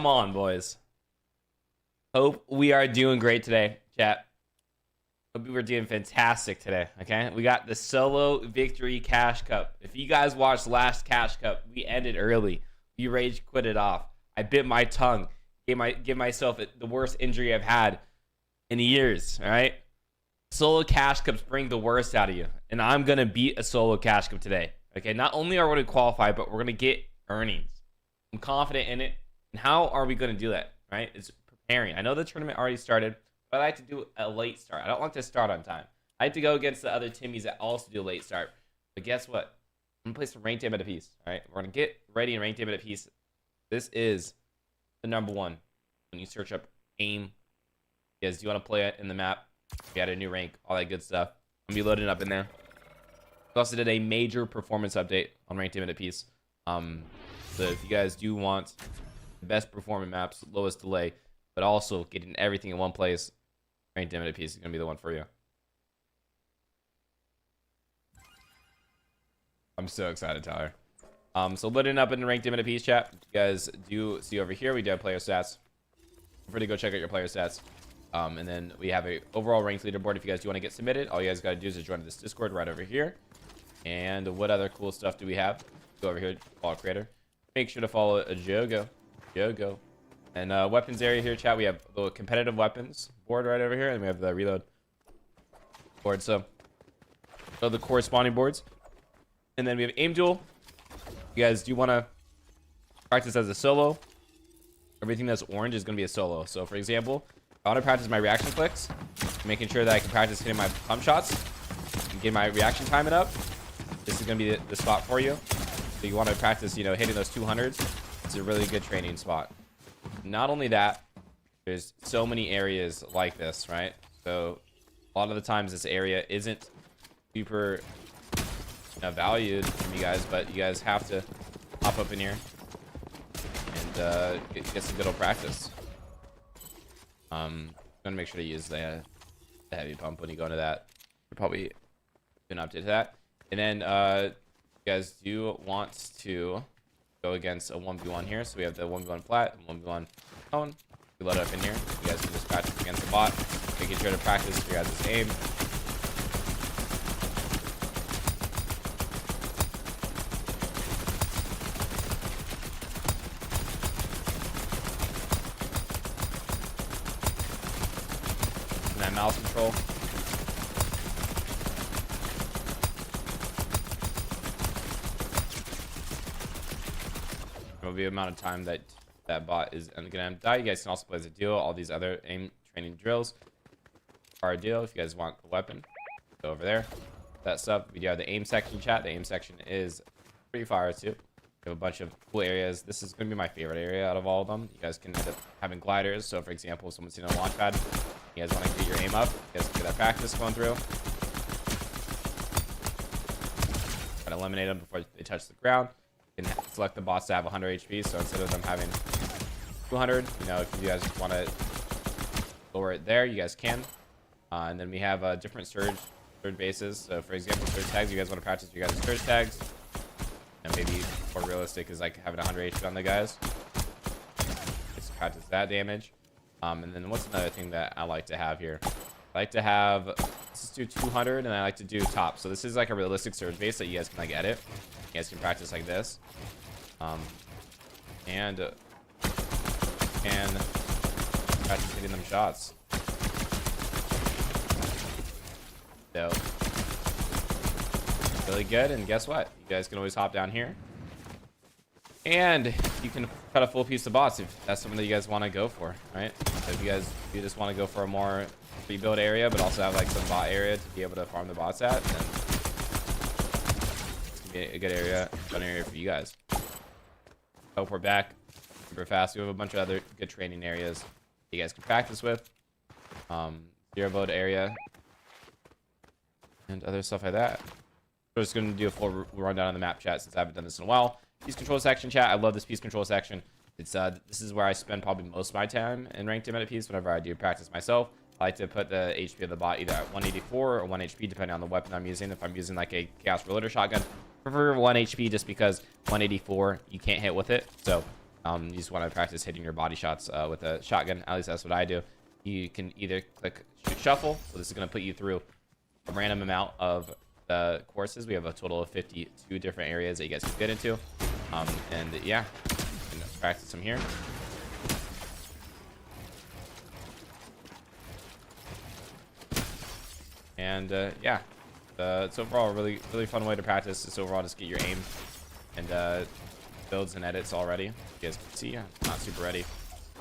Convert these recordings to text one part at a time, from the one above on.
Come on, boys. Hope we are doing great today, chat. Hope we were doing fantastic today, okay? We got the solo victory cash cup. If you guys watched last cash cup, we ended early. We rage quit it off. I bit my tongue. Give myself the worst injury I've had in years, all right? Solo cash cups bring the worst out of you. And I'm going to beat a solo cash cup today, okay? Not only are we going to qualify, but we're going to get earnings. I'm confident in it. And how are we going to do that, right? It's preparing. I know the tournament already started, but I like to do a late start. I don't like to start on time. I like to go against the other Timmies that also do a late start. But guess what? I'm going to play some ranked aim at a piece, all right? We're going to get ready in ranked aim at a piece. This is the number one when you search up aim. Because do you want to play it in the map? We had a new rank, all that good stuff. I'm going to be loading up in there. We also did a major performance update on ranked aim at a piece. So if you guys do want the best performing maps, lowest delay, but also getting everything in one place, ranked aim at a piece is going to be the one for you. I'm so excited, Tyler. So loading up in the ranked aim at a piece chat. You guys do see over here, we do have player stats. Feel free to go check out your player stats. And then we have a overall ranked leaderboard. If you guys do want to get submitted, all you guys got to do is join this Discord right over here. And what other cool stuff do we have? Go over here, follow creator. Make sure to follow a Jogo. And weapons area here, chat. We have the competitive weapons board right over here, and we have the reload board. So the corresponding boards. And then we have aim duel. You guys do want to practice as a solo. Everything that's orange is going to be a solo. So for example, I want to practice my reaction clicks, making sure that I can practice hitting my pump shots and get my reaction timing up. This is going to be the spot for you. So you want to practice, hitting those 200s. It's a really good training spot. Not only that, there's so many areas like this, right? So a lot of the times this area isn't super valued from you guys, but you guys have to hop up in here and get some good old practice. Gonna make sure to use the heavy pump when you go into that. We'll probably do an update to that. And then you guys do want to go against a 1v1 here. So we have the 1v1 flat and 1v1 cone. We load it up in here. You guys can just practice against the bot, making sure to practice your guys' aim. And that mouse control. The amount of time that bot is gonna die. You guys can also play as a duo. All these other aim training drills are a deal. If you guys want a weapon, go over there. That stuff. We do have the aim section chat. The aim section is pretty fire too. We have a bunch of cool areas. This is gonna be my favorite area out of all of them. You guys can end up having gliders. So for example, if someone's seen a launch pad, you guys want to get your aim up. You guys can get that practice going through. Try to eliminate them before they touch the ground. You can select the bots to have 100 HP, so instead of them having 200, if you guys want to lower it there, you guys can. And then we have different surge bases. So for example, surge tags, you guys want to practice your guys' surge tags. And maybe more realistic is like having 100 HP on the guys. Just practice that damage. And then what's another thing that I like to have here? I like to have, let's do 200, and I like to do top. So this is like a realistic surge base that you guys can like edit. You guys can practice like this, and practice hitting them shots. So really good. And guess what? You guys can always hop down here, and you can cut a full piece of bots if that's something that you guys want to go for, right? So if you guys do just want to go for a more rebuild area, but also have like some bot area to be able to farm the bots at, then a good area, fun area for you guys. Hope we're back super fast. We have a bunch of other good training areas you guys can practice with. Zero vote area and other stuff like that. We're just going to do a full rundown on the map chat since I haven't done this in a while. Piece control section chat. I love this piece control section. It's this is where I spend probably most of my time in ranked aim at a piece whenever I do practice myself. I like to put the HP of the bot either at 184 or 1 HP depending on the weapon I'm using. If I'm using like a chaos reloader shotgun, prefer 1 HP just because 184 you can't hit with it. So You just want to practice hitting your body shots with a shotgun. At least that's what I do. You can either click shoot shuffle, so this is going to put you through a random amount of the courses. We have a total of 52 different areas that you guys can get into. And yeah, you can practice them here. And yeah, it's overall a really fun way to practice. It's overall just get your aim and builds and edits already. You guys can see I'm not super ready.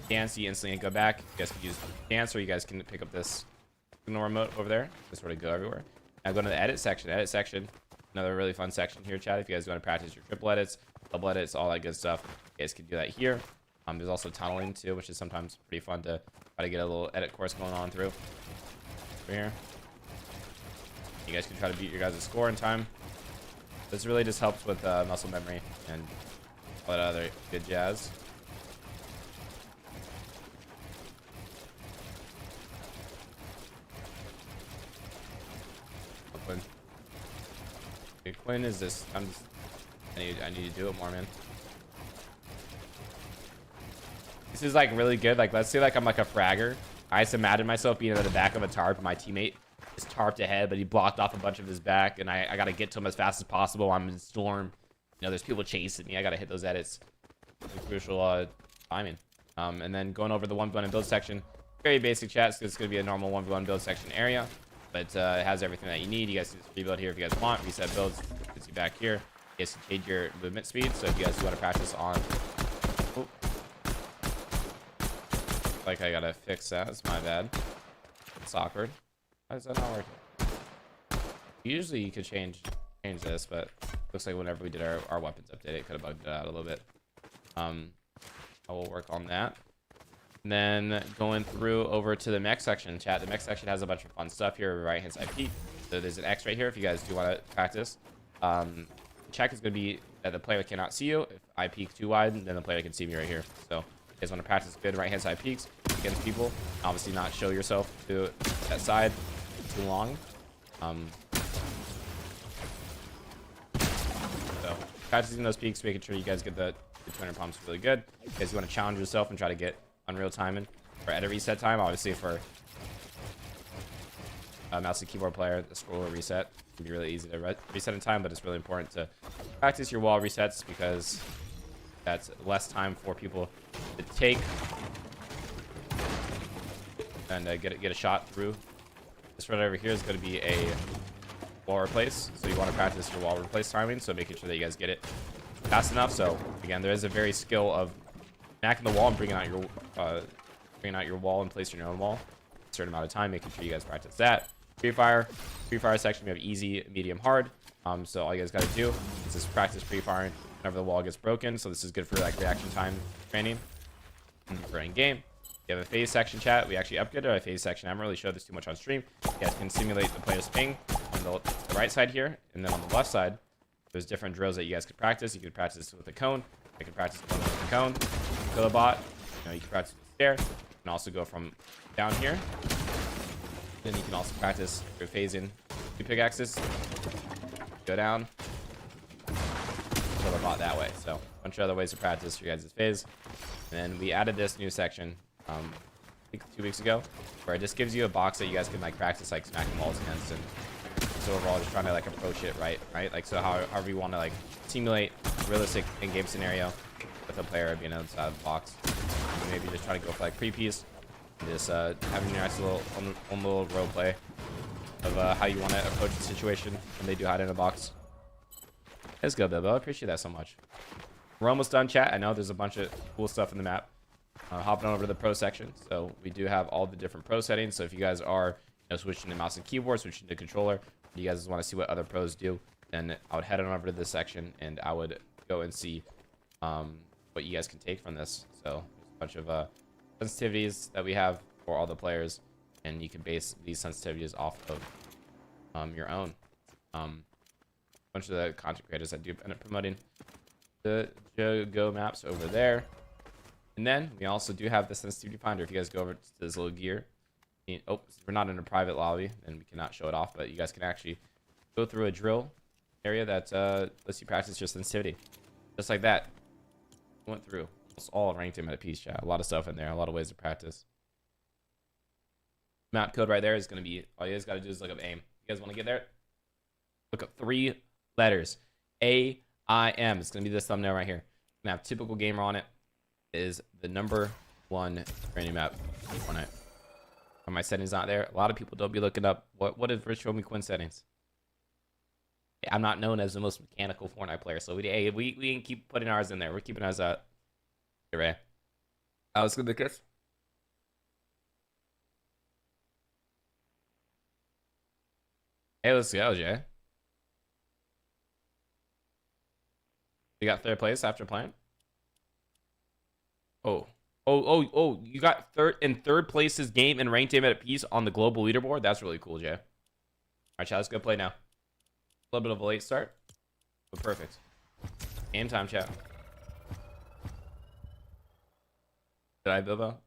Dance, you instantly go back. You guys can use dance, or you guys can pick up this signal remote over there. Just sort of go everywhere. Now go to the edit section. Edit section, another really fun section here, chat. If you guys want to practice your triple edits, double edits, all that good stuff, you guys can do that here. There's also tunneling too, which is sometimes pretty fun to try to get a little edit course going on through. Over here, you guys can try to beat your guys' score in time. This really just helps with muscle memory and all that other good jazz. Quinn. Okay, Quinn is this. I need to do it more, man. This is like really good. Like, let's say like I'm like a fragger. I just imagine myself being at the back of a tarp. My teammate is tarped ahead, but he blocked off a bunch of his back, and I gotta get to him as fast as possible. I'm in storm. You know, there's people chasing me. I gotta hit those edits. Crucial timing. And then going over the 1v1 and build section. Very basic, chat. So it's gonna be a normal 1v1 build section area, but it has everything that you need. You guys can just rebuild here if you guys want. Reset builds. Puts you back here. You guys can change your movement speed. So if you guys want to practice on, oh, like I gotta fix that. It's my bad. It's awkward. Why does that not work? Usually you could change this, but looks like whenever we did our weapons update, it could have bugged it out a little bit. I will work on that. And then going through over to the mech section, chat. The mech section has a bunch of fun stuff here. Right hand side peek. So there's an X right here if you guys do want to practice. Check is going to be that the player cannot see you. If I peek too wide, then the player can see me right here. So you guys want to practice good right hand side peeks against people. Obviously not show yourself to that side too long. So practicing those peaks, making sure you guys get the 200 pumps really good. You guys want to challenge yourself and try to get unreal timing or edit reset time. Obviously for a mouse and keyboard player, the scroller reset can be really easy to reset in time, but it's really important to practice your wall resets because that's less time for people to take and get a shot through. This right over here is going to be a wall replace, so you want to practice your wall replace timing, so making sure that you guys get it fast enough. So again, there is a very skill of knocking the wall and bringing out your wall and placing your own wall a certain amount of time, making sure you guys practice that. Free fire section, we have easy, medium, hard. So all you guys got to do is just practice pre-firing whenever the wall gets broken. So this is good for like reaction time training for in game. You have a phase section, chat. We actually upgraded our phase section. I haven't really showed this too much on stream. You guys can simulate the player's ping on the right side here, and then on the left side, there's different drills that you guys could practice. You could practice with a cone. You can practice with a cone. Kill a bot. You know, you can practice with a stair. You can also go from down here. Then you can also practice your phasing 2 pickaxes. Go down. Kill the bot that way. So a bunch of other ways to practice your guys' phase. And then we added this new section. I think 2 weeks ago, where it just gives you a box that you guys can like practice like smacking walls against, and so overall just trying to like approach it right, like so however you want to like simulate a realistic in-game scenario with a player being outside the box. And maybe just try to go for like pre-piece, and just having your nice little one little role play of how you want to approach the situation when they do hide in a box. Let's go, Bilbo. I appreciate that so much. We're almost done, chat. I know there's a bunch of cool stuff in the map. Hopping over to the pro section, so we do have all the different pro settings. So if you guys are switching to mouse and keyboard, switching to controller, you guys want to see what other pros do, then I would head on over to this section and I would go and see what you guys can take from this. So there's a bunch of sensitivities that we have for all the players, and you can base these sensitivities off of your own. A bunch of the content creators that do end up promoting the Go maps over there. And then we also do have the sensitivity finder. If you guys go over to this little gear, oh, we're not in a private lobby, and we cannot show it off, but you guys can actually go through a drill area that lets you practice your sensitivity. Just like that. Went through. It's all ranked him at a piece, chat. A lot of stuff in there. A lot of ways to practice. Map code right there is going to be, all you guys got to do is look up aim. You guys want to get there? Look up 3 letters. AIM. It's going to be this thumbnail right here. Going to have typical gamer on it. It is the #1 training map in Fortnite. Are my settings not there? A lot of people don't be looking up what is RichHomieQuinn settings. I'm not known as the most mechanical Fortnite player, so we can keep putting ours in there. We're keeping ours up. Ray. Let's go, Lucas. Hey, let's go, Jay. You got 3rd place after playing? Oh, you got 3rd place's game and ranked him at a piece on the global leaderboard. That's really cool, Jay. All right, chat, let's go play now. A little bit of a late start, but perfect. Game time, chat. Did I, Bilbo?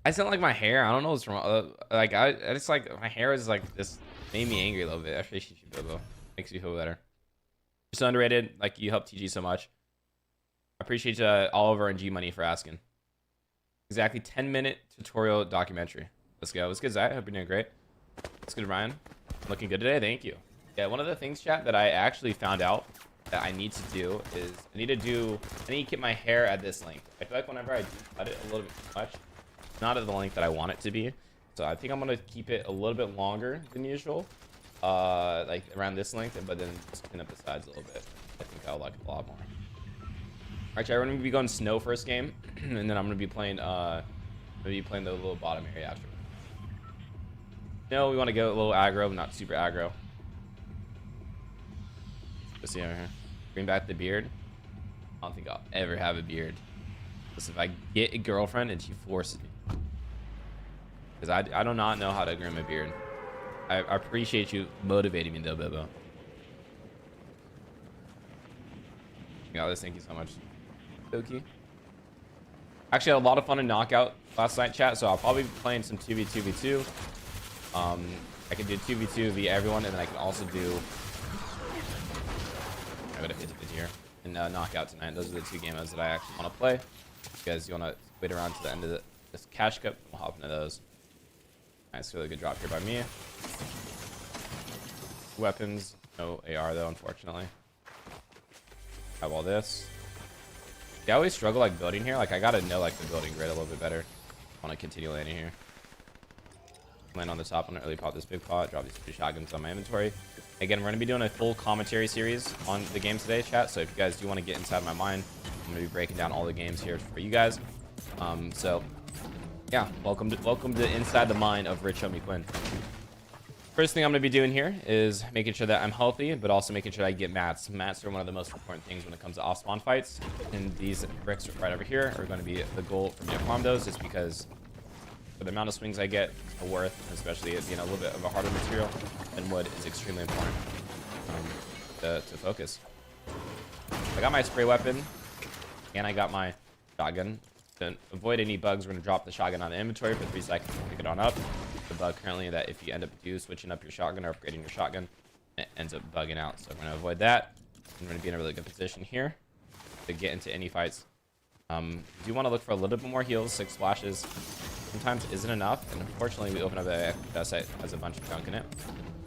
I just don't like my hair. I don't know what's wrong. Like I just like my hair is like this. Made me angry a little bit. I appreciate you, Bilbo. Makes me feel better. You're so underrated. Like, you help TG so much. I appreciate Oliver and G Money for asking. Exactly 10-minute tutorial documentary. Let's go. What's good, Zai? I hope you're doing great. What's good, Ryan? Looking good today. Thank you. Yeah, one of the things, chat, that I actually found out that I need to do is I need to keep my hair at this length. I feel like whenever I do cut it a little bit too much, it's not at the length that I want it to be. So I think I'm gonna keep it a little bit longer than usual, like around this length, but then just clean up the sides a little bit. I think I'll like it a lot more. Alright, I'm gonna be going snow first game, and then I'm gonna be playing the little bottom area after. No, we want to go a little aggro, but not super aggro. Let's see over here. Bring back the beard. I don't think I'll ever have a beard. Listen, if I get a girlfriend and she forces me. Because I do not know how to groom a beard. I appreciate you motivating me though, Bilbo. You got this, thank you so much. Doki. Actually, I had a lot of fun in Knockout last night, chat, so I'll probably be playing some 2v2v2. I can do 2v2 via everyone, and then I can also do... I got a 50-50 here. And Knockout tonight. Those are the 2 game modes that I actually want to play. If you guys, you want to wait around to the end of this cash cup, we'll hop into those. Nice, really good drop here by me. Weapons, no AR though, unfortunately. Have all this. Yeah, I always struggle like building here. Like I gotta know like the building grid a little bit better. I want to continue landing here. Land on the top. I'm gonna really pop this big pot. Drop these 2 shotguns on my inventory. Again, we're gonna be doing a full commentary series on the game today, chat. So if you guys do want to get inside my mind, I'm gonna be breaking down all the games here for you guys. So yeah, welcome to inside the mind of RichHomieQuinn. First thing I'm going to be doing here is making sure that I'm healthy, but also making sure I get mats. Mats are one of the most important things when it comes to off-spawn fights. And these bricks right over here are going to be the goal for me to farm those, just because for the amount of swings I get, the worth, especially it being a little bit of a harder material than wood, is extremely important to focus. I got my spray weapon, and I got my shotgun. To avoid any bugs, we're going to drop the shotgun on the inventory for 3 seconds and pick it on up. The bug currently that if you end up switching up your shotgun or upgrading your shotgun, it ends up bugging out. So we're going to avoid that. I'm going to be in a really good position here to get into any fights. You do want to look for a little bit more heals. 6 splashes sometimes isn't enough, and unfortunately we open up a site has a bunch of junk in it.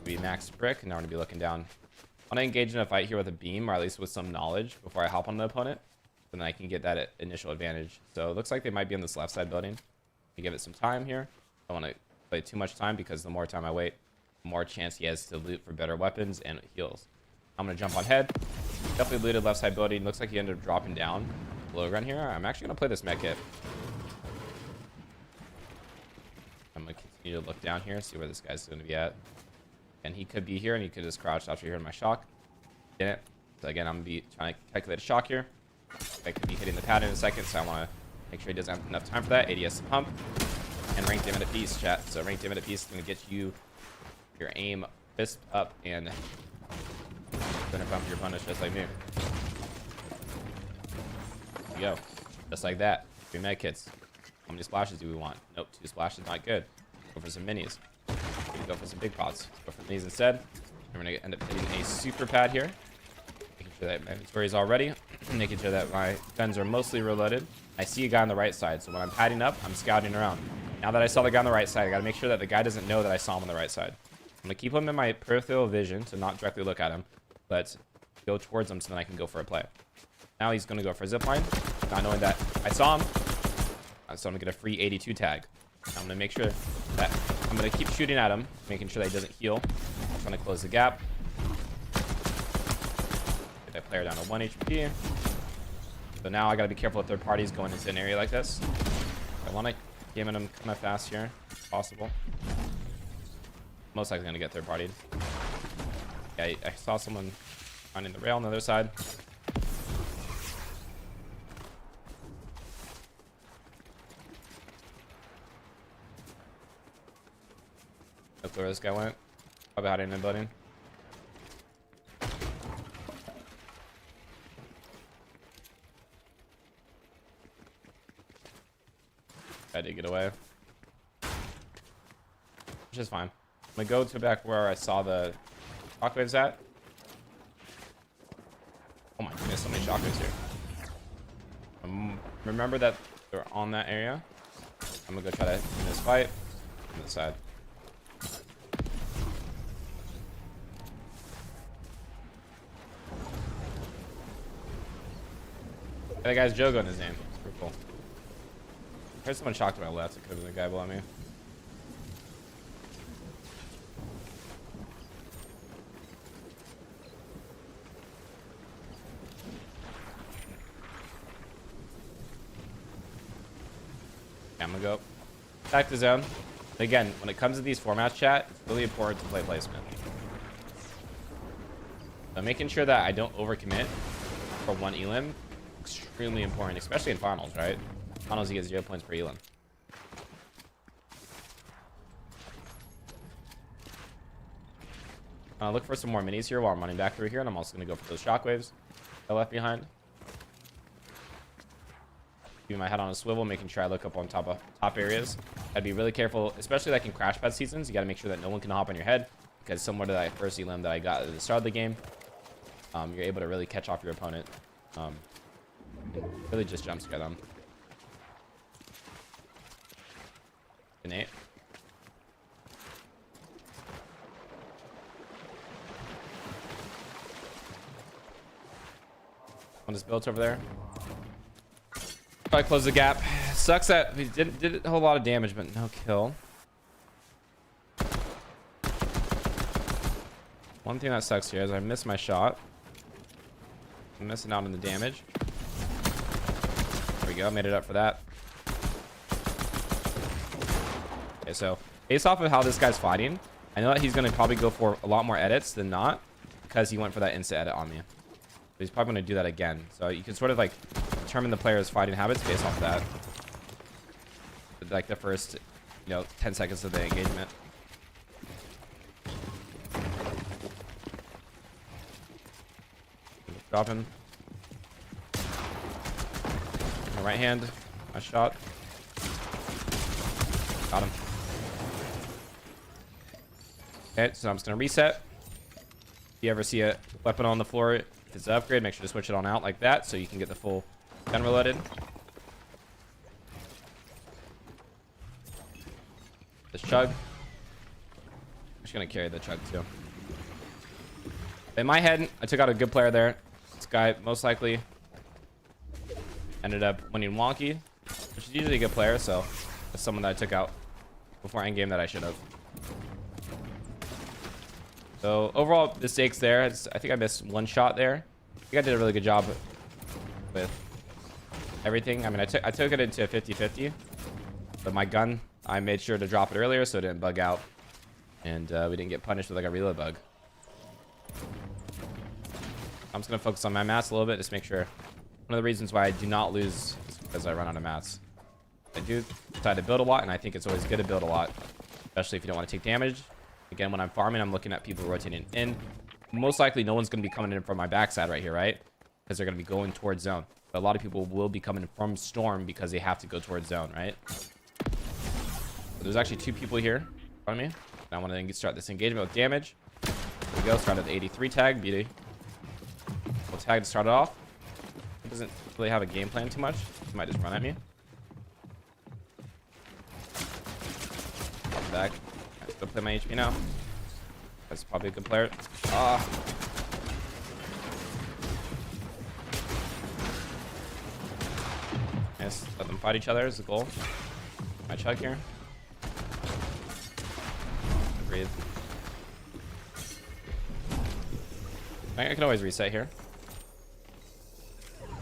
We max brick, and now we're going to be looking down. I want to engage in a fight here with a beam, or at least with some knowledge before I hop on the opponent. And I can get that initial advantage. So it looks like they might be on this left side building. We give it some time here. I don't want to play too much time, because the more time I wait, the more chance he has to loot for better weapons and heals. I'm going to jump on head. Definitely looted left side building. Looks like he ended up dropping down low run here. I'm actually going to play this Mech kit. I'm going to continue to look down here, see where this guy's going to be at. And he could be here, and he could just crouch after hearing my shock. Didn't. So again, I'm going to be trying to calculate a shock here. I could be hitting the pad in a second, so I want to make sure he doesn't have enough time for that. ADS to pump. And ranked him at a piece, chat. So ranked him at a piece is going to get you your aim fist up and gonna pump your punish just like me. There you go. Just like that. 3 med kits. How many splashes do we want? Nope, 2 splashes, not good. Go for some minis. We're gonna go for some big pots. Go for minis instead. And we're gonna end up hitting a super pad here. Making sure that my inventory is all ready. Making sure that my guns are mostly reloaded. I see a guy on the right side, so when I'm padding up, I'm scouting around. Now that I saw the guy on the right side, I gotta make sure that the guy doesn't know that I saw him on the right side. I'm gonna keep him in my peripheral vision to not directly look at him, but go towards him so then I can go for a play. Now he's gonna go for a zipline, not knowing that I saw him. So I'm gonna get a free 82 tag. I'm gonna make sure that I'm gonna keep shooting at him, making sure that he doesn't heal. I'm trying to close the gap. Get that player down to 1 HP. So now I gotta be careful with third parties going into an area like this. I want to game at him kind of fast here, if possible. Most likely gonna get third partied. Yeah, I saw someone finding the rail on the other side. Look where this guy went. Probably hiding in the building. I did get away. Which is fine. I'm gonna go to back where I saw the shockwaves at. Oh my goodness, so many shockwaves here. Remember that they're on that area. I'm gonna go try to win this fight on this side. That guy's Jogo in his name. Pretty cool. I heard someone shocked to my left. It could have been the guy below me. Yeah, I'm gonna go back to zone. Again, when it comes to these formats, chat, it's really important to play placement. So making sure that I don't overcommit for one elim, extremely important, especially in finals, right? Finals, you get 0 points per elim. Look for some more minis here while I'm running back through here, and I'm also going to go for those shockwaves I left behind. Keeping my head on a swivel, making sure I look up on top areas. I'd be really careful, especially like in crash pad seasons. You got to make sure that no one can hop on your head, because similar to that first elim that I got at the start of the game, you're able to really catch off your opponent. Really just jump scare them. Nate. One is built over there. Probably close the gap. Sucks that we did a whole lot of damage, but no kill. One thing that sucks here is I missed my shot. I'm missing out on the damage. There we go. Made it up for that. Okay, so based off of how this guy's fighting, I know that he's going to probably go for a lot more edits than not, because he went for that instant edit on me. But he's probably going to do that again. So you can sort of like determine the player's fighting habits based off of that. Like the first, 10 seconds of the engagement. Dropping. My right hand. My shot. Got him. Okay, so I'm just gonna reset. If you ever see a weapon on the floor, if it's an upgrade, make sure to switch it on out like that so you can get the full gun reloaded. This chug. I'm just gonna carry the chug too. In my head, I took out a good player there. This guy most likely ended up winning wonky, which is usually a good player, so that's someone that I took out before endgame that I should have. So overall mistakes there. I think I missed one shot there. I think I did a really good job with everything. I mean, I took it into a 50-50, but my gun, I made sure to drop it earlier so it didn't bug out, and we didn't get punished with like a reload bug. I'm just gonna focus on my mats a little bit, just make sure. One of the reasons why I do not lose is because I run out of mats. I do decide to build a lot, and I think it's always good to build a lot, especially if you don't want to take damage. Again, when I'm farming, I'm looking at people rotating in. Most likely, no one's going to be coming in from my backside right here, right? Because they're going to be going towards zone. But a lot of people will be coming from storm because they have to go towards zone, right? So there's actually 2 people here in front of me. And I want to start this engagement with damage. There we go. Start at the 83 tag. Beauty. We'll tag to start it off. He doesn't really have a game plan too much. He might just run at me. Pop back. Let's go play my HP now. That's probably a good player. Ah. Yes, let them fight each other is the goal. My chug here. Breathe. I can always reset here.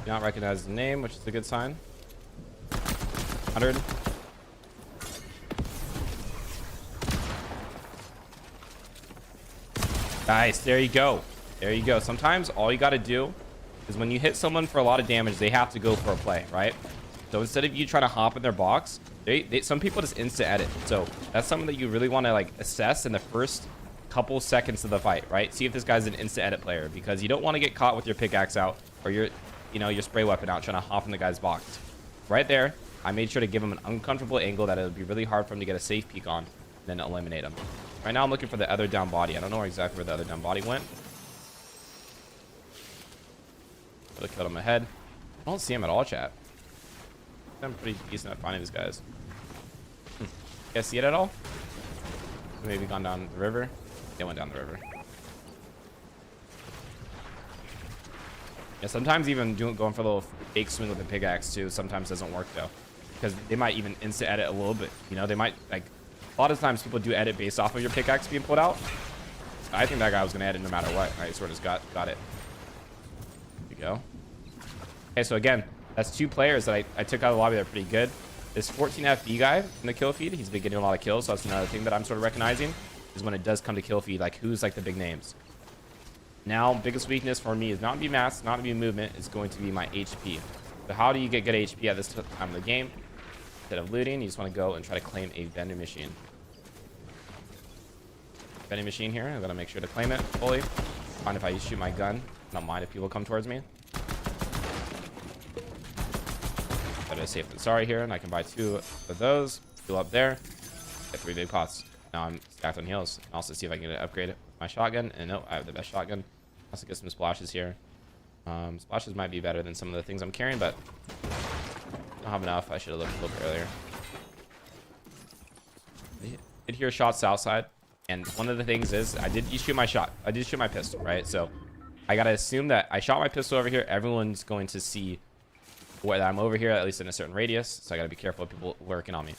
Do not recognize the name, which is a good sign. 100. Nice. There you go. There you go. Sometimes all you got to do is when you hit someone for a lot of damage, they have to go for a play, right? So instead of you trying to hop in their box, some people just instant edit. So that's something that you really want to like assess in the first couple seconds of the fight, right? See if this guy's an instant edit player, because you don't want to get caught with your pickaxe out or your spray weapon out trying to hop in the guy's box. Right there, I made sure to give him an uncomfortable angle that it would be really hard for him to get a safe peek on, and then eliminate him. Right now I'm looking for the other down body. I don't know exactly where the other down body went. Could have killed him ahead. I don't see him at all, chat. I'm pretty decent at finding these guys. You guys see it at all? Maybe gone down the river. They went down the river. Yeah, sometimes even going for a little fake swing with the pickaxe too sometimes doesn't work though, because they might even instant edit a little bit. You know, they might like a lot of times people do edit based off of your pickaxe being pulled out. I think that guy was gonna edit no matter what. I sort of got it. There we go. Okay, so again, that's two players that I took out of the lobby that are pretty good. This 14 FB guy in the kill feed, he's been getting a lot of kills, so that's another thing that I'm sort of recognizing, is when it does come to kill feed, like who's like the big names. Now, biggest weakness for me is not to be mass, not to be movement, it's going to be my HP. So how do you get good HP at this time of the game? Instead of looting, you just want to go and try to claim a vending machine. Vending machine here, I'm gonna make sure to claim it fully. Fine if I shoot my gun, I don't mind if people come towards me. Better safe than sorry here, and I can buy 2 of those, fill up there, get 3 big pots. Now I'm stacked on heals. I'll also see if I can upgrade my shotgun, and no, I have the best shotgun. Also get some splashes here. Splashes might be better than some of the things I'm carrying, but I don't have enough. I should have looked a little bit earlier. I did hear shots outside, and one of the things is I did shoot my shot. I did shoot my pistol, right? So I gotta assume that I shot my pistol over here. Everyone's going to see whether I'm over here, at least in a certain radius. So I gotta be careful of people working on me.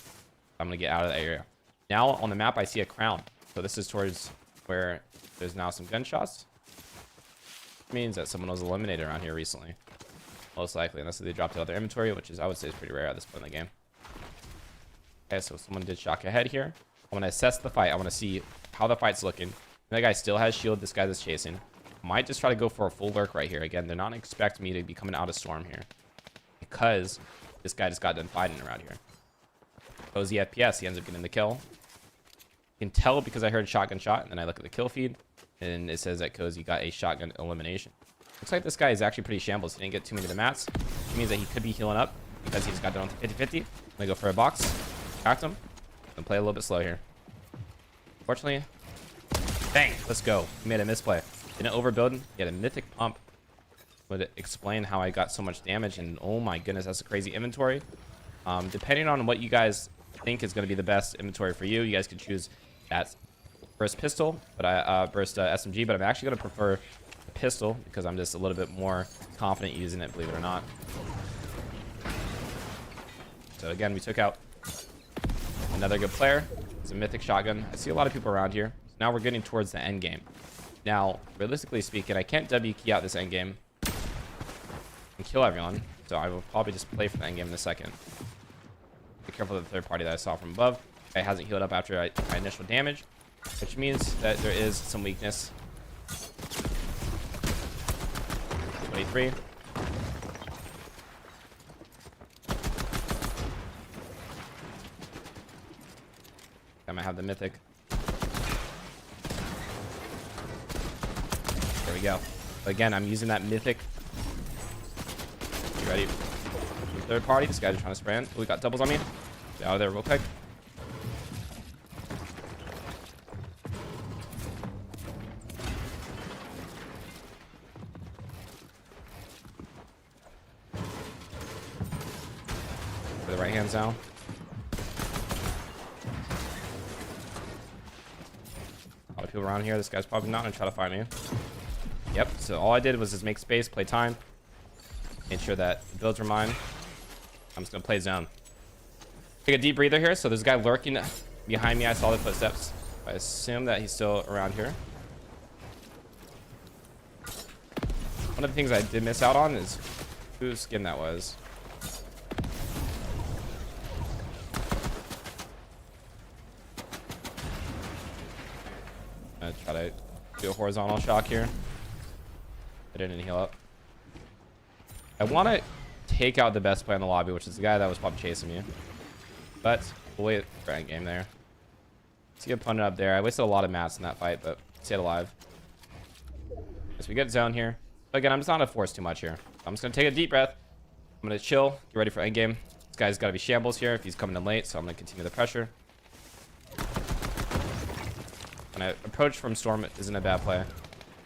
I'm gonna get out of that area. Now on the map, I see a crown. So this is towards where there's now some gunshots. It means that someone was eliminated around here recently. Most likely, unless they dropped out of their inventory, which is, I would say, is pretty rare at this point in the game. Okay, so someone did shock ahead here. I want to assess the fight. I want to see how the fight's looking. That guy still has shield. This guy that's chasing. Might just try to go for a full lurk right here. Again, they're not expecting me to be coming out of storm here, because this guy just got done fighting around here. Cozy FPS, he ends up getting the kill. You can tell because I heard shotgun shot, and then I look at the kill feed, and it says that Cozy got a shotgun elimination. Looks like this guy is actually pretty shambles. He didn't get too many of the mats. It means that he could be healing up because he just got done with 50-50. I'm gonna go for a box, cracked him, and play a little bit slow here. Fortunately, dang, let's go. He made a misplay. Didn't overbuild. He had a mythic pump. Would explain how I got so much damage, and oh my goodness, that's a crazy inventory. Depending on what you guys think is going to be the best inventory for you, you guys can choose that burst pistol, but I burst SMG, but I'm actually going to prefer the pistol because I'm just a little bit more confident using it, believe it or not. So again, we took out another good player. It's a mythic shotgun. I see a lot of people around here. So now we're getting towards the end game. Now, realistically speaking, I can't W key out this end game and kill everyone, so I will probably just play for the end game in a second. Be careful of the third party that I saw from above. Guy hasn't healed up after my initial damage, which means that there is some weakness. 23. I might have the mythic. There we go. Again, I'm using that mythic. You ready? Third party. This guy's trying to spray in. Oh, we got doubles on me. Get out of there real quick. now. A lot of people around here. This guy's probably not gonna try to find me. Yep, so all I did was just make space, play time, made sure that the builds were mine. I'm just gonna play zone. Take a deep breather here. So there's a guy lurking behind me. I saw the footsteps. I assume that he's still around here. One of the things I did miss out on is whose skin that was. I'm gonna try to do a horizontal shock here. I didn't heal up. I want to take out the best player in the lobby, which is the guy that was probably chasing me. But we'll wait for end game there. See a opponent up there. I wasted a lot of mats in that fight, but stayed alive. As we get zone here. But again, I'm just not gonna force too much here. I'm just gonna take a deep breath. I'm gonna chill, get ready for end game. This guy's got to be shambles here if he's coming in late, so I'm gonna continue the pressure. And I approach from storm isn't a bad play.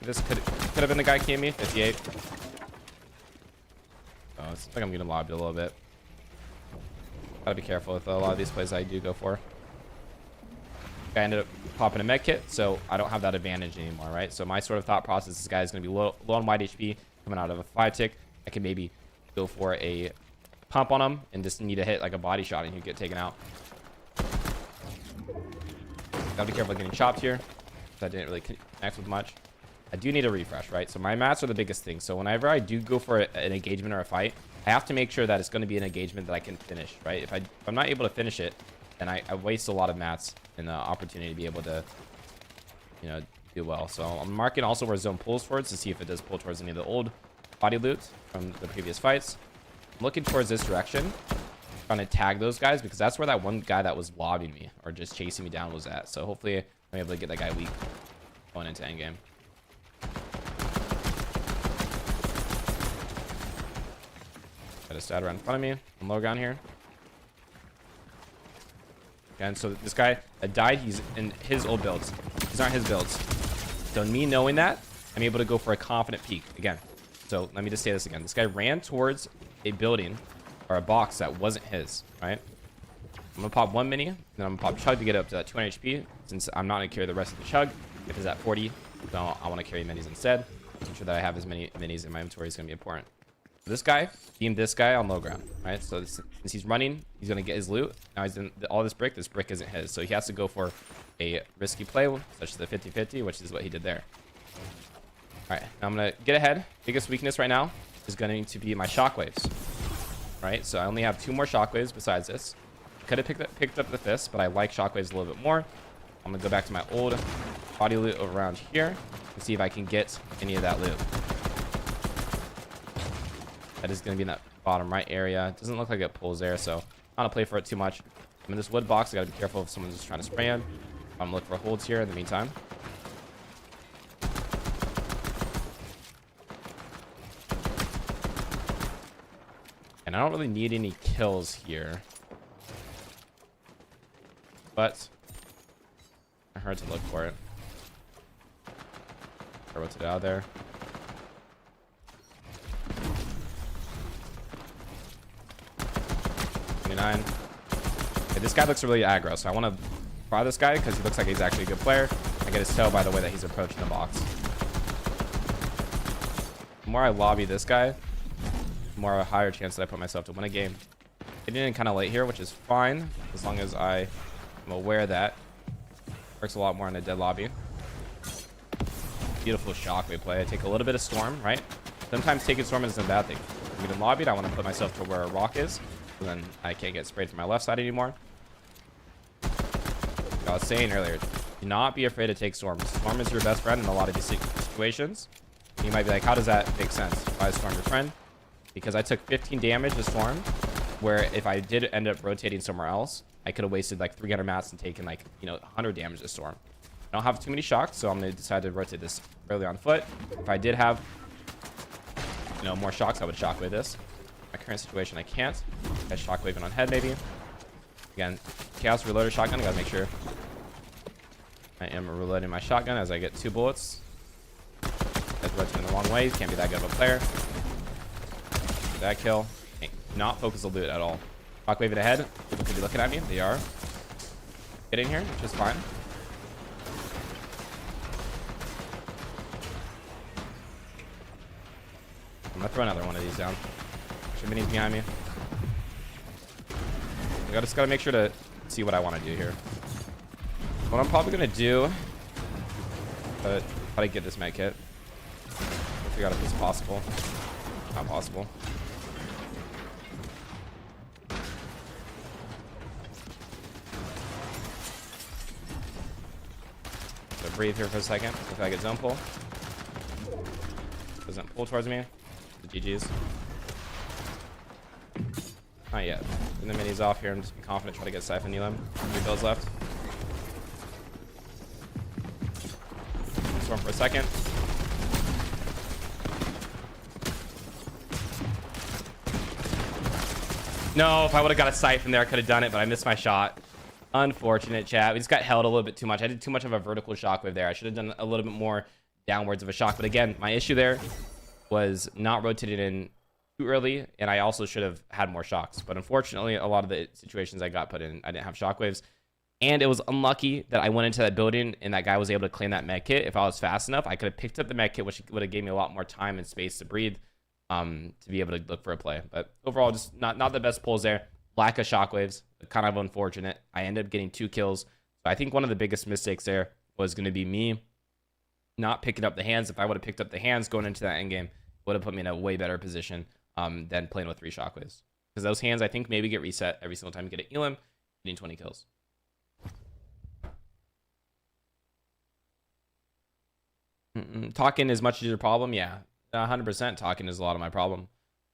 This could have been the guy KM me, 58. Oh, it's like I'm getting lobbied a little bit. Gotta be careful with a lot of these plays I do go for. I ended up popping a med kit, so I don't have that advantage anymore, right? So my sort of thought process, this guy is going to be low on wide HP, coming out of a 5 tick. I can maybe go for a pump on him and just need to hit like a body shot and he'd get taken out. Gotta be careful getting chopped here. I didn't really connect with much. I do need a refresh, right? So my mats are the biggest thing. So whenever I do go for an engagement or a fight, I have to make sure that it's going to be an engagement that I can finish, right? If I'm not able to finish it, then I waste a lot of mats and the opportunity to be able to, you know, do well. So I'm marking also where zone pulls towards to see if it does pull towards any of the old body loot from the previous fights. I'm looking towards this direction, trying to tag those guys because that's where that one guy that was lobbying me or just chasing me down was at. So hopefully I'm able to get that guy weak going into endgame. Got a stat right in front of me. I'm low ground here. And so this guy that died, he's in his old builds. These aren't his builds. So me knowing that, I'm able to go for a confident peek again. So let me just say this again. This guy ran towards a building or a box that wasn't his, right? I'm gonna pop one mini, then I'm gonna pop chug to get up to that 200 HP. Since I'm not gonna carry the rest of the chug, if it's at 40, so I want to carry minis instead. Making sure that I have as many minis in my inventory is gonna be important. This guy beamed this guy on low ground, right? So since he's running, he's gonna get his loot. Now he's in all this brick. This brick isn't his, so he has to go for a risky play, such as the 50-50, which is what he did there. All right, now I'm gonna get ahead. Biggest weakness right now is going to be my shockwaves, right? So I only have 2 more shockwaves besides this. Could have picked up the fist, but I like shockwaves a little bit more. I'm gonna go back to my old body loot over around here and see if I can get any of that loot. That is going to be in that bottom right area. It doesn't look like it pulls there, so I'm not going to play for it too much. I'm in this wood box. I got to be careful if someone's just trying to spray in. I'm looking for holds here in the meantime. And I don't really need any kills here. But I heard to look for it. I rotate it out of there. Okay, this guy looks really aggro, so I want to try this guy because he looks like he's actually a good player. I get his toe by the way that he's approaching the box. The more I lobby this guy, the more a higher chance that I put myself to win a game. Getting in kind of late here, which is fine as long as I am aware that works a lot more in a dead lobby. Beautiful shockwave play. I take a little bit of storm, right? Sometimes taking storm isn't a bad thing. If I'm getting lobbied, I want to put myself to where a rock is. So then I can't get sprayed from my left side anymore. Like I was saying earlier, do not be afraid to take storm. Storm is your best friend in a lot of these situations. You might be like, how does that make sense? Why is storm your friend? Because I took 15 damage to storm, where if I did end up rotating somewhere else, I could have wasted like 300 mats and taken like, 100 damage to storm. I don't have too many shocks, so I'm going to decide to rotate this early on foot. If I did have, more shocks, I would shockwave this. My current situation, I can't. I shockwaving on head, maybe. Again, chaos reloader shotgun. I gotta make sure I am reloading my shotgun as I get 2 bullets. That's rotating the wrong way. Can't be that good of a player. That kill. Can't not focus the loot at all. Shockwave it ahead. People could be looking at me. They are. Get in here, which is fine. I'm gonna throw another one of these down. Minis behind me. I just gotta make sure to see what I want to do here. What I'm probably gonna do, but how to get this med kit. Figure out if it's possible. Not possible. So breathe here for a second. If I get zone pull, doesn't pull towards me. The GG's. Not yet. And the minis off here and just be confident. Try to get Siphon Elam. 3 bills left. Storm for a second. No, if I would have got a Siphon there, I could have done it, but I missed my shot. Unfortunate, chat. We just got held a little bit too much. I did too much of a vertical shockwave there. I should have done a little bit more downwards of a shock. But again, my issue there was not rotated in too early, and I also should have had more shocks. But unfortunately, a lot of the situations I got put in, I didn't have shockwaves. And it was unlucky that I went into that building and that guy was able to claim that med kit. If I was fast enough, I could have picked up the med kit, which would have gave me a lot more time and space to breathe, to be able to look for a play. But overall, just not the best pulls there. Lack of shockwaves, kind of unfortunate. I ended up getting 2 kills. So I think one of the biggest mistakes there was going to be me not picking up the hands. If I would have picked up the hands going into that end game, it would have put me in a way better position than playing with 3 shockwaves. Because those hands, I think, maybe get reset every single time you get an Elam, getting 20 kills. Talking as much as your problem, yeah, 100% talking is a lot of my problem.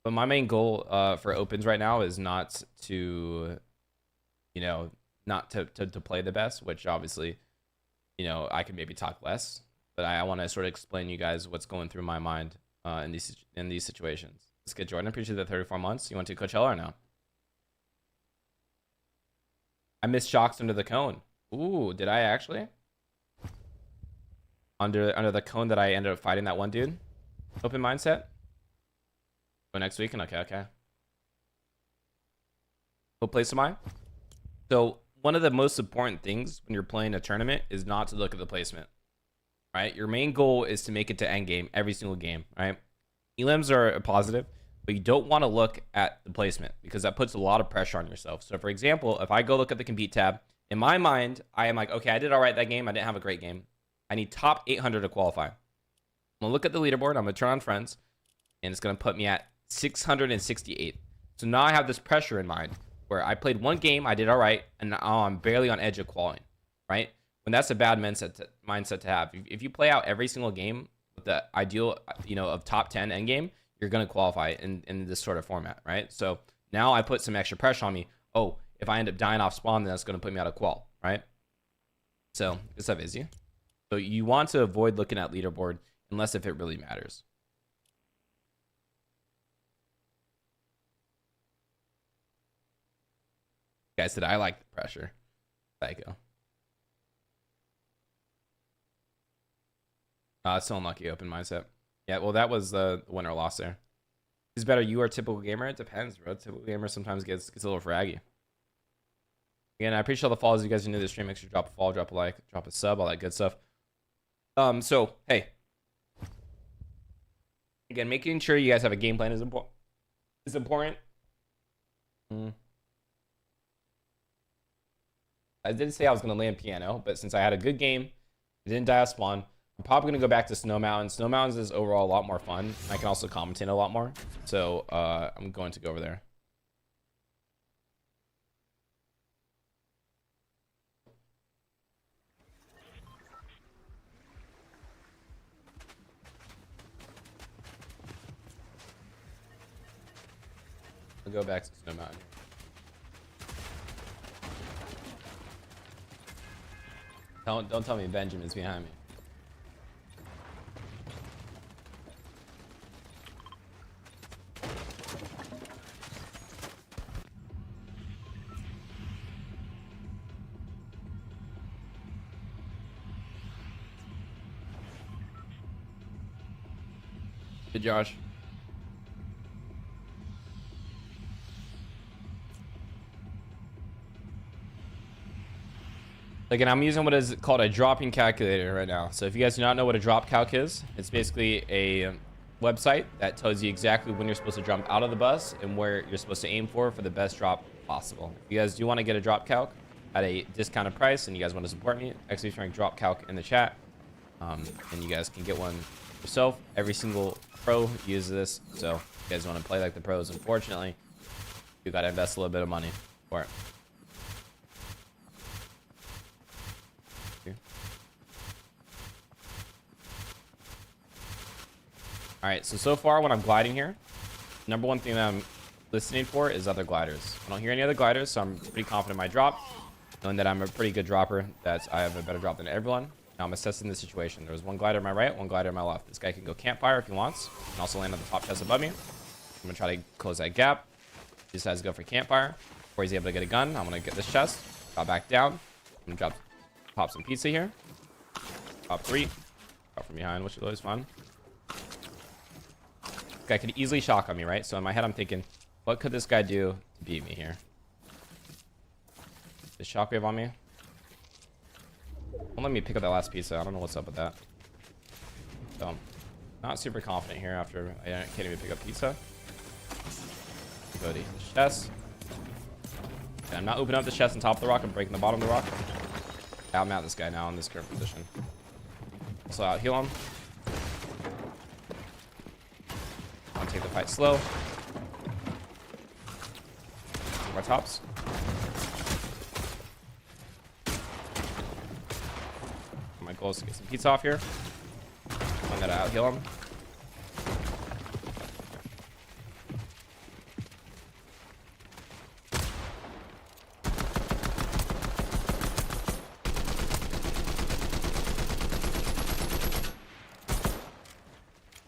But my main goal for opens right now is not to, not to play the best, which obviously, I can maybe talk less, but I want to sort of explain to you guys what's going through my mind in these situations. Let's get Jordan. Appreciate the 34 months. You went to Coachella or no? I missed shocks under the cone. Ooh, did I actually? Under the cone that I ended up fighting that one dude. Open mindset. Go next weekend. Okay. What place am I? So one of the most important things when you're playing a tournament is not to look at the placement. Right? Your main goal is to make it to end game every single game. Right? Elams are a positive, but you don't want to look at the placement because that puts a lot of pressure on yourself. So for example, if I go look at the compete tab, in my mind, I am like, okay, I did all right that game. I didn't have a great game. I need top 800 to qualify. I'm gonna look at the leaderboard. I'm gonna turn on friends, and it's gonna put me at 668. So now I have this pressure in mind where I played one game, I did all right, and now I'm barely on edge of qualifying. Right? When that's a bad mindset to have. If you play out every single game with the ideal, of top 10 end game, you're gonna qualify in this sort of format, right? So now I put some extra pressure on me. Oh, if I end up dying off spawn, then that's gonna put me out of qual, right? So good stuff, Izzy. So you want to avoid looking at leaderboard unless if it really matters. Guys said I like the pressure. There you go. Still unlucky open mindset. Yeah, well that was the winner loss there. Who's better, you or typical gamer? It depends, bro. Typical gamer sometimes gets a little fraggy. Again, I appreciate all the follows. You guys are new to the stream. Make sure to drop a follow, drop a like, drop a sub, all that good stuff. So hey, again, making sure you guys have a game plan is important. I did say I was gonna land piano, but since I had a good game, I didn't die off spawn. I'm probably gonna go back to Snow Mountains. Snow Mountains is overall a lot more fun. I can also commentate a lot more, so I'm going to go over there. I'll go back to Snow Mountain. Don't tell me Benjamin's behind me. Good, Josh. Again, I'm using what is called a dropping calculator right now. So if you guys do not know what a drop calc is, it's basically a website that tells you exactly when you're supposed to jump out of the bus and where you're supposed to aim for the best drop possible. If you guys do want to get a drop calc at a discounted price and you guys want to support me, actually rank drop calc in the chat, and you guys can get one yourself. Every single pro uses this, so if you guys want to play like the pros, unfortunately, you got to invest a little bit of money for it. All right, so far when I'm gliding here, number one thing that I'm listening for is other gliders. I don't hear any other gliders, so I'm pretty confident in my drop, knowing that I'm a pretty good dropper, that I have a better drop than everyone. Now I'm assessing the situation. There's one glider on my right, one glider on my left. This guy can go campfire if he wants. He can also land on the top chest above me. I'm gonna try to close that gap. He decides to go for campfire. Before he's able to get a gun, I'm gonna get this chest, drop back down. I'm gonna pop some pizza here. Top 3. Drop from behind, which is always fun. This guy could easily shock on me, right? So in my head, I'm thinking, what could this guy do to beat me here? The shockwave on me. Don't let me pick up that last pizza. I don't know what's up with that. So I'm not super confident here after I can't even pick up pizza. Go to the chest. And I'm not opening up the chest on top of the rock. I'm breaking the bottom of the rock. I'm at this guy now in this current position. So I'll heal him. I'll take the fight slow. More tops. My goal is to get some pizza off here. One that out heal him.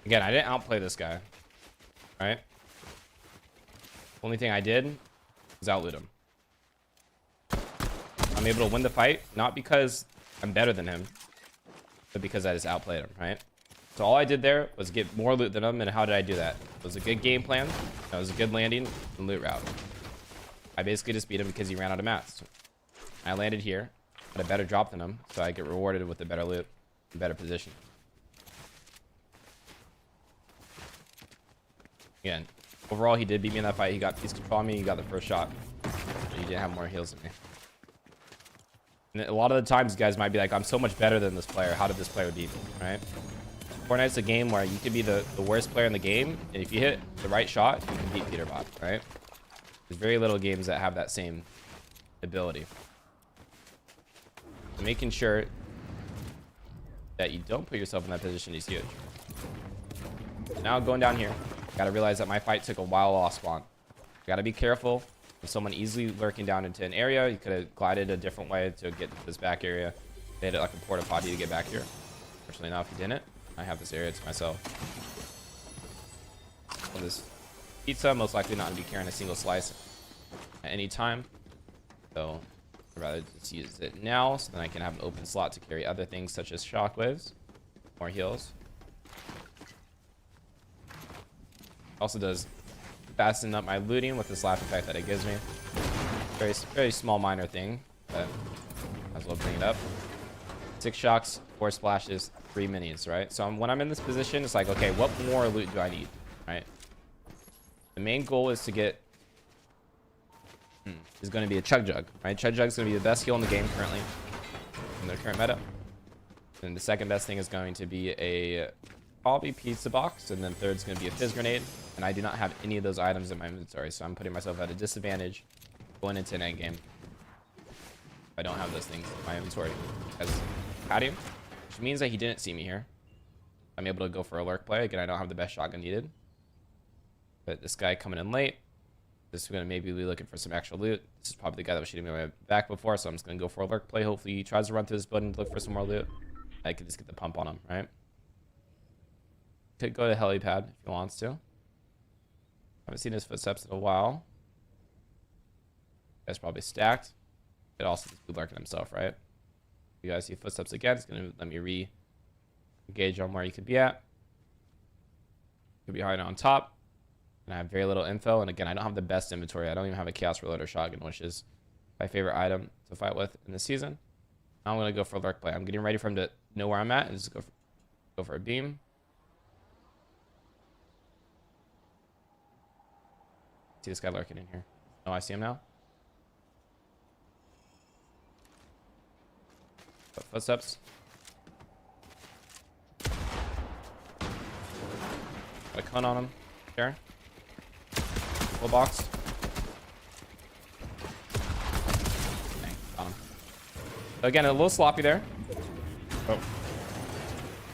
Again, I didn't outplay this guy. Right? Only thing I did was outloot him. I'm able to win the fight, not because I'm better than him, but because I just outplayed him, right? So all I did there was get more loot than him, and how did I do that? It was a good game plan. That was a good landing and loot route. I basically just beat him because he ran out of mats. I landed here, had a better drop than him, so I get rewarded with a better loot and better position. Again, overall, he did beat me in that fight. He got piece control on me. He got the first shot. He didn't have more heals than me. And a lot of the times, guys might be like, I'm so much better than this player. How did this player beat me, right? Fortnite's a game where you can be the worst player in the game, and if you hit the right shot, you can beat Peterbot, right? There's very little games that have that same ability. So making sure that you don't put yourself in that position is huge. Now going down here, gotta realize that my fight took a while off spawn. Gotta be careful. If someone easily lurking down into an area, you could have glided a different way to get to this back area. They had it like a porta potty to get back here. Fortunately, now if you didn't, I have this area to myself. So this pizza, most likely not gonna be carrying a single slice at any time. So I'd rather just use it now, so then I can have an open slot to carry other things such as shockwaves, more heals. Also does fasten up my looting with this laugh effect that it gives me. Very small minor thing, but might as well bring it up. 6 shocks, 4 splashes, 3 minis, right? So when I'm in this position, it's like, okay, what more loot do I need, right? The main goal is to get is going to be a chug jug, right? Chug jug is going to be the best heal in the game currently in the current meta. And the second best thing is going to be a probably pizza box, and then third is going to be a fizz grenade. And I do not have any of those items in my inventory, so I'm putting myself at a disadvantage going into an end game. I don't have those things in my inventory. As Patty, which means that he didn't see me here. I'm able to go for a lurk play. Again, I don't have the best shotgun needed. But this guy coming in late. This is going to maybe be looking for some extra loot. This is probably the guy that was shooting me my back before, so I'm just going to go for a lurk play. Hopefully he tries to run through this building to look for some more loot. I can just get the pump on him, right? Could go to helipad if he wants to. Haven't seen his footsteps in a while. Guy's probably stacked. Could also just be lurking himself, right? If you guys see footsteps again, it's going to let me re-engage on where he could be at. Could be hiding on top. And I have very little info. And again, I don't have the best inventory. I don't even have a chaos reloader shotgun, which is my favorite item to fight with in this season. Now I'm gonna go for a lurk play. I'm getting ready for him to know where I'm at and just go for a beam. See this guy lurking in here. Oh, I see him now. Footsteps. Got a cone on him. There. Full box. Dang, got him. So again, a little sloppy there. Oh.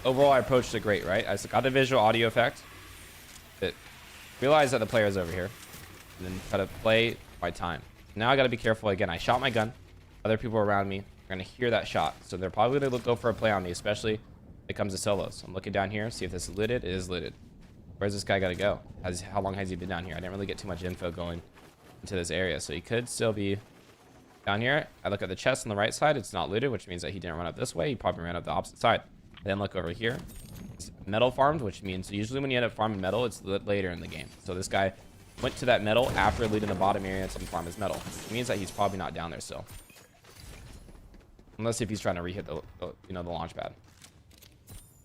Overall, I approached it great, right? I just got the visual audio effect. It realized that the player is over here. And then try to play my time. Now I got to be careful again. I shot my gun. Other people around me are going to hear that shot. So they're probably going to go for a play on me, especially when it comes to solos. I'm looking down here, see if this is looted. It is looted. Where's this guy got to go? How long has he been down here? I didn't really get too much info going into this area. So he could still be down here. I look at the chest on the right side. It's not looted, which means that he didn't run up this way. He probably ran up the opposite side. Then look over here. It's metal farmed, which means usually when you end up farming metal, it's later in the game. So this guy went to that metal after looting the bottom area to farm his metal. It means that he's probably not down there still. Unless if he's trying to re-hit the launch pad.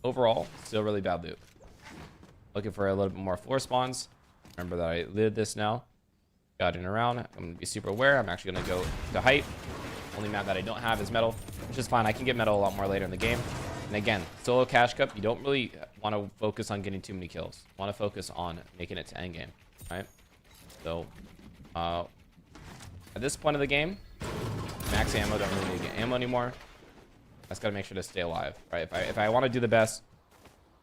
Overall, still really bad loot. Looking for a little bit more floor spawns. Remember that I looted this now. Guiding around. I'm going to be super aware. I'm actually going to go to height. Only map that I don't have is metal, which is fine. I can get metal a lot more later in the game. And again, solo cash cup, you don't really want to focus on getting too many kills. You want to focus on making it to end game, right? So, at this point of the game, max ammo, don't really need to get ammo anymore. I just got to make sure to stay alive, right? If I want to do the best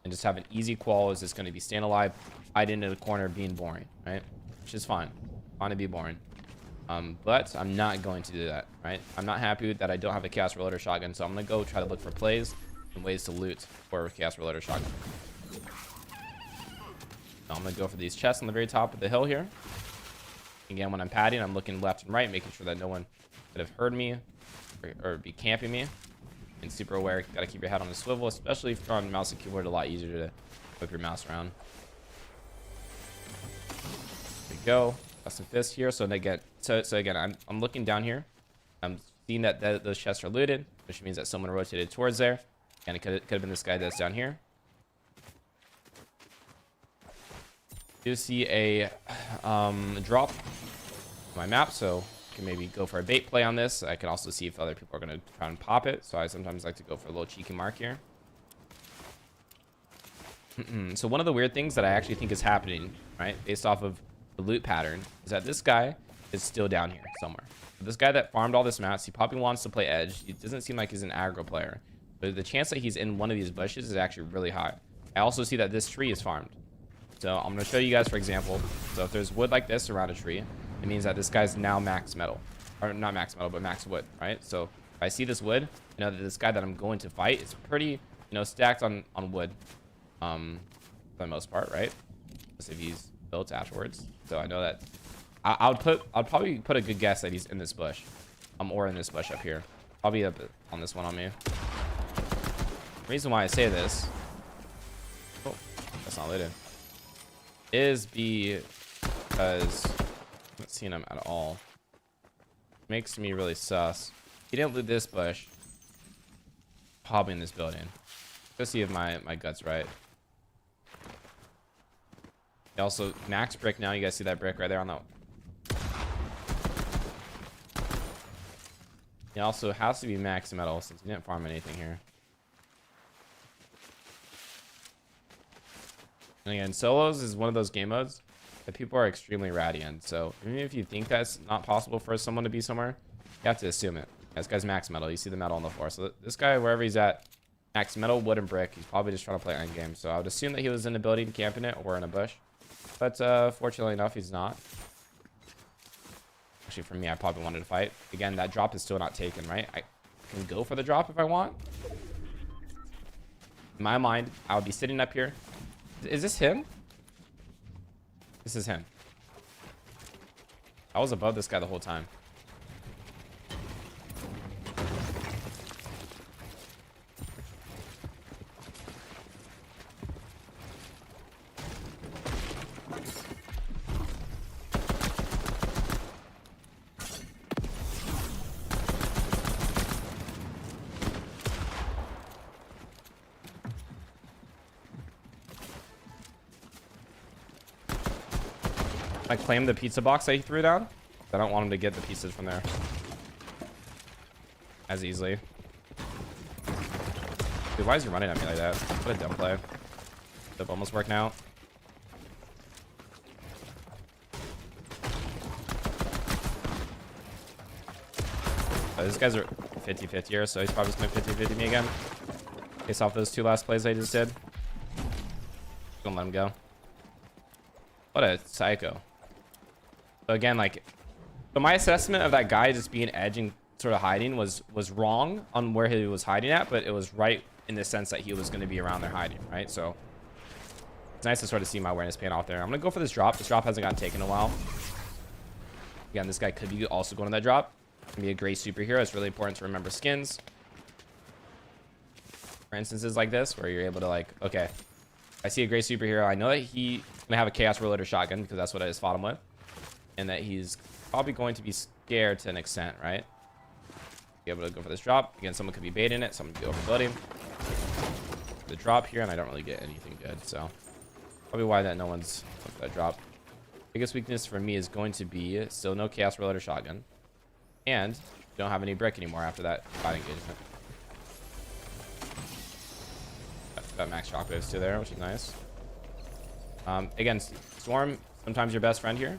and just have an easy qual, is just going to be staying alive, hide into the corner, being boring, right? Which is fine. Fine to be boring. But I'm not going to do that, right? I'm not happy that I don't have a chaos reloader shotgun, so I'm going to go try to look for plays and ways to loot for chaos reloader shotgun. So I'm going to go for these chests on the very top of the hill here. Again, when I'm padding, I'm looking left and right, making sure that no one could have heard me or be camping me. And super aware, got to keep your head on a swivel, especially if you're on mouse and keyboard. A lot easier to whip your mouse around. There we go. Got some fists here. So again, I'm looking down here. I'm seeing that those chests are looted, which means that someone rotated towards there. And it could have been this guy that's down here. Do see a drop on my map, so I can maybe go for a bait play on this. I can also see if other people are going to try and pop it, so I sometimes like to go for a little cheeky mark here. So one of the weird things that I actually think is happening, right, based off of the loot pattern, is that this guy is still down here somewhere. This guy that farmed all this maps, he probably wants to play edge. It doesn't seem like he's an aggro player, but the chance that he's in one of these bushes is actually really high. I also see that this tree is farmed. So I'm going to show you guys, for example. So if there's wood like this around a tree, it means that this guy's now max metal. Or not max metal, but max wood, right? So if I see this wood, you know that this guy that I'm going to fight is pretty, stacked on wood. For the most part, right? Just if he's built afterwards. So I know that I'll probably put a good guess that he's in this bush. Or in this bush up here. Probably up on this one on me. The reason why I say this, oh, that's not looted, is because I haven't seen him at all. Makes me really sus. He didn't loot this bush. Probably in this building. Let's see if my gut's right. He also max brick now. You guys see that brick right there on that. He also has to be max metal since he didn't farm anything here. And again, solos is one of those game modes that people are extremely ratty in. So even if you think that's not possible for someone to be somewhere, you have to assume it. This guy's max metal. You see the metal on the floor. So this guy, wherever he's at, max metal, wood, and brick, he's probably just trying to play end game. So I would assume that he was in the building camping it or in a bush. But fortunately enough, he's not. Actually, for me, I probably wanted to fight. Again, that drop is still not taken, right? I can go for the drop if I want. In my mind, I would be sitting up here. Is this him? This is him. I was above this guy the whole time. I claim the pizza box that he threw down. I don't want him to get the pieces from there as easily. Dude, why is he running at me like that? What a dumb play. It's almost working out. These guys are 50-50 here, so he's probably just going to 50-50 me again. Based off those 2 last plays I just did. Don't let him go. What a psycho. So again, like, so my assessment of that guy just being edge and sort of hiding was wrong on where he was hiding at, but it was right in the sense that he was going to be around there hiding, right? So it's nice to sort of see my awareness paying off there. I'm going to go for this drop. This drop hasn't gotten taken in a while. Again, this guy could be also going to that drop. Can be a great superhero. It's really important to remember skins. For instances like this, where you're able to, like, okay, I see a great superhero. I know that he's gonna have a chaos reloader shotgun because that's what I just fought him with, and that he's probably going to be scared to an extent, right? Be able to go for this drop again. Someone could be baiting it. Someone could be overloading the drop here, and I don't really get anything good. So probably why that no one's looked at that drop. Biggest weakness for me is going to be still no chaos reloader shotgun. And don't have any brick anymore after that fight engagement. Got max shockwaves too there, which is nice. Again, Storm, sometimes your best friend here.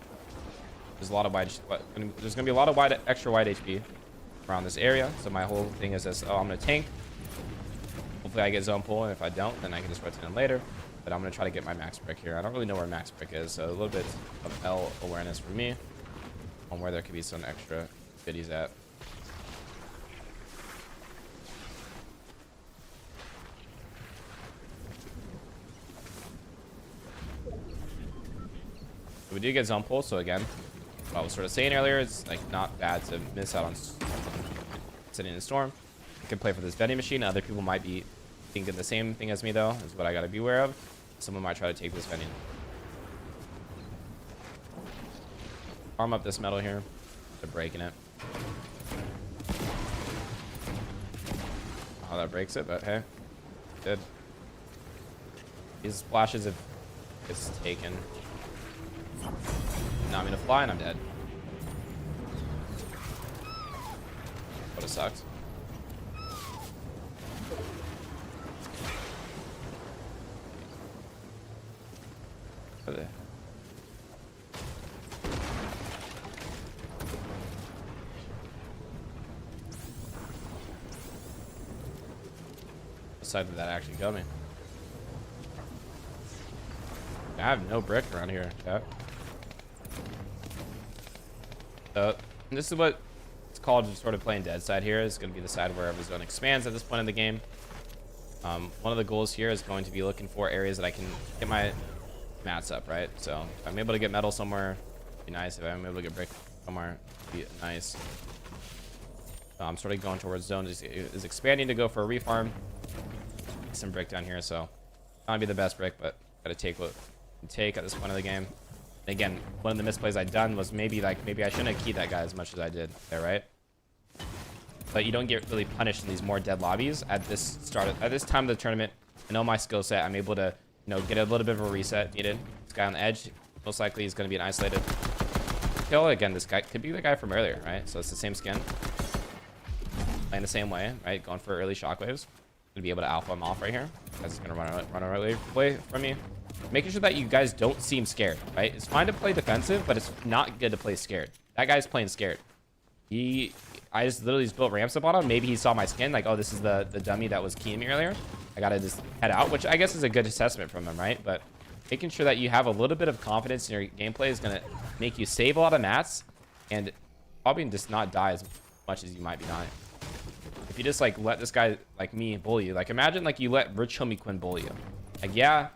There's a lot of there's gonna be a lot of extra wide HP around this area. So my whole thing is this: oh, I'm gonna tank. Hopefully I get zone pull, and if I don't, then I can just rotate in later. But I'm gonna try to get my max brick here. I don't really know where max brick is, so a little bit of L awareness for me on where there could be some extra he's at. We did get zone pull, so again, what I was sort of saying earlier, it's like not bad to miss out on sitting in the storm. You can play for this vending machine. Other people might be thinking the same thing as me, though, is what I got to be aware of. Someone might try to take this vending. Arm up this metal here. They're breaking it. Oh, that breaks it, but hey, did. These splashes if it's taken. Now I'm gonna fly and I'm dead. Would have sucked. Side did that actually kill me? I have no brick around here. Yeah. So this is what it's called, sort of playing dead side here. Is going to be the side where every zone expands at this point in the game. One of the goals here is going to be looking for areas that I can get my mats up, right? So if I'm able to get metal somewhere, it'd be nice. If I'm able to get brick somewhere, it'd be nice. I'm sort of going towards zone is expanding to go for a refarm. Some brick down here, so not be the best brick, but gotta take what you take at this point of the game. And again, one of the misplays I'd done was maybe I shouldn't have keyed that guy as much as I did there, right? But you don't get really punished in these more dead lobbies at this time of the tournament. I know my skill set. I'm able to, you know, get a little bit of a reset needed. This guy on the edge, most likely he's going to be an isolated kill. Again, this guy could be the guy from earlier, right? So it's the same skin, playing the same way, right? Going for early shockwaves. Gonna be able to alpha him off right here. That's gonna run away from me. Making sure that you guys don't seem scared, right? It's fine to play defensive, but it's not good to play scared. That guy's playing scared. I just literally built ramps up on him. Maybe he saw my skin, like, oh, this is the dummy that was keying me earlier. I gotta just head out, which I guess is a good assessment from him, right? But making sure that you have a little bit of confidence in your gameplay is gonna make you save a lot of mats and probably just not die as much as you might be dying. If you just like let this guy like me bully you, like imagine like you let RichHomieQuinn bully you. Like, yeah,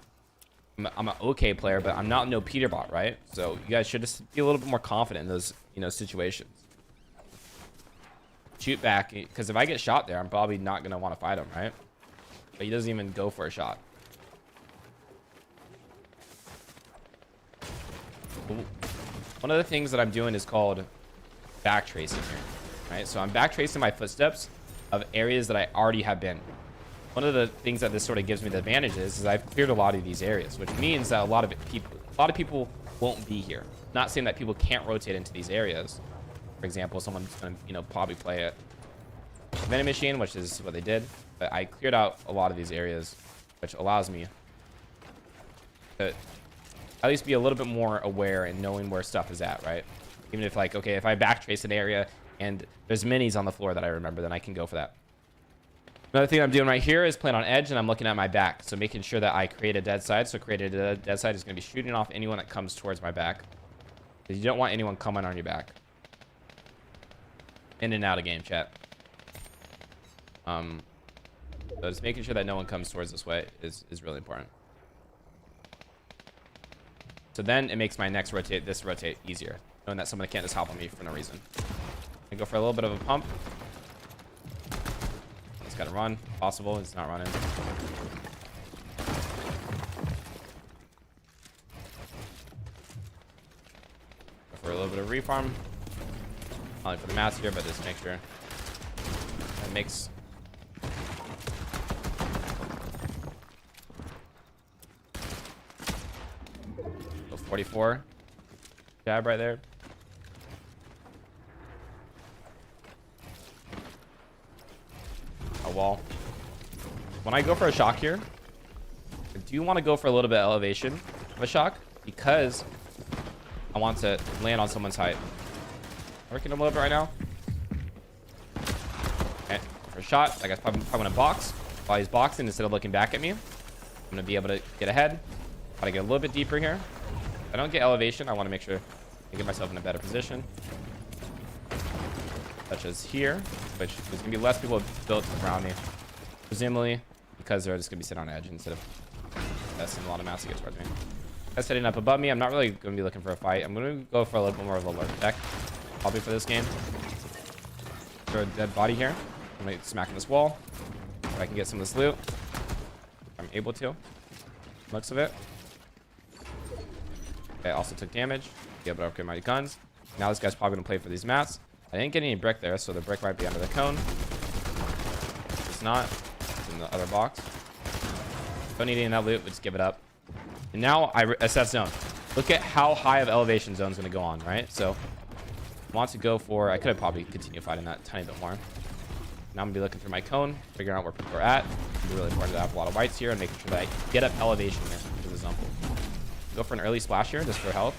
I'm an okay player, but I'm not no Peterbot, right? So you guys should just be a little bit more confident in those, you know, situations. Shoot back, because if I get shot there, I'm probably not gonna want to fight him, right? But he doesn't even go for a shot. One of the things that I'm doing is called back tracing here, right? So I'm back tracing my footsteps of areas that I already have been. One of the things that this sort of gives me the advantage is I've cleared a lot of these areas, which means that a lot of people won't be here. Not saying that people can't rotate into these areas. For example, someone's going to, you know, probably play it vending machine, which is what they did. But I cleared out a lot of these areas, which allows me to at least be a little bit more aware and knowing where stuff is at, right? Even if, like, okay, if I backtrace an area and there's minis on the floor that I remember, then I can go for that. Another thing I'm doing right here is playing on edge, and I'm looking at my back. So making sure that I create a dead side. So creating a dead side is going to be shooting off anyone that comes towards my back. Because you don't want anyone coming on your back. In and out of game, chat. So just making sure that no one comes towards this way is really important. So then it makes my next rotate, this rotate easier. Knowing that someone can't just hop on me for no reason. I go for a little bit of a pump. He's got to run. Possible. He's not running. Go for a little bit of refarm. Not only for the mats here, but just make sure that makes... So 44. Jab right there. A wall. When I go for a shock here, I do want to go for a little bit of elevation of a shock because I want to land on someone's height. Working a little bit right now. Okay, for a shot, that guy's probably going to box. While he's boxing, instead of looking back at me, I'm going to be able to get ahead. Try to get a little bit deeper here. If I don't get elevation, I want to make sure I get myself in a better position. Such as here, which there's going to be less people built around me. Presumably, because they're just going to be sitting on edge instead of investing a lot of mass to get towards me. That's setting up above me. I'm not really going to be looking for a fight. I'm going to go for a little bit more of a lurk deck. Probably for this game. Throw a dead body here. I'm going to smack in this wall. If I can get some of this loot. If I'm able to. Looks of it. Okay, also took damage. Be able to upgrade my guns. Now this guy's probably going to play for these mats. I didn't get any brick there, so the brick might be under the cone. It's not. It's in the other box. Don't need any of that loot, but just give it up. And now I assess zone. Look at how high of elevation zone's going to go on, right? So I want to go for... I could have probably continued fighting that a tiny bit more. Now I'm going to be looking through my cone, figuring out where people are at. It's really important to have a lot of whites here and making sure that I get up elevation here for the zone pool. Go for an early splash here, just for health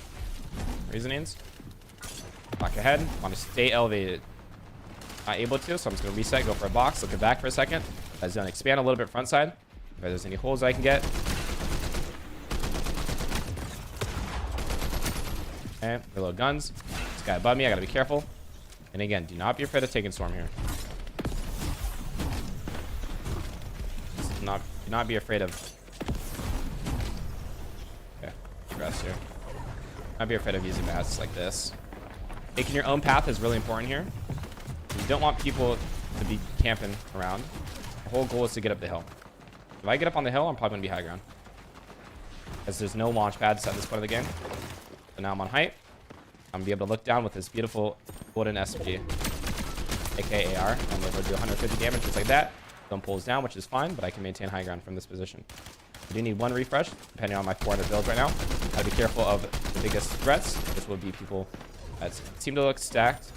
reasonings. Back ahead. Want to stay elevated. Not able to, so I'm just going to reset, go for a box, look it back for a second. Let zone expand a little bit front side. If there's any holes I can get. Okay, reload guns. This guy above me, I got to be careful. And again, do not be afraid of taking storm here. Do not be afraid of... Okay, progress here. Not be afraid of using mats like this. Making your own path is really important here. You don't want people to be camping around. The whole goal is to get up the hill. If I get up on the hill, I'm probably going to be high ground. Because there's no launch pads at this point of the game. So now I'm on height. I'm going to be able to look down with this beautiful wooden SMG. aka AR. I'm able to do 150 damage just like that. Zone pulls down, which is fine, but I can maintain high ground from this position. I do need one refresh, depending on my 400 build right now. Gotta be careful of the biggest threats, which will be people that seem to look stacked.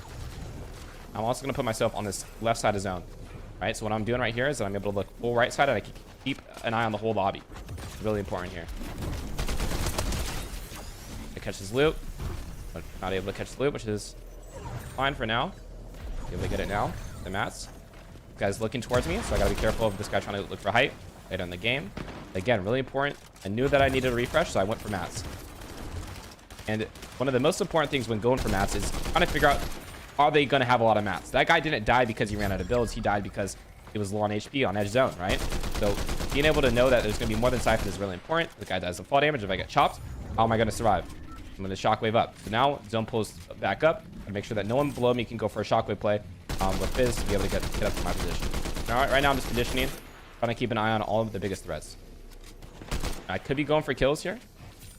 I'm also going to put myself on this left side of zone. Right, so what I'm doing right here is that I'm able to look full right side and I can keep an eye on the whole lobby. It's really important here. I catch this loot, but not able to catch the loot, which is fine for now. Able to get it now. The mats. This guy's looking towards me, so I gotta be careful of this guy trying to look for height later in the game. Again, really important. I knew that I needed a refresh, so I went for mats. And one of the most important things when going for mats is trying to figure out, are they going to have a lot of mats? That guy didn't die because he ran out of builds. He died because he was low on HP on edge zone, right? So being able to know that there's going to be more than siphon is really important. The guy does some fall damage. If I get chopped, how am I going to survive? I'm going to shockwave up. So now zone pulls back up and make sure that no one below me can go for a shockwave play with Fizz to be able to get up to my position. All right, right now I'm just conditioning, trying to keep an eye on all of the biggest threats. I could be going for kills here,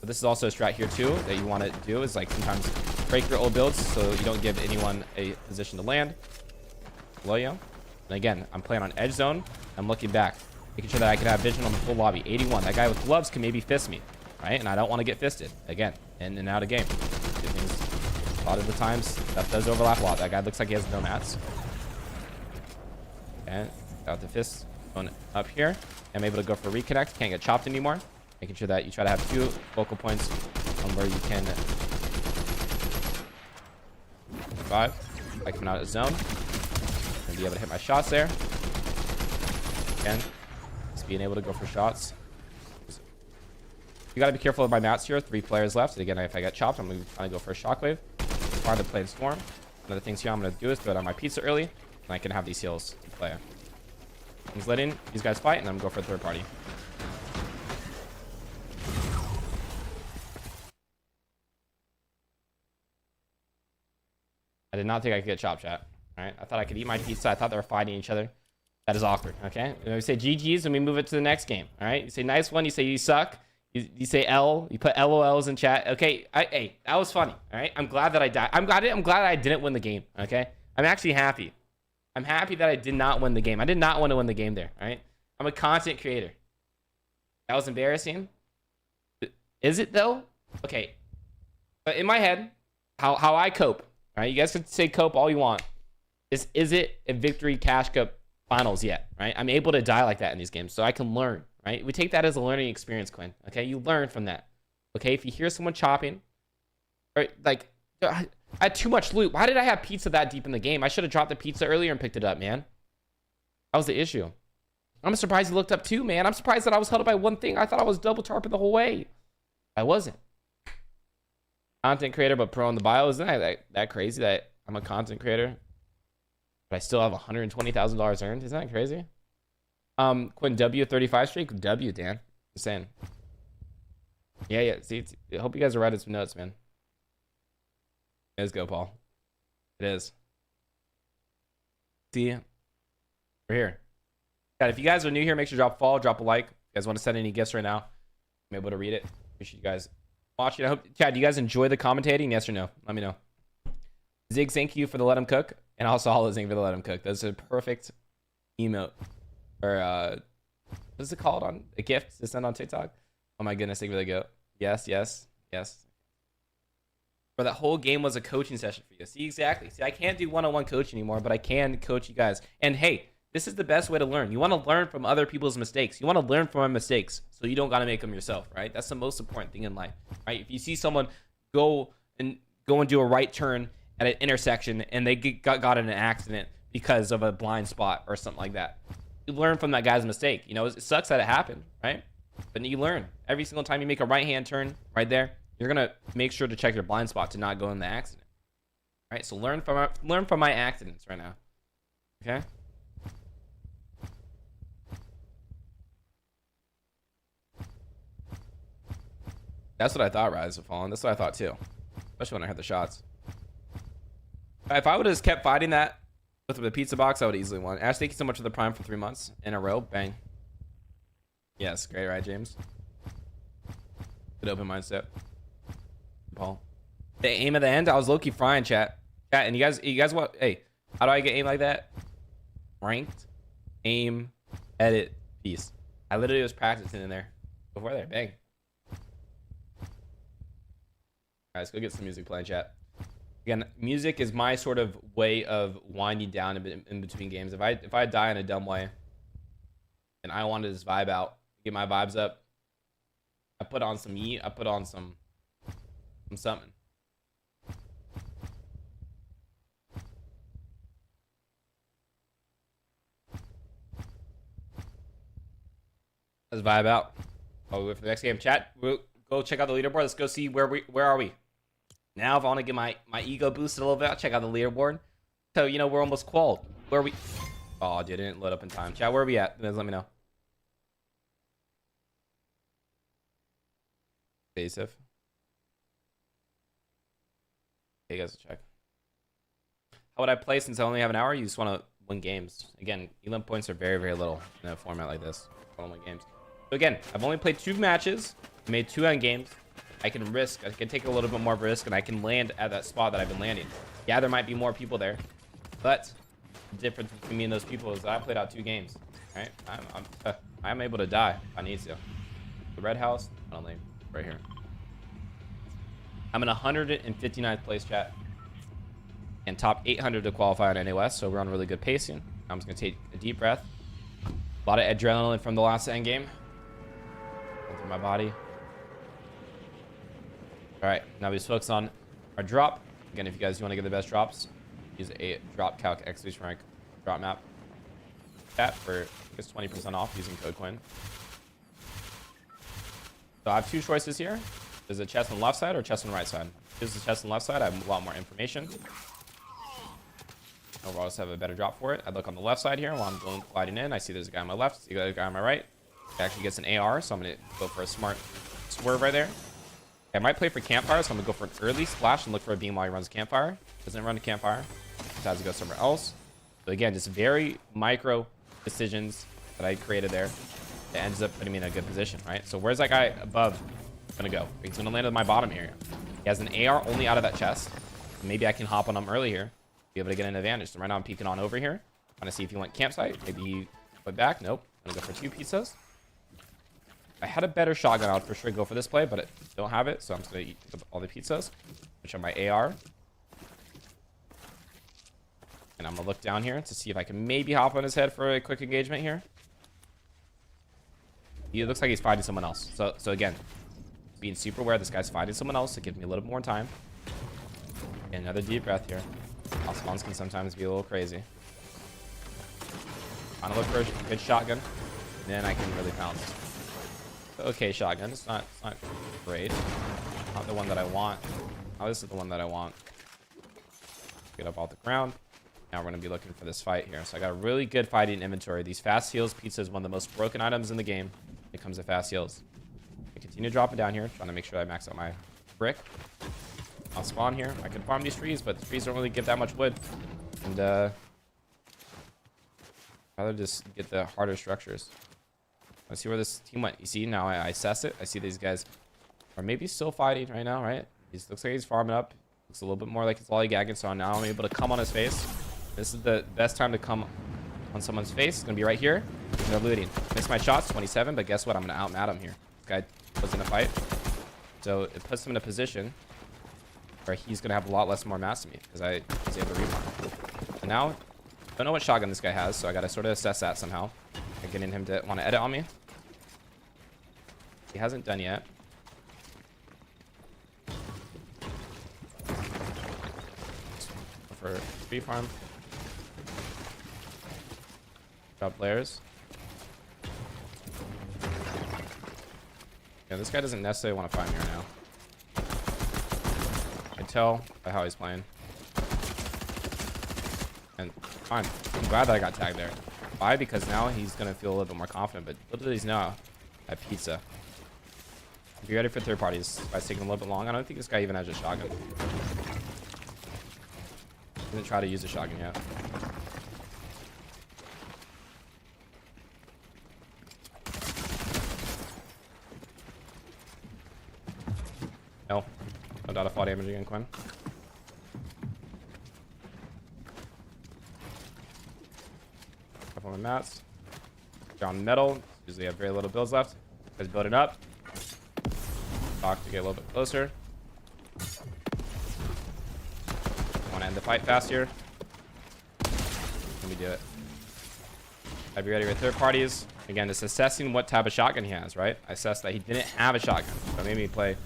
but this is also a strat here too that you want to do is like sometimes break your old builds so you don't give anyone a position to land below you. And again, I'm playing on edge zone. I'm looking back, making sure that I can have vision on the full lobby. 81. That guy with gloves can maybe fist me, right? And I don't want to get fisted. Again, in and out of game. Good things. A lot of the times, stuff does overlap a lot. That guy looks like he has no mats. And got the fist going up here. I'm able to go for reconnect. Can't get chopped anymore. Making sure that you try to have 2 focal points on where you can survive. Like coming out of zone. And be able to hit my shots there. Again, just being able to go for shots. You got to be careful of my mats here. 3 players left. And again, if I get chopped, I'm going to try to go for a shockwave. Find the play and storm. One of the things here I'm going to do is throw it on my pizza early. And I can have these heals to play. I'm just letting these guys fight, and I'm going to go for a third party. I did not think I could get chopped, chat. All right, I thought I could eat my pizza. I thought they were fighting each other. That is awkward. Okay, we say GG's and we move it to the next game. All right, you say nice one. You say you suck. You say L. You put LOLs in chat. Okay, hey, that was funny. All right, I'm glad that I died. I'm glad I didn't win the game. Okay, I'm actually happy. I'm happy that I did not win the game. I did not want to win the game there. All right, I'm a content creator. That was embarrassing. Is it though? Okay, but in my head, how I cope. All right, you guys can say cope all you want. Is it a victory cash cup finals yet? Right, I'm able to die like that in these games, so I can learn. Right, we take that as a learning experience, Quinn. Okay, you learn from that. Okay, if you hear someone chopping, or like, I had too much loot. Why did I have pizza that deep in the game? I should have dropped the pizza earlier and picked it up, man. That was the issue. I'm surprised you looked up too, man. I'm surprised that I was held up by one thing. I thought I was double tarping the whole way. I wasn't. Content creator, but pro on the bio. Isn't that crazy that I'm a content creator, but I still have $120,000 earned? Isn't that crazy? Quinn W 35 streak. W, Dan. Just saying. Yeah. See, I hope you guys are writing some notes, man. Let's go, Paul. It is. See, we're here. God, if you guys are new here, make sure to drop a follow, drop a like. If you guys want to send any gifts right now, I'm able to read it. Appreciate you guys watching. I hope, Chad, do you guys enjoy the commentating? Yes or no? Let me know. Zig, thank you for the let him cook, and also Hollow Zing for the let him cook. That's a perfect emote, or what is it called on a gift to send on TikTok? Oh my goodness, thank you for the go. Yes. But that whole game was a coaching session for you. See, exactly. See, I can't do one-on-one coaching anymore, but I can coach you guys. And hey, this is the best way to learn. You want to learn from other people's mistakes. You want to learn from my mistakes, so you don't got to make them yourself, right? That's the most important thing in life, right? If you see someone go and do a right turn at an intersection and they got in an accident because of a blind spot or something like that, you learn from that guy's mistake. You know, it sucks that it happened, right? But you learn. Every single time you make a right-hand turn right there, you're gonna make sure to check your blind spot to not go in the accident. All right, so learn from my accidents right now. Okay. That's what I thought, Rise of Fallen. That's what I thought too, especially when I heard the shots. If I would have just kept fighting that with the pizza box, I would easily won. Ash, thank you so much for the prime for 3 months in a row. Bang. Yes, great, right, James? Good open mindset. Paul. The aim at the end, I was low-key frying, chat. And you guys want, hey, how do I get aim like that? Ranked, aim, edit, piece. I literally was practicing in there before there. Bang. All right, let's go get some music playing, chat. Again, music is my sort of way of winding down in between games. If I die in a dumb way and I want to just vibe out, get my vibes up, I put on some Yeet, I put on some something. Let's vibe out. Oh, we wait for the next game. Chat, we'll go check out the leaderboard. Let's go see where are we. Now, if I want to get my ego boosted a little bit, I'll check out the leaderboard. So, you know, we're almost qualled. Where are we? Oh, dude, it didn't load up in time. Chat, where are we at? Let me know. Evasive. Okay, you guys will check. How would I play since I only have an hour? You just want to win games. Again, elim points are very, very little in a format like this. I want to win games. So again, I've only played 2 matches, made 2 end games. I can take a little bit more of a risk, and I can land at that spot that I've been landing. Yeah, there might be more people there, but the difference between me and those people is that I played out 2 games. Right? I'm able to die if I need to. The red house, I don't think, right here. I'm in 159th place, chat, and top 800 to qualify on NOS, so we're on really good pacing. I'm just gonna take a deep breath. A lot of adrenaline from the last end game. Going through my body. All right, now we just focus on our drop. Again, if you guys want to get the best drops, use a drop calc exclamation rank drop map chat for 20% off using code Quinn. So I have two choices here. There's a chest on the left side or chest on the right side. Here's the chest on the left side. I have a lot more information. Overall, I just have a better drop for it. I look on the left side here while I'm gliding in. I see there's a guy on my left. See a guy on my right. He actually gets an AR, so I'm going to go for a smart swerve right there. I might play for campfire, so I'm gonna go for an early splash and look for a beam while he runs a campfire. Doesn't run a campfire, decides to go somewhere else. So again, just very micro decisions that I created there that ends up putting me in a good position, right? So where's that guy above gonna go? He's gonna land at my bottom area. He has an AR only out of that chest. Maybe I can hop on him early here, be able to get an advantage. So right now I'm peeking on over here, trying to see if he went campsite. Maybe he went back. Nope. I'm gonna go for 2 pizzas. If I had a better shotgun, I would for sure go for this play, but I don't have it, so I'm just gonna eat all the pizzas, which are my AR. And I'm gonna look down here to see if I can maybe hop on his head for a quick engagement here. He looks like he's fighting someone else. So again, being super aware this guy's fighting someone else to give me a little bit more time. And another deep breath here. All spawns can sometimes be a little crazy. Trying to look for a good shotgun, and then I can really pounce. Okay, shotgun. It's not great. Not the one that I want. Oh, this is the one that I want. Get up off the ground. Now we're going to be looking for this fight here. So I got a really good fighting inventory. These fast heals. Pizza is one of the most broken items in the game when it comes to fast heals. I continue dropping down here, trying to make sure I max out my brick. I'll spawn here. I can farm these trees, but the trees don't really give that much wood. And I'd rather just get the harder structures. Let's see where this team went. You see, now I assess it. I see these guys are maybe still fighting right now, right? He looks like he's farming up. Looks a little bit more like it's lollygagging. So now I'm able to come on his face. This is the best time to come on someone's face. It's going to be right here. They're looting. Missed my shots, 27. But guess what? I'm going to out-mat him here. This guy was in a fight. So it puts him in a position where he's going to have a lot less more mass than me because I was able to respawn. And now, I don't know what shotgun this guy has. So I got to sort of assess that somehow. I'm getting him to want to edit on me. He hasn't done yet. For free farm. Drop players. Yeah, this guy doesn't necessarily want to find me right now. I can tell by how he's playing. And fine. I'm glad that I got tagged there. Why? Because now he's going to feel a little bit more confident. But little does he know, I have pizza. Be ready for third parties. If it's taking a little bit long. I don't think this guy even has a shotgun. Didn't try to use a shotgun yet. No. No doubt of fall damage again, Quinn. Couple of mats. Down metal. Usually have very little builds left. Guys building up. Talk to get a little bit closer. Want to end the fight fast here. Let me do it. I'd be ready with third parties. Again, just assessing what type of shotgun he has, right? I assessed that he didn't have a shotgun. So it made me play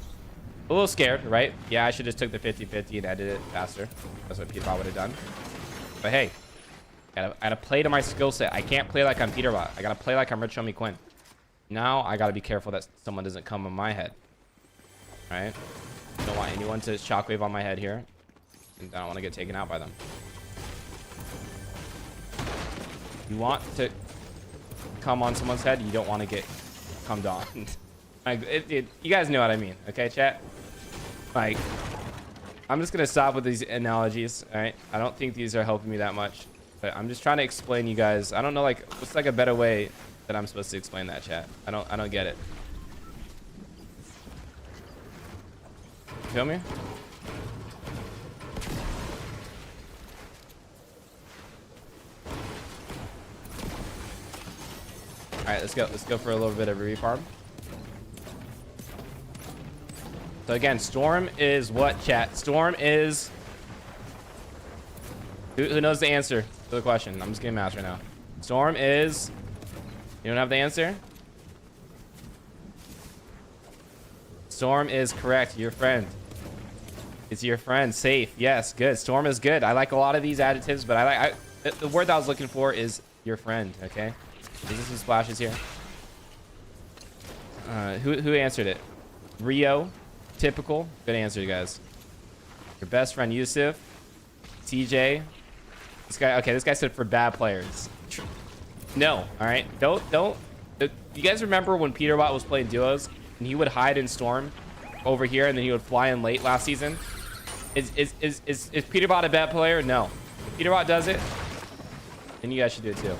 a little scared, right? Yeah, I should just took the 50-50 and edited it faster. That's what Peterbot would have done. But hey, I gotta play to my skill set. I can't play like I'm Peterbot. I gotta play like I'm RichHomieQuinn. Now I gotta be careful that someone doesn't come on my head. Right? I don't want anyone to shockwave on my head here. And I don't want to get taken out by them. You want to come on someone's head, you don't want to get cummed on. You guys know what I mean, okay, chat? Like, I'm just gonna stop with these analogies. All right, I don't think these are helping me that much, but I'm just trying to explain you guys. I don't know, like, what's like a better way that I'm supposed to explain that, chat? I don't get it. You feel me? All right, let's go for a little bit of refarm. So again, Storm is what, chat? Storm is... Who knows the answer to the question? I'm just getting math right now. Storm is... You don't have the answer? Storm is correct. Your friend. It's your friend. Safe. Yes, good. Storm is good. I like a lot of these adjectives, but the word that I was looking for is your friend, okay? There's some splashes here. Who answered it? Rio. Typical. Good answer, you guys. Your best friend, Yusuf. TJ. This guy, okay, this guy said for bad players. No, all right. Don't. You guys remember when Peterbot was playing duos and he would hide in Storm over here and then he would fly in late last season? Is Peterbot a bad player? No. If Peterbot does it, then you guys should do it too.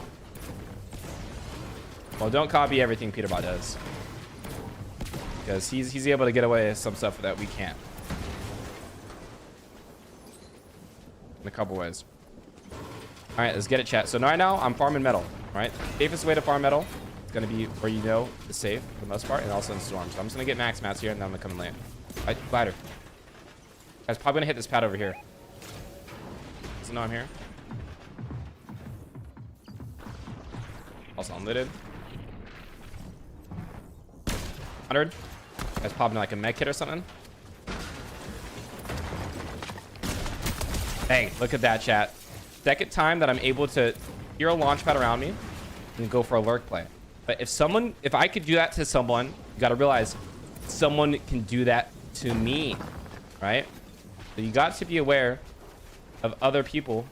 Well, don't copy everything Peterbot does, because he's able to get away with some stuff that we can't. In a couple ways. All right, let's get it, chat. So right now I'm farming metal, right? Safest way to farm metal is going to be where you know is safe for the most part, and also in Storm. So I'm just going to get max mats here, and then I'm going to come and land. All right, glider. Guys, probably going to hit this pad over here. Doesn't know I'm here. Also unlidded. 100. Guys popping like a mech kit or something. Hey, look at that, chat. Second time that I'm able to hear a launch pad around me and go for a lurk play. But if I could do that to someone, you got to realize someone can do that to me, right? So you got to be aware of other people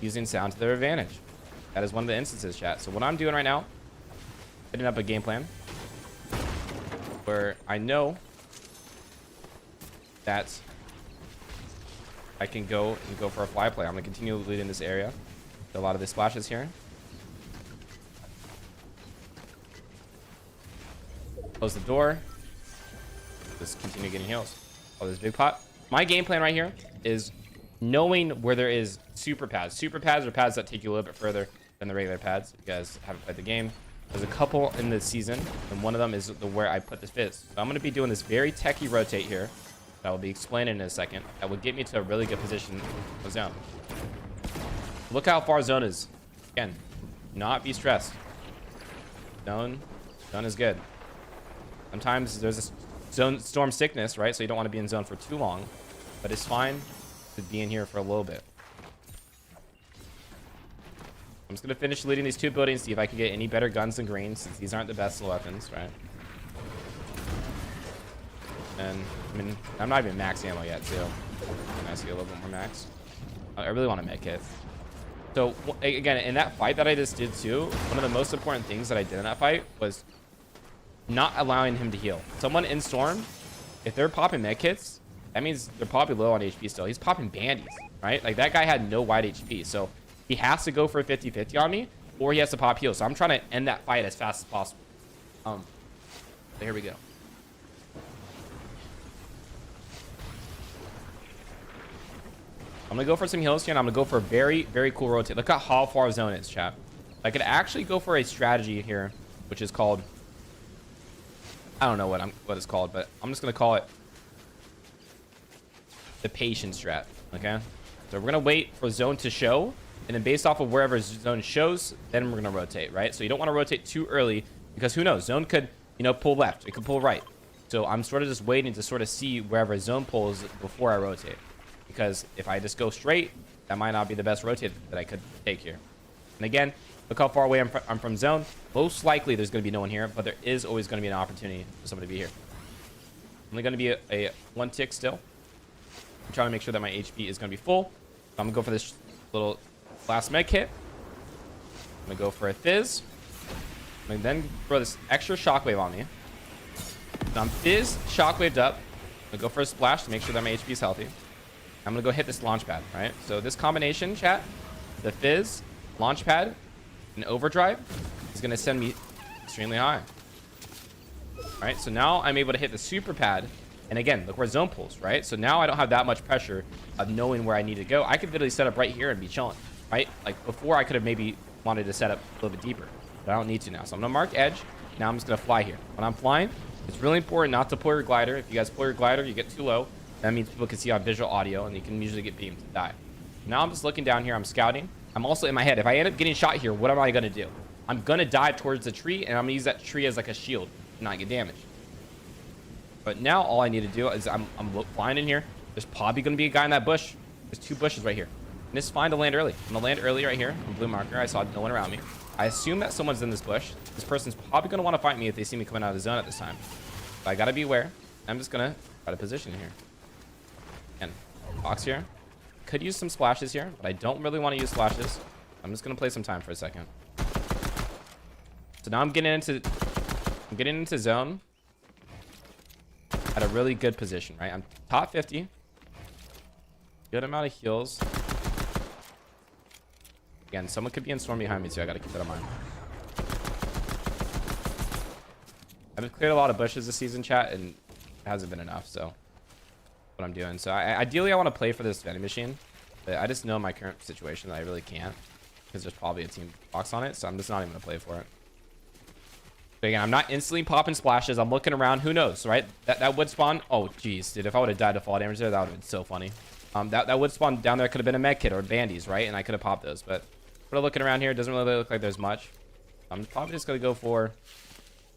using sound to their advantage. That is one of the instances, chat. So what I'm doing right now, setting up a game plan where I know that I can go for a fly play. I'm gonna continue leading this area. A lot of the splashes here. Close the door. Just continue getting heals. Oh, there's big pot. My game plan right here is knowing where there is super pads. Super pads are pads that take you a little bit further than the regular pads. If you guys haven't played the game, there's a couple in the season, and one of them is where I put the fizz. So I'm going to be doing this very techie rotate here that will be explaining in a second. That will get me to a really good position for zone. Look how far zone is. Again, not be stressed. Zone is good. Sometimes there's a zone storm sickness, right? So you don't want to be in zone for too long, but it's fine to be in here for a little bit. I'm just gonna finish leading these two buildings, see if I can get any better guns than green, since these aren't the best weapons, right? And I mean, I'm not even max ammo yet, too. Can I see a little bit more max? I really want to make it. So again, in that fight that I just did too, one of the most important things that I did in that fight was not allowing him to heal. Someone in Storm, if they're popping med kits, that means they're probably low on HP still. He's popping bandies, right? Like that guy had no wide HP, so he has to go for a 50-50 on me, or he has to pop heal. So I'm trying to end that fight as fast as possible. So here we go. I'm gonna go for some heals here, and I'm gonna go for a very, very cool rotate. Look at how far zone is, chat. I could actually go for a strategy here, which is called, I don't know what it's called, but I'm just gonna call it the patience strat. Okay, so we're gonna wait for zone to show, and then based off of wherever zone shows, then we're gonna rotate, right? So you don't want to rotate too early, because who knows, zone could, you know, pull left, it could pull right. So I'm sort of just waiting to sort of see wherever zone pulls before I rotate, because if I just go straight, that might not be the best rotate that I could take here. And again, look how far away I'm from zone. Most likely there's going to be no one here, but there is always going to be an opportunity for somebody to be here. Only going to be a one tick still. I'm trying to make sure that my HP is going to be full. So I'm going to go for this little last med kit. I'm going to go for a fizz. I'm going to then throw this extra shockwave on me. So I'm fizz shockwaved up. I'm going to go for a splash to make sure that my HP is healthy. I'm going to go hit this launch pad, right? So this combination, chat, the fizz, launch pad, and overdrive is going to send me extremely high. All right, so now I'm able to hit the super pad. And again, look where zone pulls, right? So now I don't have that much pressure of knowing where I need to go. I could literally set up right here and be chilling, right? Like before I could have maybe wanted to set up a little bit deeper. but I don't need to now. So I'm gonna mark edge. Now I'm just gonna fly here. When I'm flying, it's really important not to pull your glider. If you guys pull your glider, you get too low. That means people can see on visual audio, and you can usually get beamed and die. Now I'm just looking down here. I'm scouting. I'm also in my head. If I end up getting shot here, what am I gonna do? I'm gonna dive towards the tree, and I'm gonna use that tree as like a shield and not get damaged. But now all I need to do is I'm flying in here. There's probably gonna be a guy in that bush. There's 2 bushes right here. And it's fine to land early. I'm gonna land early right here on blue marker. I saw no one around me. I assume that someone's in this bush. This person's probably gonna want to fight me if they see me coming out of the zone at this time. But I gotta be aware. I'm just gonna try to position here. And box here. Could use some splashes here, but I don't really want to use splashes. I'm just gonna play some time for a second. So now I'm getting into zone at a really good position, right? I'm top 50. Good amount of heals. Again, someone could be in storm behind me too. I gotta keep that in mind. I've cleared a lot of bushes this season, chat, and it hasn't been enough, so what I'm doing. So ideally I want to play for this vending machine, but I just know my current situation that I really can't because there's probably a team box on it, so I'm just not even gonna play for it. But again, I'm not instantly popping splashes. I'm looking around. Who knows, right? That would spawn. Oh, jeez, dude. If I would have died to fall damage there, that would have been so funny. That would spawn down there. Could have been a med kit or bandies, right? And I could have popped those. But looking around here, it doesn't really look like there's much. I'm probably just going to go for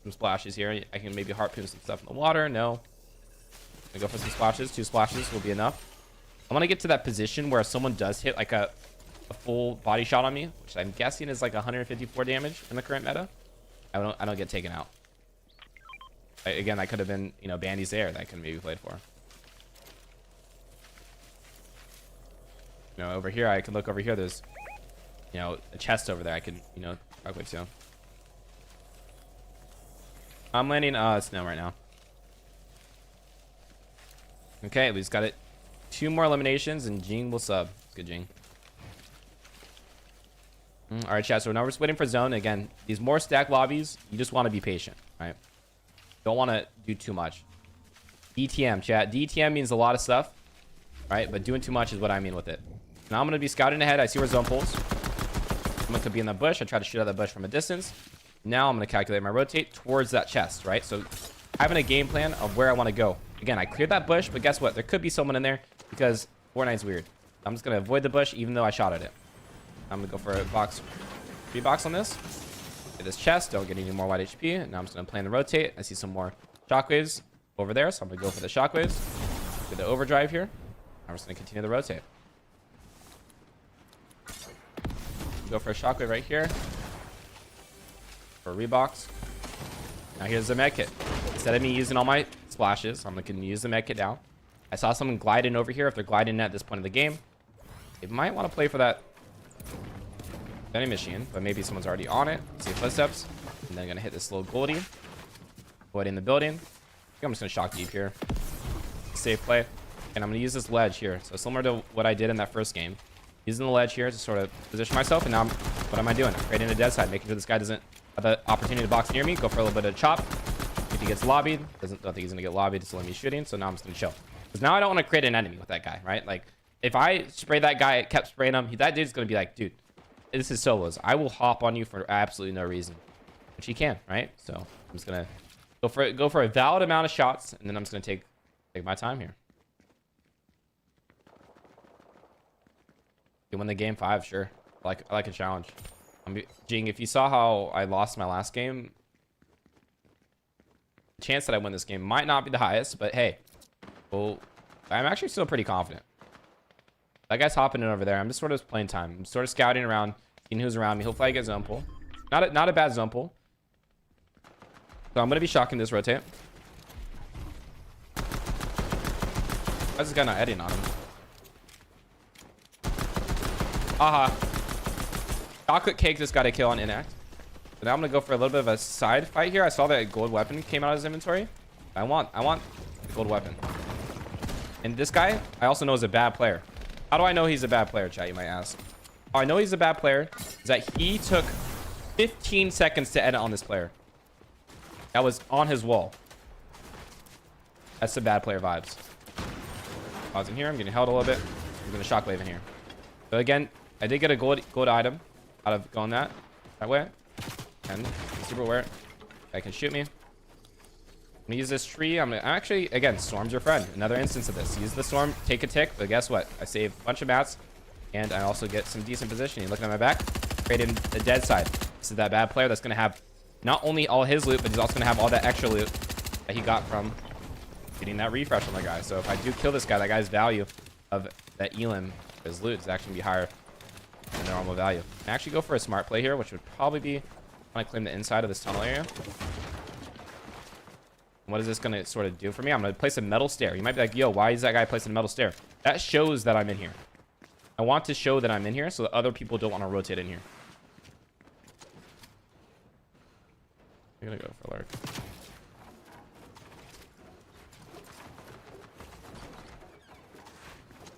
some splashes here. I can maybe harpoon some stuff in the water. No. I'm going to go for some splashes. 2 splashes will be enough. I want to get to that position where someone does hit like a full body shot on me, which I'm guessing is like 154 damage in the current meta. I don't get taken out. Again, that could have been, you know, bandies there that I could maybe played for. You know, over here, I can look over here. There's, you know, a chest over there. I could, you know, talk with too. I'm landing snow right now. Okay, we just got it. 2 more eliminations, and Jing will sub. It's good, Jing. All right, chat. So now we're just waiting for zone. Again, these more stack lobbies, you just want to be patient, right? Don't want to do too much. DTM, chat. DTM means a lot of stuff, right? But doing too much is what I mean with it. Now I'm going to be scouting ahead. I see where zone pulls. Someone could be in the bush. I try to shoot out that bush from a distance. Now I'm going to calculate my rotate towards that chest, right? So having a game plan of where I want to go. Again, I cleared that bush, but guess what? There could be someone in there because Fortnite's weird. I'm just going to avoid the bush even though I shot at it. I'm gonna go for a box, 3 box on this. Get this chest. Don't get any more white HP. And now I'm just gonna plan to rotate. I see some more shockwaves over there, so I'm gonna go for the shockwaves. Get the overdrive here. I'm just gonna continue the rotate. Go for a shockwave right here. For a rebox. Now here's the med kit. Instead of me using all my splashes, I'm gonna use the med kit now. I saw someone gliding over here. If they're gliding at this point of the game, they might want to play for that vending machine, but maybe someone's already on it. See footsteps, and then gonna hit this little goldie. Avoiding the building. I think I'm just gonna shock deep here. Safe play, and I'm gonna use this ledge here. So similar to what I did in that first game, using the ledge here to sort of position myself. And now what am I doing? I'm creating a dead side, making sure this guy doesn't have the opportunity to box near me. Go for a little bit of chop. If he gets lobbied, don't think he's gonna get lobbied. It's only me shooting. So now I'm just gonna chill, because now I don't want to create an enemy with that guy, right? Like if I spray that guy, kept spraying him, that dude's gonna be like, dude, this is solos. I will hop on you for absolutely no reason, which he can, right? So I'm just gonna go for a valid amount of shots, and then I'm just gonna take my time here. You win the game 5, sure. I like a challenge. Jing, if you saw how I lost my last game, the chance that I win this game might not be the highest, but hey, well, I'm actually still pretty confident. That guy's hopping in over there. I'm just sort of playing time. I'm sort of scouting around, seeing who's around me. Hopefully I get zone pull. Not a bad zone pull. So I'm gonna be shocking this rotate. Why is this guy not editing on him? Aha. Chocolate cake just got a kill on inact. So now I'm gonna go for a little bit of a side fight here. I saw that gold weapon came out of his inventory. I want the gold weapon. And this guy, I also know is a bad player. How do I know he's a bad player, chat, you might ask? How I know he's a bad player is that he took 15 seconds to edit on this player. That was on his wall. That's the bad player vibes. Pause in here. I'm getting held a little bit. I'm going to shockwave in here. So again, I did get a gold item out of going that way. And super aware. Guy can shoot me. I'm gonna use this tree. I'm actually, again, Storm's your friend. Another instance of this. Use the Storm, take a tick, but guess what? I save a bunch of mats, and I also get some decent positioning. Looking at my back, creating the dead side. This is that bad player that's gonna have not only all his loot, but he's also gonna have all that extra loot that he got from getting that refresh on the guy. So if I do kill this guy, that guy's value of that elim, his loot, is actually gonna be higher than their normal value. I actually go for a smart play here, which would probably be when I claim the inside of this tunnel area. What is this going to sort of do for me? I'm going to place a metal stair. You might be like, yo, why is that guy placing a metal stair? That shows that I'm in here. I want to show that I'm in here so that other people don't want to rotate in here. I'm going to go for lurk.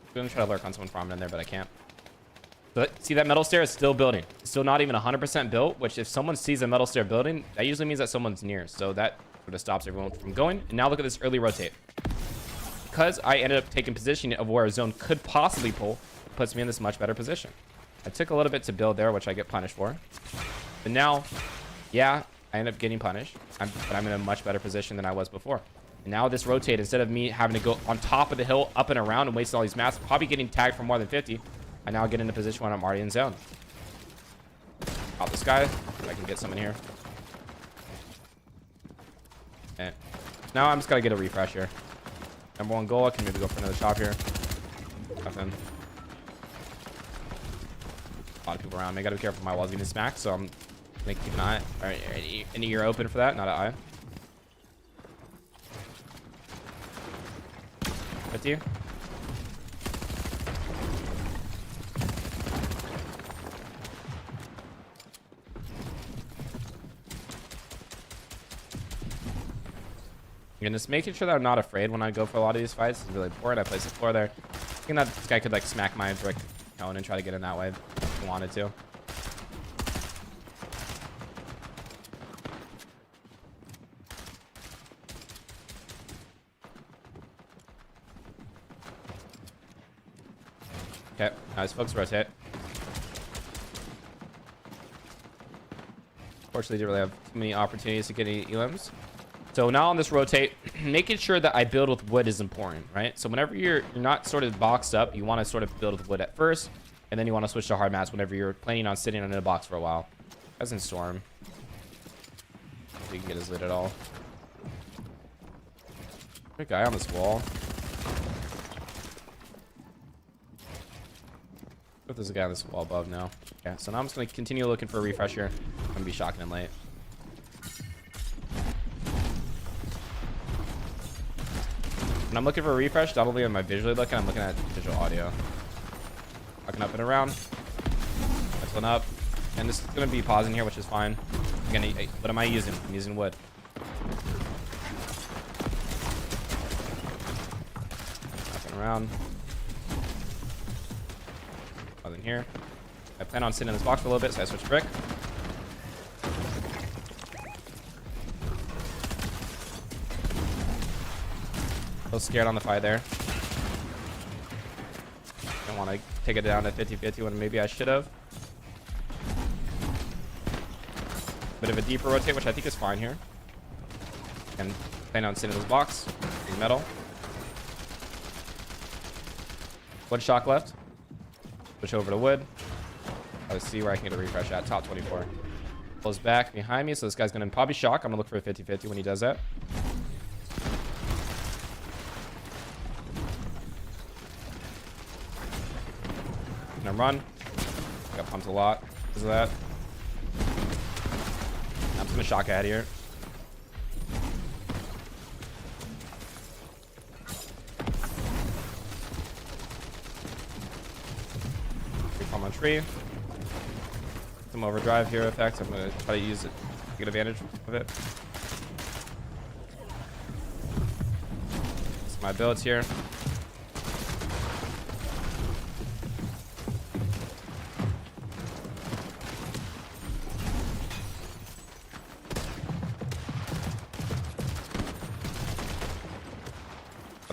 I'm going to try to lurk on someone farming in there, but I can't. But see, that metal stair is still building. It's still not even 100% built, which if someone sees a metal stair building, that usually means that someone's near. So that sort of stops everyone from going. And now look at this early rotate. Because I ended up taking position of where a zone could possibly pull, it puts me in this much better position. I took a little bit to build there, which I get punished for. But now, yeah, I end up getting punished. But I'm in a much better position than I was before. And now this rotate, instead of me having to go on top of the hill, up and around, and wasting all these mats, probably getting tagged for more than 50, I now get in a position when I'm already in zone. Pop this guy. If I can get someone here. Okay. Now I'm just gotta get a refresh here. Number one goal. I can maybe go for another chop here. Nothing. A lot of people around me. Gotta be careful. My wall's getting smacked, so I'm gonna keep an eye. All right, an ear open for that, not an eye. 50. And just making sure that I'm not afraid when I go for a lot of these fights is really important. I place the floor there. I think that this guy could like smack my brick cone and try to get in that way if he wanted to. Okay, now his folks rotate. Fortunately, didn't really have too many opportunities to get any elims. So now on this rotate, making sure that I build with wood is important, right? So whenever you're not sort of boxed up, you want to sort of build with wood at first, and then you want to switch to hard mats whenever you're planning on sitting in a box for a while. As in Storm. If he can get his loot at all. Good guy on this wall. But there's a guy on this wall above now. Yeah, so now I'm just going to continue looking for a refresher. I'm going to be shocking him late. When I'm looking for a refresh, not only am I visually looking, I'm looking at visual audio. Walking up and around. Next one up. And this is going to be pausing here, which is fine. Again, what am I using? I'm using wood. Walking around. Nothing here. I plan on sitting in this box for a little bit, so I switch brick. A little scared on the fight there. Don't want to take it down to 50-50 when maybe I should have. Bit of a deeper rotate, which I think is fine here. And plan on sitting in this box. Big metal. Wood shock left. Switch over to wood. Let's see where I can get a refresh at. Top 24. Pulls back behind me, so this guy's going to probably shock. I'm going to look for a 50-50 when he does that. Gonna run. Got pumped a lot because of that. I'm just gonna shock ahead here. Reform on tree. Some overdrive here effect. I'm gonna try to use it, get advantage of it. That's my builds here.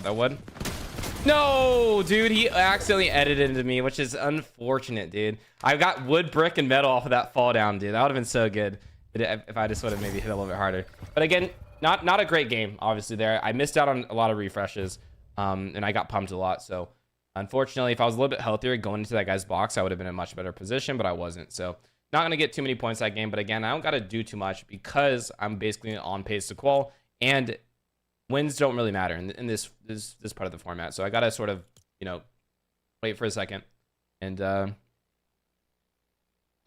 That wood. No, dude, he accidentally edited into me, which is unfortunate, dude. I got wood, brick, and metal off of that fall down, dude. That would have been so good. if I just would have maybe hit a little bit harder. But again, not a great game, obviously there. I missed out on a lot of refreshes, and I got pumped a lot. So unfortunately, if I was a little bit healthier going into that guy's box, I would have been in a much better position, but I wasn't. So not going to get too many points that game. But again, I don't got to do too much because I'm basically on pace to qual, and wins don't really matter in this part of the format. So I got to sort of, you know, wait for a second and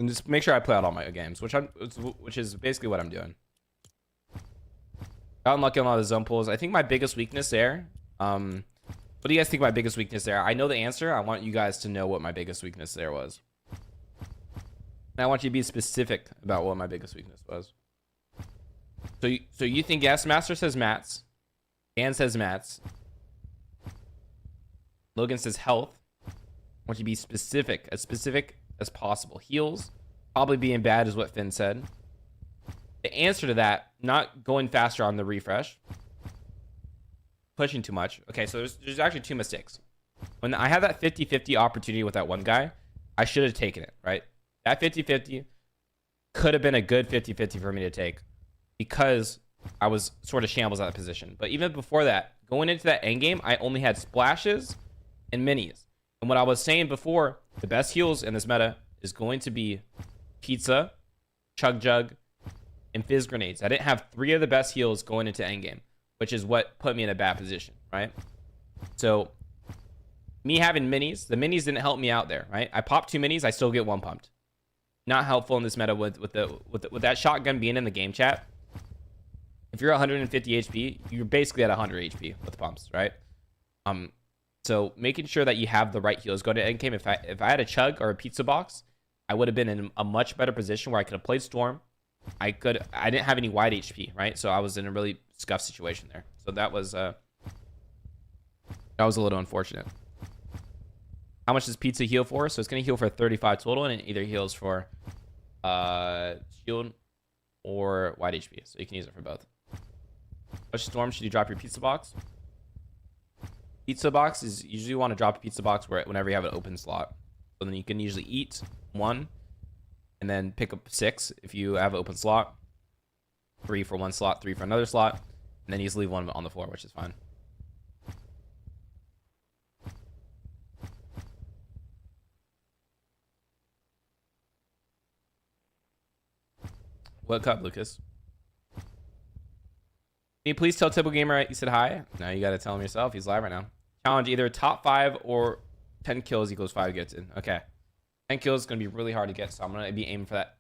just make sure I play out all my games, which is basically what I'm doing. Got unlucky on a lot of the zone pulls. I think my biggest weakness there. What do you guys think my biggest weakness there? I know the answer. I want you guys to know what my biggest weakness there was. And I want you to be specific about what my biggest weakness was. So you think yes? Master says mats. Dan says mats. Logan says health. I want you to be specific as possible. Heals probably being bad is what Finn said. The answer to that, not going faster on the refresh, pushing too much. Okay, so there's actually two mistakes. When I had that 50-50 opportunity with that one guy, I should have taken it, right? That 50-50 could have been a good 50-50 for me to take because I was sort of shambles out of position. But even before that, going into that end game, I only had splashes and minis. And what I was saying before, the best heals in this meta is going to be pizza, chug jug, and fizz grenades. I didn't have 3 of the best heals going into endgame, which is what put me in a bad position, right? So me having minis, the minis didn't help me out there, right? I popped 2 minis, I still get 1 pumped. Not helpful in this meta with that shotgun being in the game chat. If you're 150 HP, you're basically at 100 HP with pumps, right? So making sure that you have the right heals going to endgame. If I had a chug or a pizza box, I would have been in a much better position where I could have played Storm. I didn't have any wide HP, right? So I was in a really scuffed situation there. So that was a little unfortunate. How much does pizza heal for? So it's going to heal for 35 total, and it either heals for shield or wide HP. So you can use it for both. Which Storm should you drop your pizza box? Pizza box is usually you want to drop a pizza box whenever you have an open slot. So then you can usually eat 1 and then pick up 6 if you have an open slot. 3 for 1 slot, 3 for another slot, and then you just leave 1 on the floor, which is fine. What cup, Lucas? Can you please tell Typical Gamer you said hi? No, you gotta tell him yourself. He's live right now. Challenge either top 5 or 10 kills equals 5 gets in. Okay. 10 kills is gonna be really hard to get, so I'm gonna be aiming for that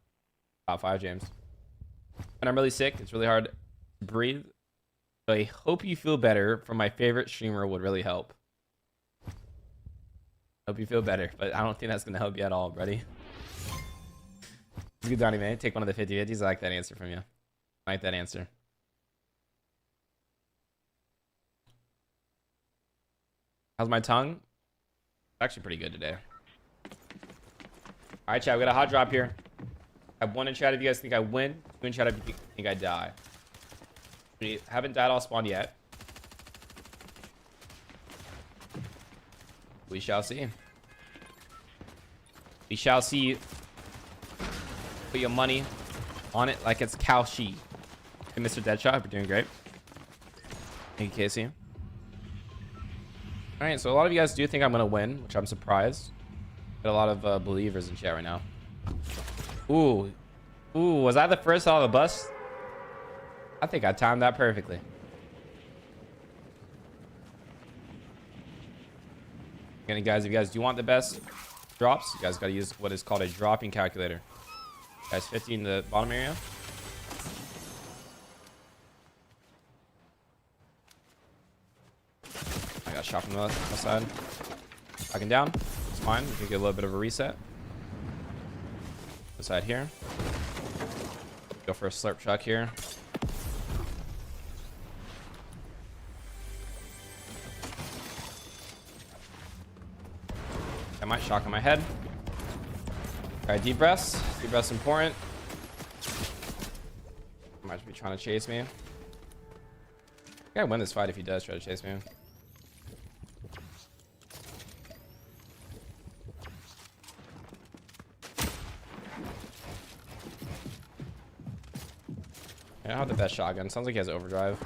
top 5, James. When I'm really sick, it's really hard to breathe. So I hope you feel better. From my favorite streamer would really help. Hope you feel better, but I don't think that's gonna help you at all, buddy. Good, Donnie, man. Take one of the 50-50s. I like that answer from you. I like that answer. How's my tongue? It's actually pretty good today. All right, chat. We got a hot drop here. I have 1 in chat if you guys think I win. 2 in chat if you think I die. We haven't died all spawned yet. We shall see. We shall see. Put your money on it like it's cow sheet. Hey, Mr. Deadshot, you're doing great. Thank you, Casey. All right, so a lot of you guys do think I'm gonna win, which I'm surprised. Got a lot of believers in chat right now. Ooh, was I the first out of the bus? I think I timed that perfectly. Again, guys, if you guys do want the best drops, you guys gotta use what is called a dropping calculator. Guys, 50 in the bottom area. I got shot from the left side. Backing down. It's fine. We can get a little bit of a reset. This side here. Go for a slurp chuck here. I might shock on my head. All right, deep breaths. Deep breaths important. He might be trying to chase me. I think I win this fight if he does try to chase me. I don't have the best shotgun. Sounds like he has overdrive.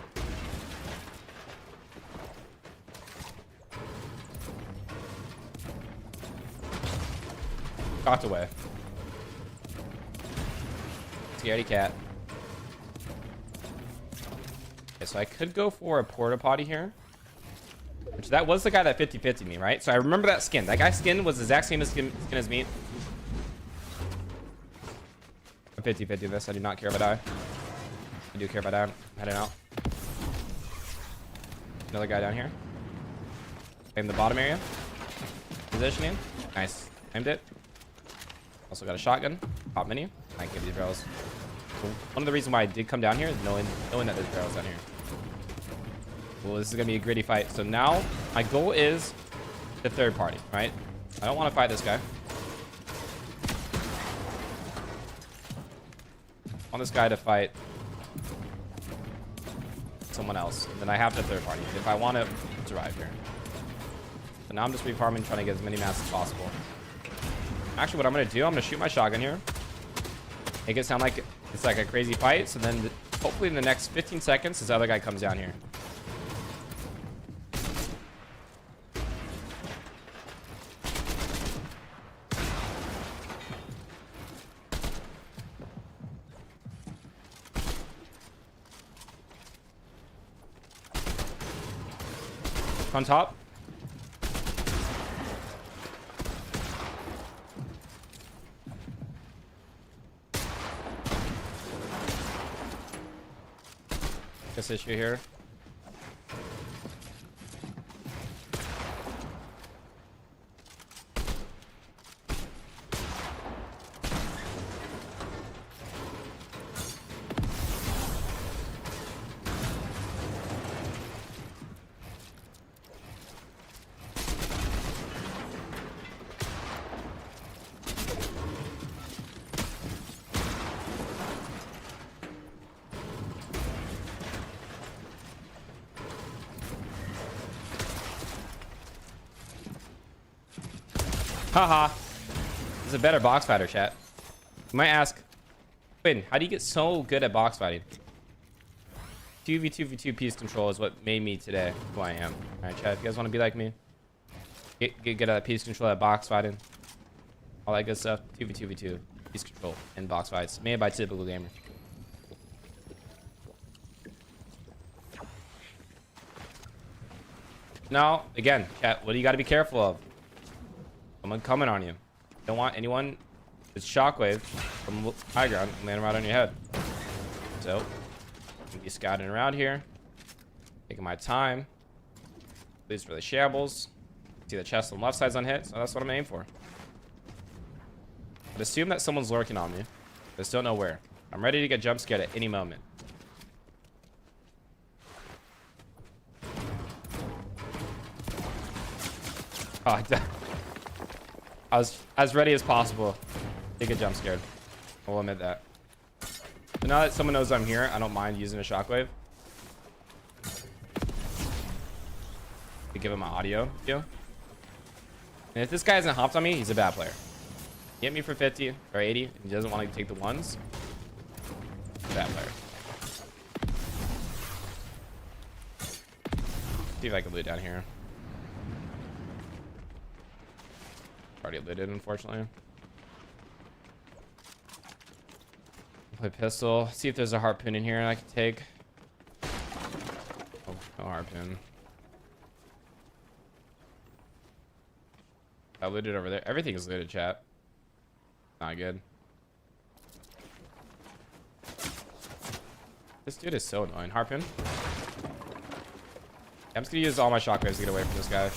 Cocked away. Scaredy cat. Okay, so I could go for a porta potty here. Which that was the guy that 50-50 me, right? So I remember that skin. That guy's skin was the exact same skin as me. I'm 50-50 this. I do not care if I die. I do care if I die. I'm heading out. Another guy down here. Aim the bottom area. Positioning. Nice. Aimed it. Also got a shotgun. Pop mini. I can get these barrels. So one of the reasons why I did come down here is knowing that there's barrels down here. Well, this is gonna be a gritty fight. So now my goal is the third party, right? I don't want to fight this guy. I want this guy to fight someone else. And then I have the third party if I want to survive here. So now I'm just refarming, trying to get as many mats as possible. Actually, what I'm gonna do, I'm gonna shoot my shotgun here. Make it sound like it's like a crazy fight. So then hopefully in the next 15 seconds, this other guy comes down here. On top. This issue here. Haha. This is a better box fighter, chat. You might ask, Quinn, how do you get so good at box fighting? 2v2v2 piece control is what made me today who I am. Alright, chat, if you guys want to be like me, get good at piece control, at box fighting, all that good stuff. 2v2v2 piece control in box fights, made by typical gamer. Now, again, chat, what do you got to be careful of? Someone coming on you. Don't want anyone with shockwave from high ground landing right on your head. So, I'm be scouting around here, taking my time. Please for the shambles. See the chest on the left side's unhit, so that's what I'm aiming for. I'd assume that someone's lurking on me. Just don't know where. I'm ready to get jump scared at any moment. Oh, I was as ready as possible to get jump scared. I will admit that. So now that someone knows I'm here, I don't mind using a shockwave to give him my audio view. And if this guy hasn't hopped on me, he's a bad player. He hit me for 50 or 80 and he doesn't want to take the ones. Bad player. See if I can loot down here. Already looted, unfortunately. Play pistol. See if there's a harpoon in here and I can take. Oh, no harpoon. I looted over there. Everything is looted, chat. Not good. This dude is so annoying. Harpoon. I'm just gonna use all my shockwaves to get away from this guy.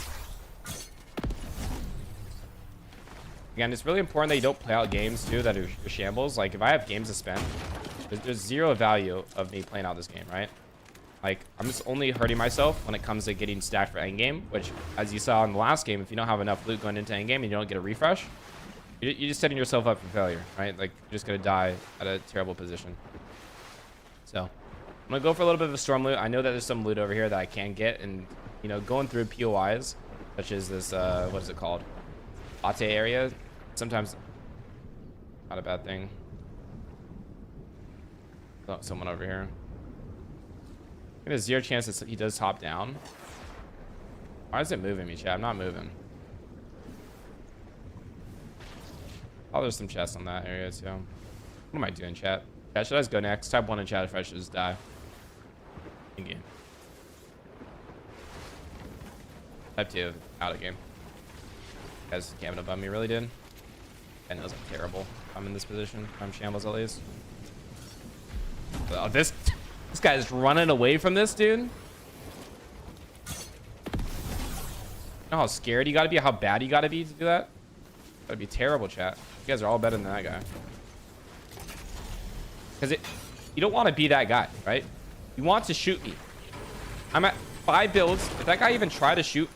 Again, it's really important that you don't play out games too that are shambles. Like if I have games to spend, there's zero value of me playing out this game, right? Like I'm just only hurting myself when it comes to getting stacked for endgame, which as you saw in the last game, if you don't have enough loot going into endgame and you don't get a refresh, you're just setting yourself up for failure, right? Like you're just gonna die at a terrible position. So I'm gonna go for a little bit of a storm loot. I know that there's some loot over here that I can get, and you know, going through POIs such as this what is it called, latte area, sometimes not a bad thing. Oh, someone over here. There's 0 chance that he does hop down. Why is it moving me, chat? I'm not moving. Oh, there's some chests on that area too. What am I doing, chat? Chat, should I just go next? Type 1 in chat if I should just die. In game. Type 2, out of game. You guys camping above me, really did? I know I'm terrible. I'm in this position. I'm shambles at least. Oh, this guy's running away from this dude. You know how scared you gotta be, how bad you gotta be to do that? That'd be terrible, chat. You guys are all better than that guy. Because you don't want to be that guy, right? You want to shoot me. I'm at 5 builds. If that guy even tried to shoot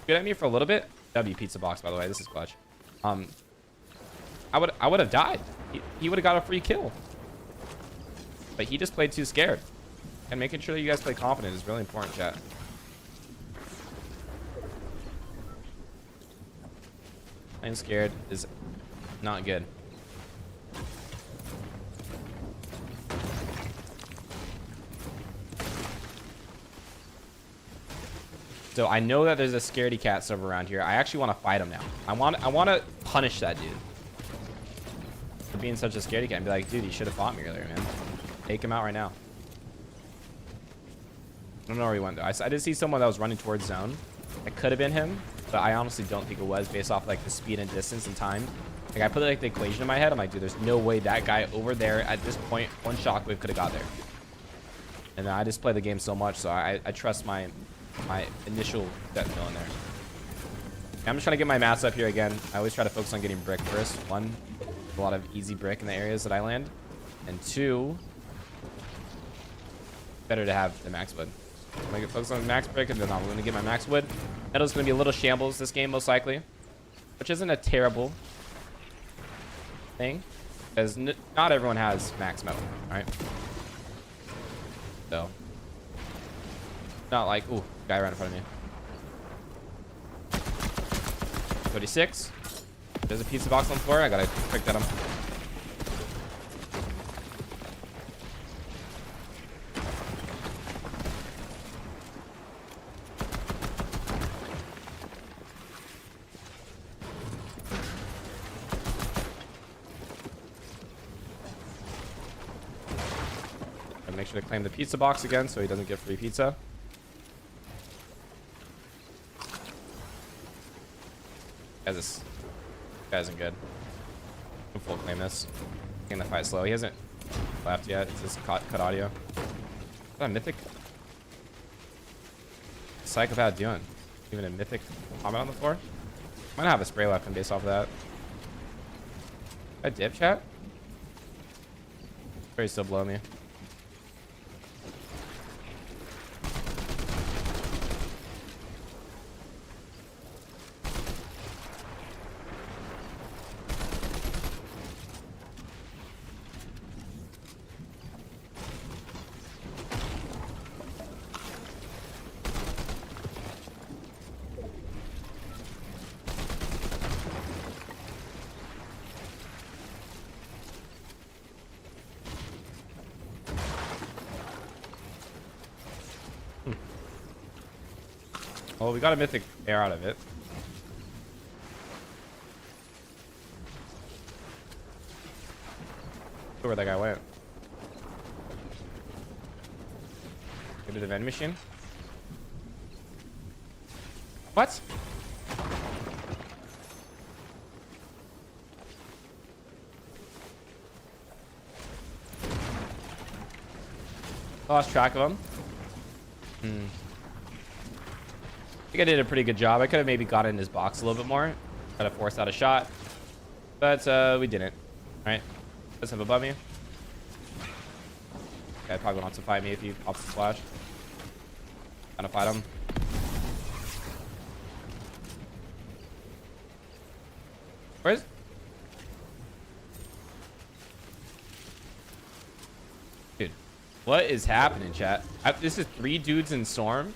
at me for a little bit, W pizza box, by the way. This is clutch. I would have died. He would have got a free kill. But he just played too scared. And making sure that you guys play confident is really important, chat. Playing scared is not good. So I know that there's a scaredy cat server around here. I actually want to fight him now. I want to punish that dude for being such a scaredy cat and be like, dude, you should have fought me earlier, man. Take him out right now. I don't know where he went though. I did see someone that was running towards zone. It could have been him, but I honestly don't think it was based off like the speed and distance and time. Like I put like the equation in my head. I'm like, dude, there's no way that guy over there at this point, one shockwave could have got there. And I just play the game so much, so I trust my initial gut feeling there. I'm just trying to get my mats up here again. I always try to focus on getting brick first. 1, a lot of easy brick in the areas that I land, and 2, better to have the max wood. I'm gonna focus on max brick, and then I'm gonna get my max wood. Metal's gonna be a little shambles this game, most likely, which isn't a terrible thing, because not everyone has max metal, right? So, not like, ooh, guy right in front of me. 36. There's a pizza box on the floor. I gotta pick that up. Make sure to claim the pizza box again so he doesn't get free pizza. This guy isn't good. I'm full claim this. Taking the fight slow. He hasn't left yet. It's just cut audio. Is that a mythic? Psychopath doing? Even a mythic comment on the floor? Might not have a spray weapon based off of that. A dip chat? Or he's still below me. Well, we got a mythic air out of it. Look where that guy went. Maybe the vending machine? What? I lost track of him. I think I did a pretty good job. I could have maybe got in his box a little bit more. Try to force out a shot. But we didn't. Alright. Let's have above me. Guy probably wants to fight me if he pops the splash. Trying to fight him. Where's... Dude. What is happening, chat? This is 3 dudes in Storm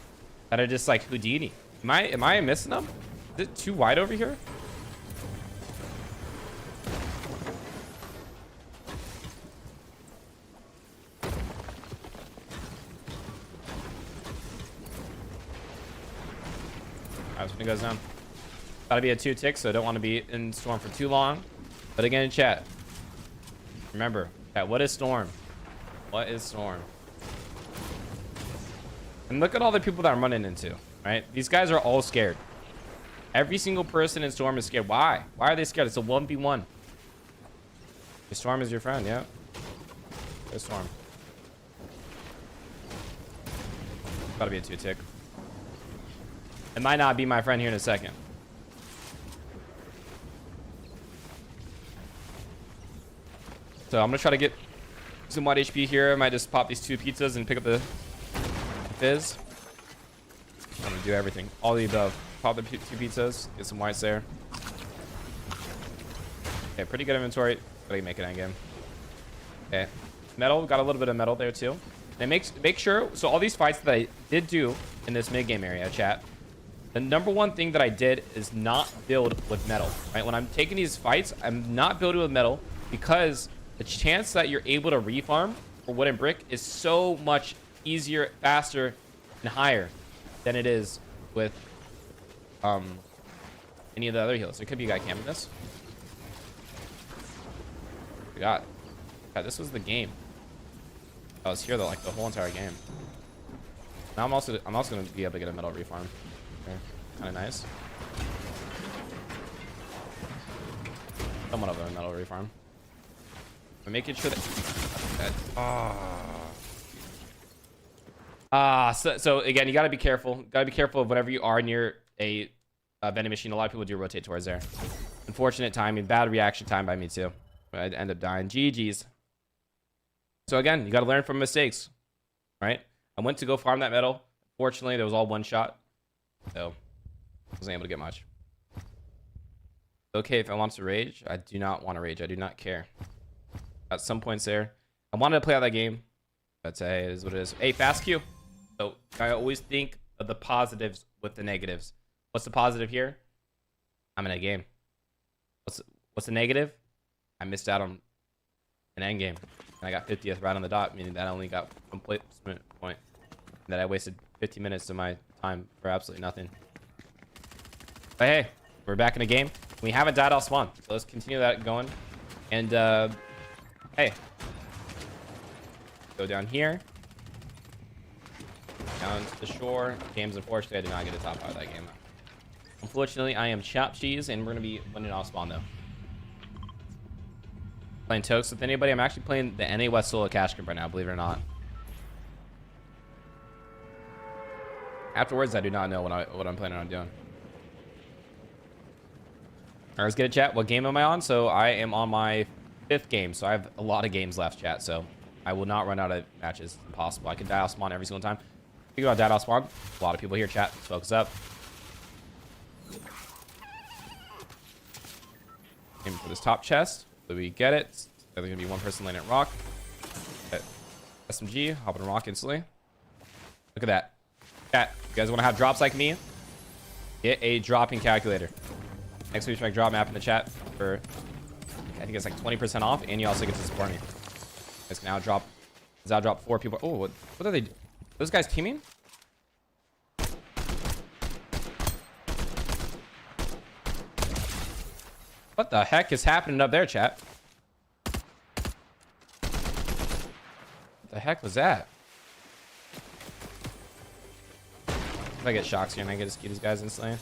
that are just like Houdini. Am I missing them? Is it too wide over here? Alright, this one goes down. Gotta be a 2 tick, so don't want to be in storm for too long. But again, in chat, remember, chat, what is storm? What is storm? And look at all the people that I'm running into, right? These guys are all scared. Every single person in storm is scared. Why? Why are they scared? It's a 1v1. The storm is your friend, yeah. The storm. Gotta be a 2 tick. It might not be my friend here in a second. So I'm gonna try to get some wide HP here. I might just pop these 2 pizzas and pick up the fizz. I'm gonna do everything. All the above. Pop the 2 pizzas. Get some whites there. Okay, pretty good inventory. Gotta make it end game. Okay. Metal. Got a little bit of metal there too. And make sure. So all these fights that I did do in this mid game area, chat. The number one thing that I did is not build with metal. Right? When I'm taking these fights, I'm not building with metal because the chance that you're able to refarm for wood and brick is so much easier, faster, and higher than it is with any of the other heals. There could be a guy camping this. God, this was the game. I was here like the whole entire game. Now I'm also gonna be able to get a metal refarm. Okay, kind of nice. Somewhat of a metal refarm. But making sure that so again, you gotta be careful. Gotta be careful of whenever you are near a vending machine. A lot of people do rotate towards there. Unfortunate timing, bad reaction time by me too. I'd end up dying. GG's. So again, you got to learn from mistakes, right? I went to go farm that metal. Fortunately, there was all 1 shot, so I wasn't able to get much. Okay, if I want to rage, I do not want to rage. I do not care. At some points there, I wanted to play out that game, but hey, it is what it is. Hey, fast Q. So I always think of the positives with the negatives. What's the positive here? I'm in a game. What's the negative? I missed out on an end game. And I got 50th right on the dot, meaning that I only got 1 placement point. And that I wasted 50 minutes of my time for absolutely nothing. But hey, we're back in the game. We haven't died off spawn. So let's continue that going. And hey. Go down here. Down to the shore. Games, unfortunately, I did not get a top 5 of that game. Unfortunately, I am chop cheese, and we're going to be winning off spawn, though. Playing Tokes with anybody? I'm actually playing the NA West solo cash grip right now, believe it or not. Afterwards, I do not know what I'm planning on doing. Alright, let's get a chat. What game am I on? So I am on my 5th game, so I have a lot of games left, chat. So I will not run out of matches. It's impossible. I can die off spawn every single time. Speaking about die off spawn, a lot of people here, chat. Let's focus up. Aim for this top chest. So we get it. There's gonna be 1 person laying at rock. Okay. SMG, hop on rock instantly. Look at that. Chat, you guys want to have drops like me? Get a dropping calculator. Next week's drop map in the chat for, I think it's like 20% off, and you also get to support me. You guys can now drop. Does that drop 4 people? Oh, what are they? Those guys teaming? What the heck is happening up there, chat? What the heck was that? If I get shocks here and I get to ski these guys instantly.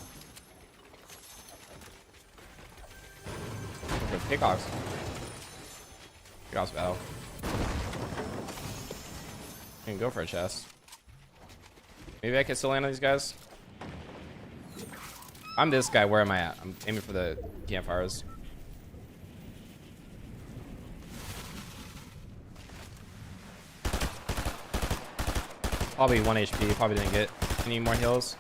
Okay, pickoffs. Pickoffs battle. You can go for a chest. Maybe I can still land on these guys. I'm this guy. Where am I at? I'm aiming for the campfires. Probably 1 HP. Probably didn't get any more heals.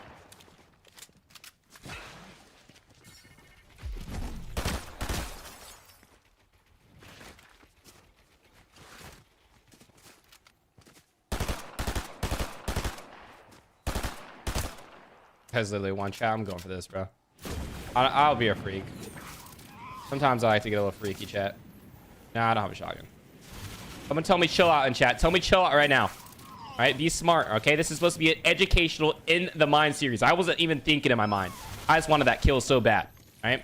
Has literally 1 chat. I'm going for this, bro. I'll be a freak. Sometimes I like to get a little freaky, chat. Nah, I don't have a shotgun. Someone tell me chill out in chat. Tell me chill out right now. All right, be smart, okay? This is supposed to be an educational in the mind series. I wasn't even thinking in my mind. I just wanted that kill so bad. All right.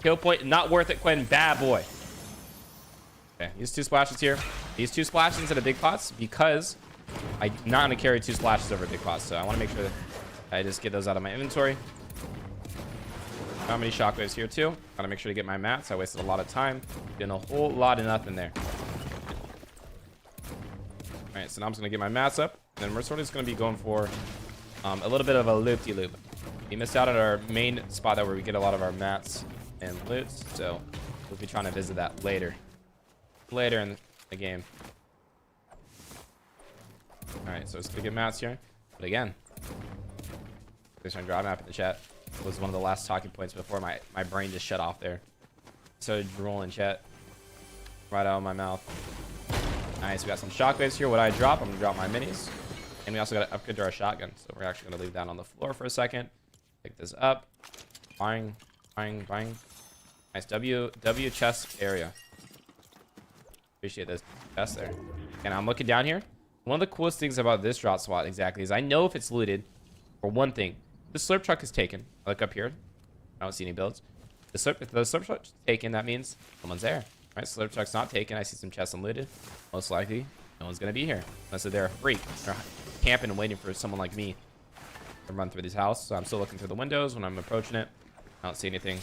Kill point, not worth it, Quinn. Bad boy. Okay, these 2 splashes here. These 2 splashes into the big pots because I'm not going to carry 2 splashes over big pots. So I want to make sure that I just get those out of my inventory. How many shockwaves here too? Gotta make sure to get my mats. I wasted a lot of time doing a whole lot of nothing there. All right, so now I'm just gonna get my mats up, and then we're sort of just gonna be going for a little bit of a loop-de-loop. We missed out at our main spot where we get a lot of our mats and loots, so we'll be trying to visit that later in the game. All right, so it's gonna get mats here, but again, there's my draw map in the chat. Was one of the last talking points before my brain just shut off there. So drooling, chat. Right out of my mouth. Nice, we got some shockwaves here. What I drop, I'm gonna drop my minis. And we also got to upgrade to our shotgun. So we're actually gonna leave that on the floor for a second. Pick this up. Bang, bang, bang. Nice W chest area. Appreciate this chest there. And I'm looking down here. One of the coolest things about this drop spot exactly is I know if it's looted. For one thing, the slurp truck is taken. I look up here. I don't see any builds. If the slurp truck's taken, that means someone's there. Right? Slurp truck's not taken. I see some chests unlooted. Most likely, no one's gonna be here unless they're a freak. They're camping and waiting for someone like me to run through this house. So I'm still looking through the windows when I'm approaching it. I don't see anything.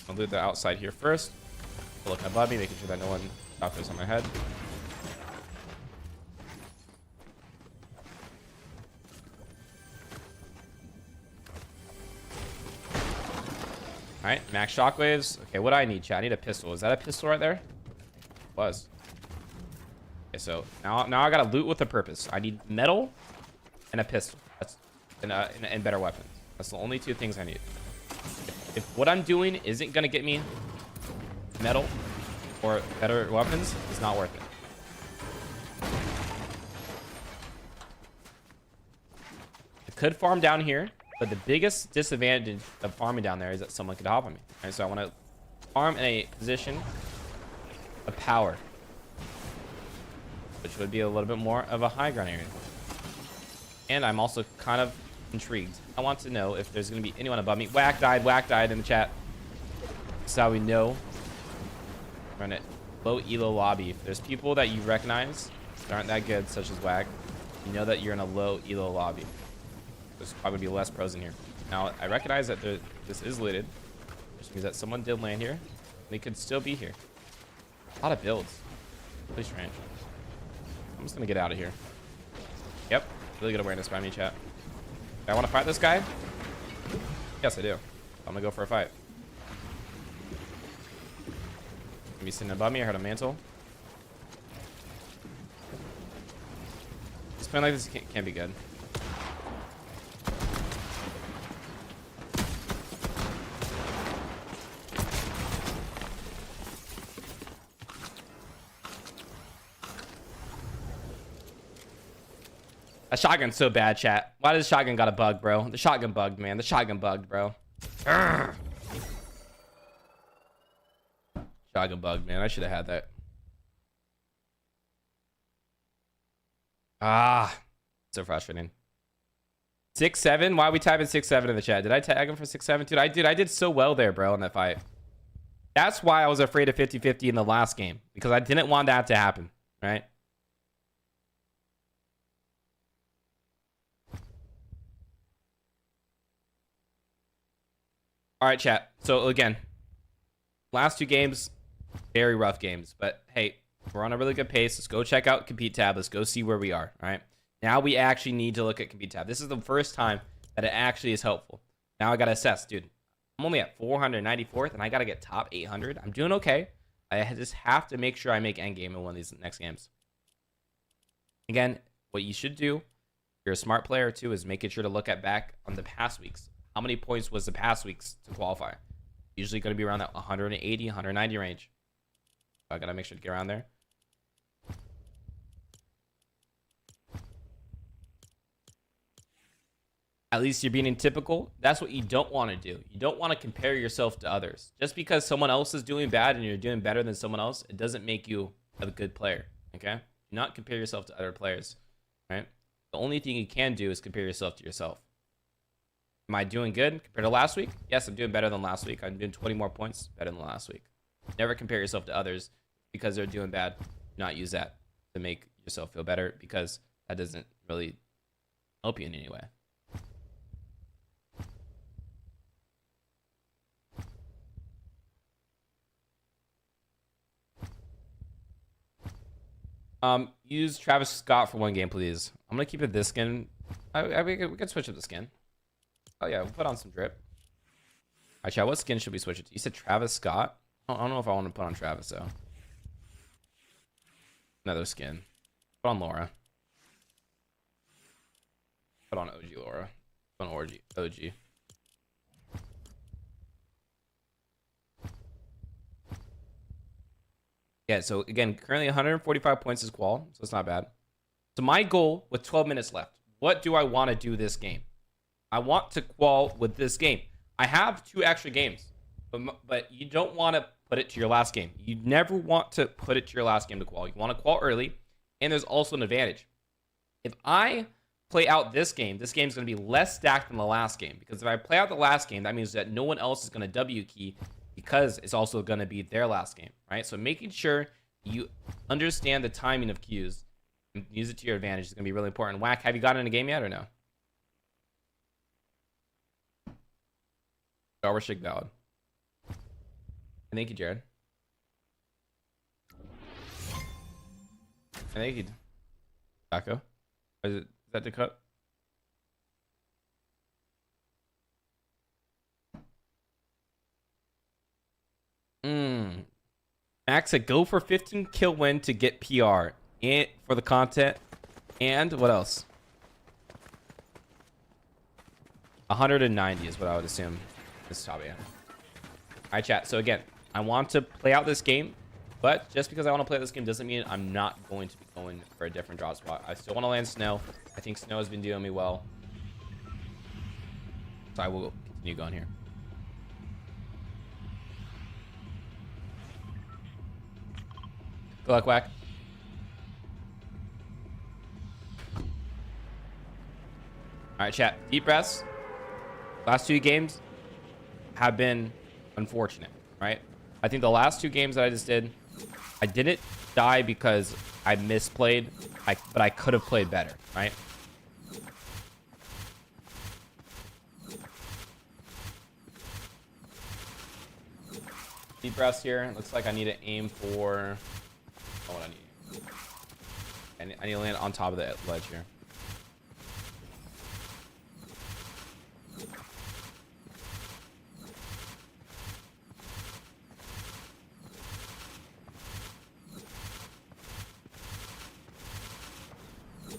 I'll loot the outside here first. I'll look above me, making sure that no one dropped this on my head. All right, max shockwaves. Okay, what do I need, chat? I need a pistol. Is that a pistol right there? It was. Okay, so now I gotta loot with a purpose. I need metal and a pistol. That's and better weapons. That's the only 2 things I need. If what I'm doing isn't gonna get me metal or better weapons, it's not worth it. I could farm down here. But the biggest disadvantage of farming down there is that someone could hop on me. Right, so I want to farm in a position of power, which would be a little bit more of a high ground area. And I'm also kind of intrigued. I want to know if there's going to be anyone above me. Whack died in the chat. That's how we know. Run it. Low elo lobby. If there's people that you recognize that aren't that good, such as Whack, you know that you're in a low elo lobby. There's probably be less pros in here. Now, I recognize that this is looted, which means that someone did land here. They could still be here. A lot of builds. Really strange. I'm just going to get out of here. Yep. Really good awareness by me, chat. Do I want to fight this guy? Yes, I do. I'm going to go for a fight. Maybe sitting above me. I heard a mantle. This playing like this can't be good. A shotgun's so bad, chat. Why does the shotgun got a bug, bro? The shotgun bugged, man. The shotgun bugged, bro. Urgh. Shotgun bugged, man. I should have had that. Ah, so frustrating. 6-7. Why are we typing 6-7 in the chat? Did I tag him for 6-7, dude? I did so well there, bro, in that fight. That's why I was afraid of 50-50 in the last game, because I didn't want that to happen, right? All right, chat. So again, last 2 games, very rough games, but hey, we're on a really good pace. Let's go check out Compete tab. Let's go see where we are. All right. Now we actually need to look at Compete tab. This is the first time that it actually is helpful. Now I got to assess, dude. I'm only at 494th and I got to get top 800. I'm doing okay. I just have to make sure I make endgame in one of these next games. Again, what you should do, if you're a smart player too, is making sure to look at back on the past weeks. How many points was the past weeks to qualify? Usually going to be around that 180, 190 range. So I got to make sure to get around there. At least you're being typical. That's what you don't want to do. You don't want to compare yourself to others. Just because someone else is doing bad and you're doing better than someone else, it doesn't make you a good player. Okay? Do not compare yourself to other players. Right? The only thing you can do is compare yourself to yourself. Am I doing good compared to last week? Yes, I'm doing better than last week. I'm doing 20 more points better than last week. Never compare yourself to others because they're doing bad. Do not use that to make yourself feel better, because that doesn't really help you in any way. Use Travis Scott for one game, please. I'm gonna keep it this skin. We could switch up the skin. Oh yeah, we'll put on some drip. Alright, chat, what skin should we switch it to? You said Travis Scott? I don't know if I want to put on Travis, though. Another skin. Put on Laura. Put on OG Laura. Put on OG. Yeah, so again, currently 145 points is qual, so it's not bad. So my goal with 12 minutes left, what do I want to do this game? I want to qual with this game. I have 2 extra games, but you don't want to put it to your last game. You never want to put it to your last game to qual. You want to qual early, and there's also an advantage. If I play out this game's going to be less stacked than the last game, because if I play out the last game, that means that no one else is going to W key, because it's also going to be their last game, right? So making sure you understand the timing of queues and use it to your advantage is going to be really important. Whack, have you gotten in a game yet or no? Star Wars Shake Valid. Thank you, Jared. Thank you, Taco. Is that the cut? Max said go for 15 kill win to get PR and for the content. And what else? 190 is what I would assume this top end. Alright, chat. So again, I want to play out this game, but just because I want to play this game doesn't mean I'm not going to be going for a different drop spot. I still want to land Snow. I think Snow has been doing me well, so I will continue going here. Good luck, Whack. Alright, chat. Deep breaths. Last 2 games have been unfortunate, right? I think the last 2 games that I just did, I didn't die because I misplayed, but I could have played better, right? Deep breaths here. Looks like I need to aim for... Oh, what I need. I need to land on top of the ledge here.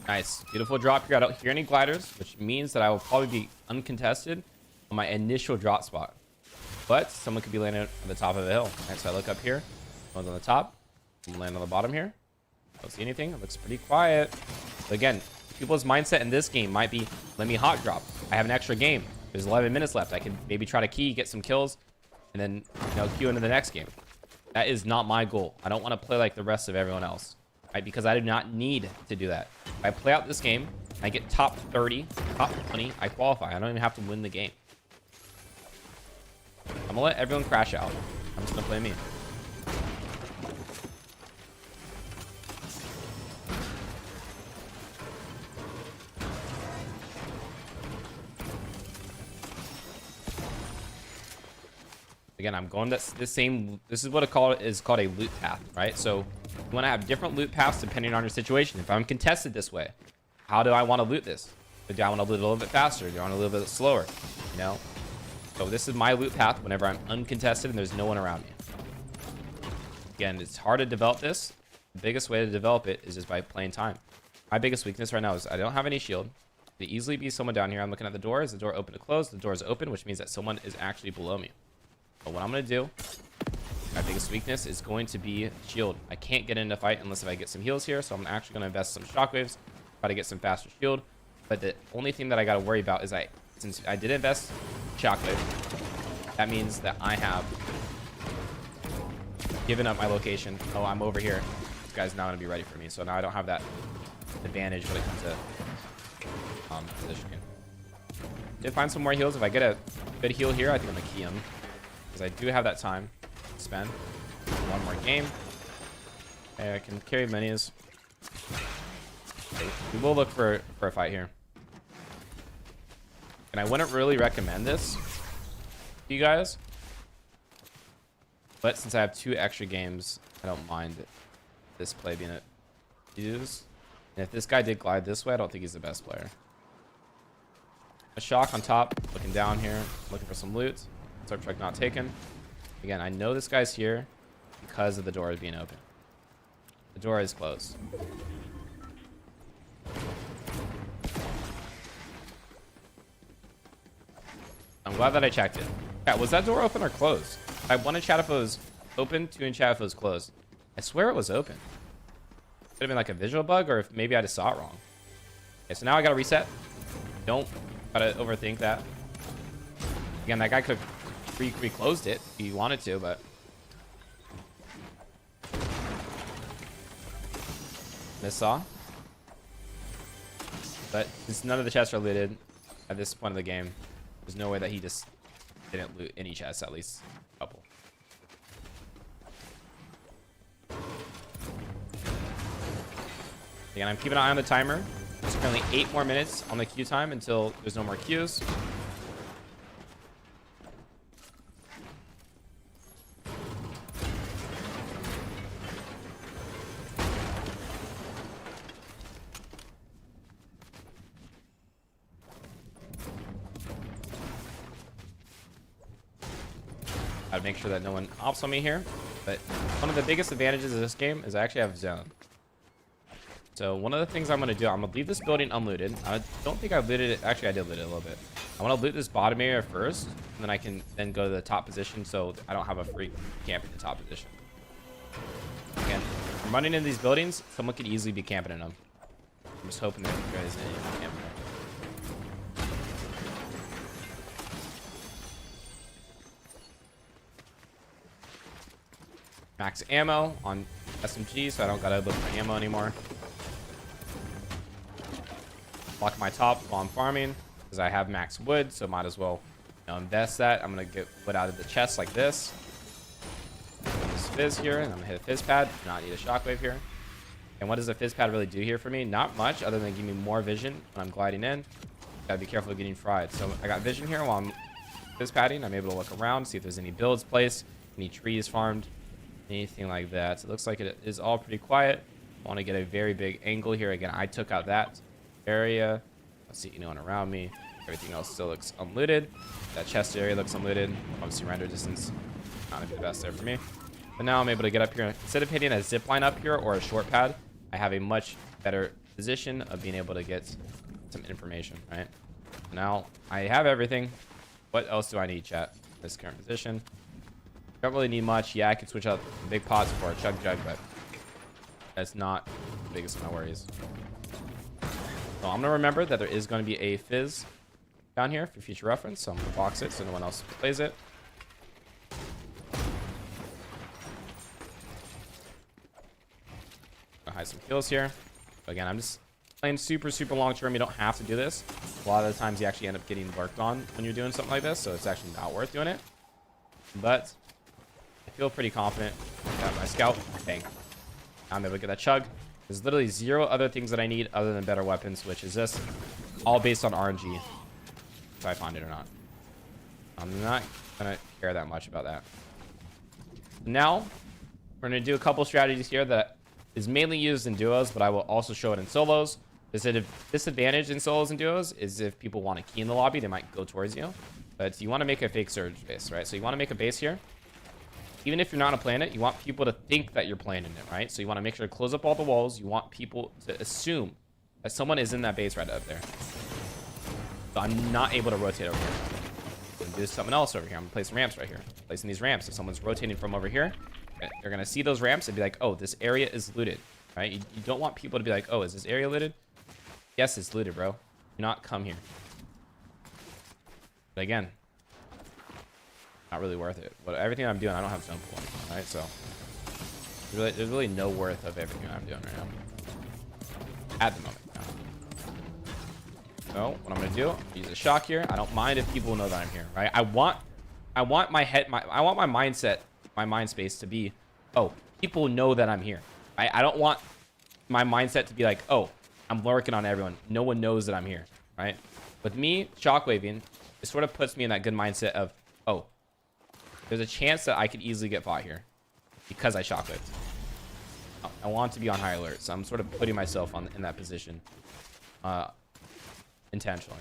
Nice. Beautiful drop here. I don't hear any gliders, which means that I will probably be uncontested on my initial drop spot. But someone could be landing at the top of the hill. All right, so I look up here. One's on the top. I'm land on the bottom here. Don't see anything. It looks pretty quiet. But again, people's mindset in this game might be, let me hot drop. I have an extra game. There's 11 minutes left. I can maybe try to key, get some kills, and then, you know, queue into the next game. That is not my goal. I don't want to play like the rest of everyone else, right? Because I do not need to do that. If I play out this game, I get top 30, top 20, I qualify. I don't even have to win the game. I'm gonna let everyone crash out. I'm just gonna play me. Again, I'm going this same. This is what is called a loot path, right? So you want to have different loot paths depending on your situation. If I'm contested this way, how do I want to loot this? Do I want to loot a little bit faster? Do I want to loot a little bit slower? You know. So this is my loot path whenever I'm uncontested and there's no one around me. Again, it's hard to develop this. The biggest way to develop it is just by playing time. My biggest weakness right now is I don't have any shield. There could easily be someone down here. I'm looking at the door. Is the door open to close? The door is open, which means that someone is actually below me. But what I'm going to do, my biggest weakness is going to be shield. I can't get into a fight unless if I get some heals here. So I'm actually going to invest some shockwaves, try to get some faster shield. But the only thing that I got to worry about is since I did invest shockwave, that means that I have given up my location. Oh, I'm over here. This guy's not going to be ready for me. So now I don't have that advantage when it comes to positioning. did find some more heals. If I get a good heal here, I think I'm gonna key him, because I do have that time to spend. One more game. Okay, I can carry minis. Okay, we will look for a fight here. And I wouldn't really recommend this to you guys, but since I have 2 extra games, I don't mind this play being used. And if this guy did glide this way, I don't think he's the best player. A shock on top, looking down here, looking for some loot. Surf truck not taken. Again, I know this guy's here because of the door being open. The door is closed. I'm glad that I checked it. Yeah, was that door open or closed? I want to chat if it was open, 2 in chat if it was closed. I swear it was open. Could have been like a visual bug, or if maybe I just saw it wrong. Okay, so now I gotta reset. Don't gotta overthink that. Again, that guy could have re-closed it if he wanted to, but missaw. But since none of the chests are looted at this point of the game, there's no way that he just didn't loot any chests, at least a couple. Again, I'm keeping an eye on the timer. There's currently 8 more minutes on the queue time until there's no more queues. Gotta make sure that no one ops on me here. But one of the biggest advantages of this game is I actually have zone. So one of the things I'm going to do, I'm going to leave this building unlooted. I don't think I've looted it. Actually, I did loot it a little bit. I want to loot this bottom area first, and then I can then go to the top position so I don't have a free camp in the top position. Again, I'm running in these buildings. Someone could easily be camping in them. I'm just hoping that there isn't any camping there. Max ammo on SMG, so I don't got to look for ammo anymore. Lock my top while I'm farming because I have max wood, so might as well, you know, invest that. I'm gonna get wood out of the chest like this. This fizz here, and I'm gonna hit a fizz pad. Do not need a shockwave here. And what does a fizz pad really do here for me? Not much, other than give me more vision when I'm gliding in. Gotta be careful of getting fried. So I got vision here while I'm fizz padding. I'm able to look around, see if there's any builds placed, any trees farmed, anything like that. So it looks like it is all pretty quiet. I want to get a very big angle here. Again, I took out that area. Let's see anyone around me. Everything else still looks unlooted. That chest area looks unlooted. Obviously render distance not gonna be the best there for me. But now I'm able to get up here. Instead of hitting a zip line up here or a short pad, I have a much better position of being able to get some information, right? Now I have everything. What else do I need, chat? This current position. Don't really need much. Yeah, I could switch out the big pots for a chug jug, but that's not the biggest of my worries. So I'm gonna remember that there is going to be a fizz down here for future reference, so I'm gonna box it so no one else plays it. Gonna hide some kills here. But again, I'm just playing super long term. You don't have to do this. A lot of the times you actually end up getting worked on when you're doing something like this, so it's actually not worth doing it. But I feel pretty confident. Got my scout. Bang. I'm able to get that chug. There's literally 0 other things that I need other than better weapons, which is this. All based on RNG. If I find it or not. I'm not going to care that much about that. Now, we're going to do a couple strategies here that is mainly used in duos, but I will also show it in solos. The disadvantage in solos and duos is if people want to key in the lobby, they might go towards you. But you want to make a fake surge base, right? So you want to make a base here. Even if you're not playing it, you want people to think that you're playing in it, right? So you want to make sure to close up all the walls. You want people to assume that someone is in that base right up there. So I'm not able to rotate over here. I'm going to do something else over here. I'm going to place some ramps right here. Placing these ramps. If someone's rotating from over here, they're going to see those ramps and be like, oh, this area is looted, right? You don't want people to be like, oh, is this area looted? Yes, it's looted, bro. Do not come here. But again, not really worth it. But everything I'm doing, I don't have zone pool anymore, right? So there's really no worth of everything I'm doing right now. At the moment. So what I'm gonna do, use a shock here. I don't mind if people know that I'm here, right? I want my mindset, my mind space to be, oh, people know that I'm here. I don't want my mindset to be like, oh, I'm lurking on everyone. No one knows that I'm here, right? With me shockwaving, it sort of puts me in that good mindset of, oh, there's a chance that I could easily get fought here because I shockwaved. I want to be on high alert, so I'm sort of putting myself in that position intentionally.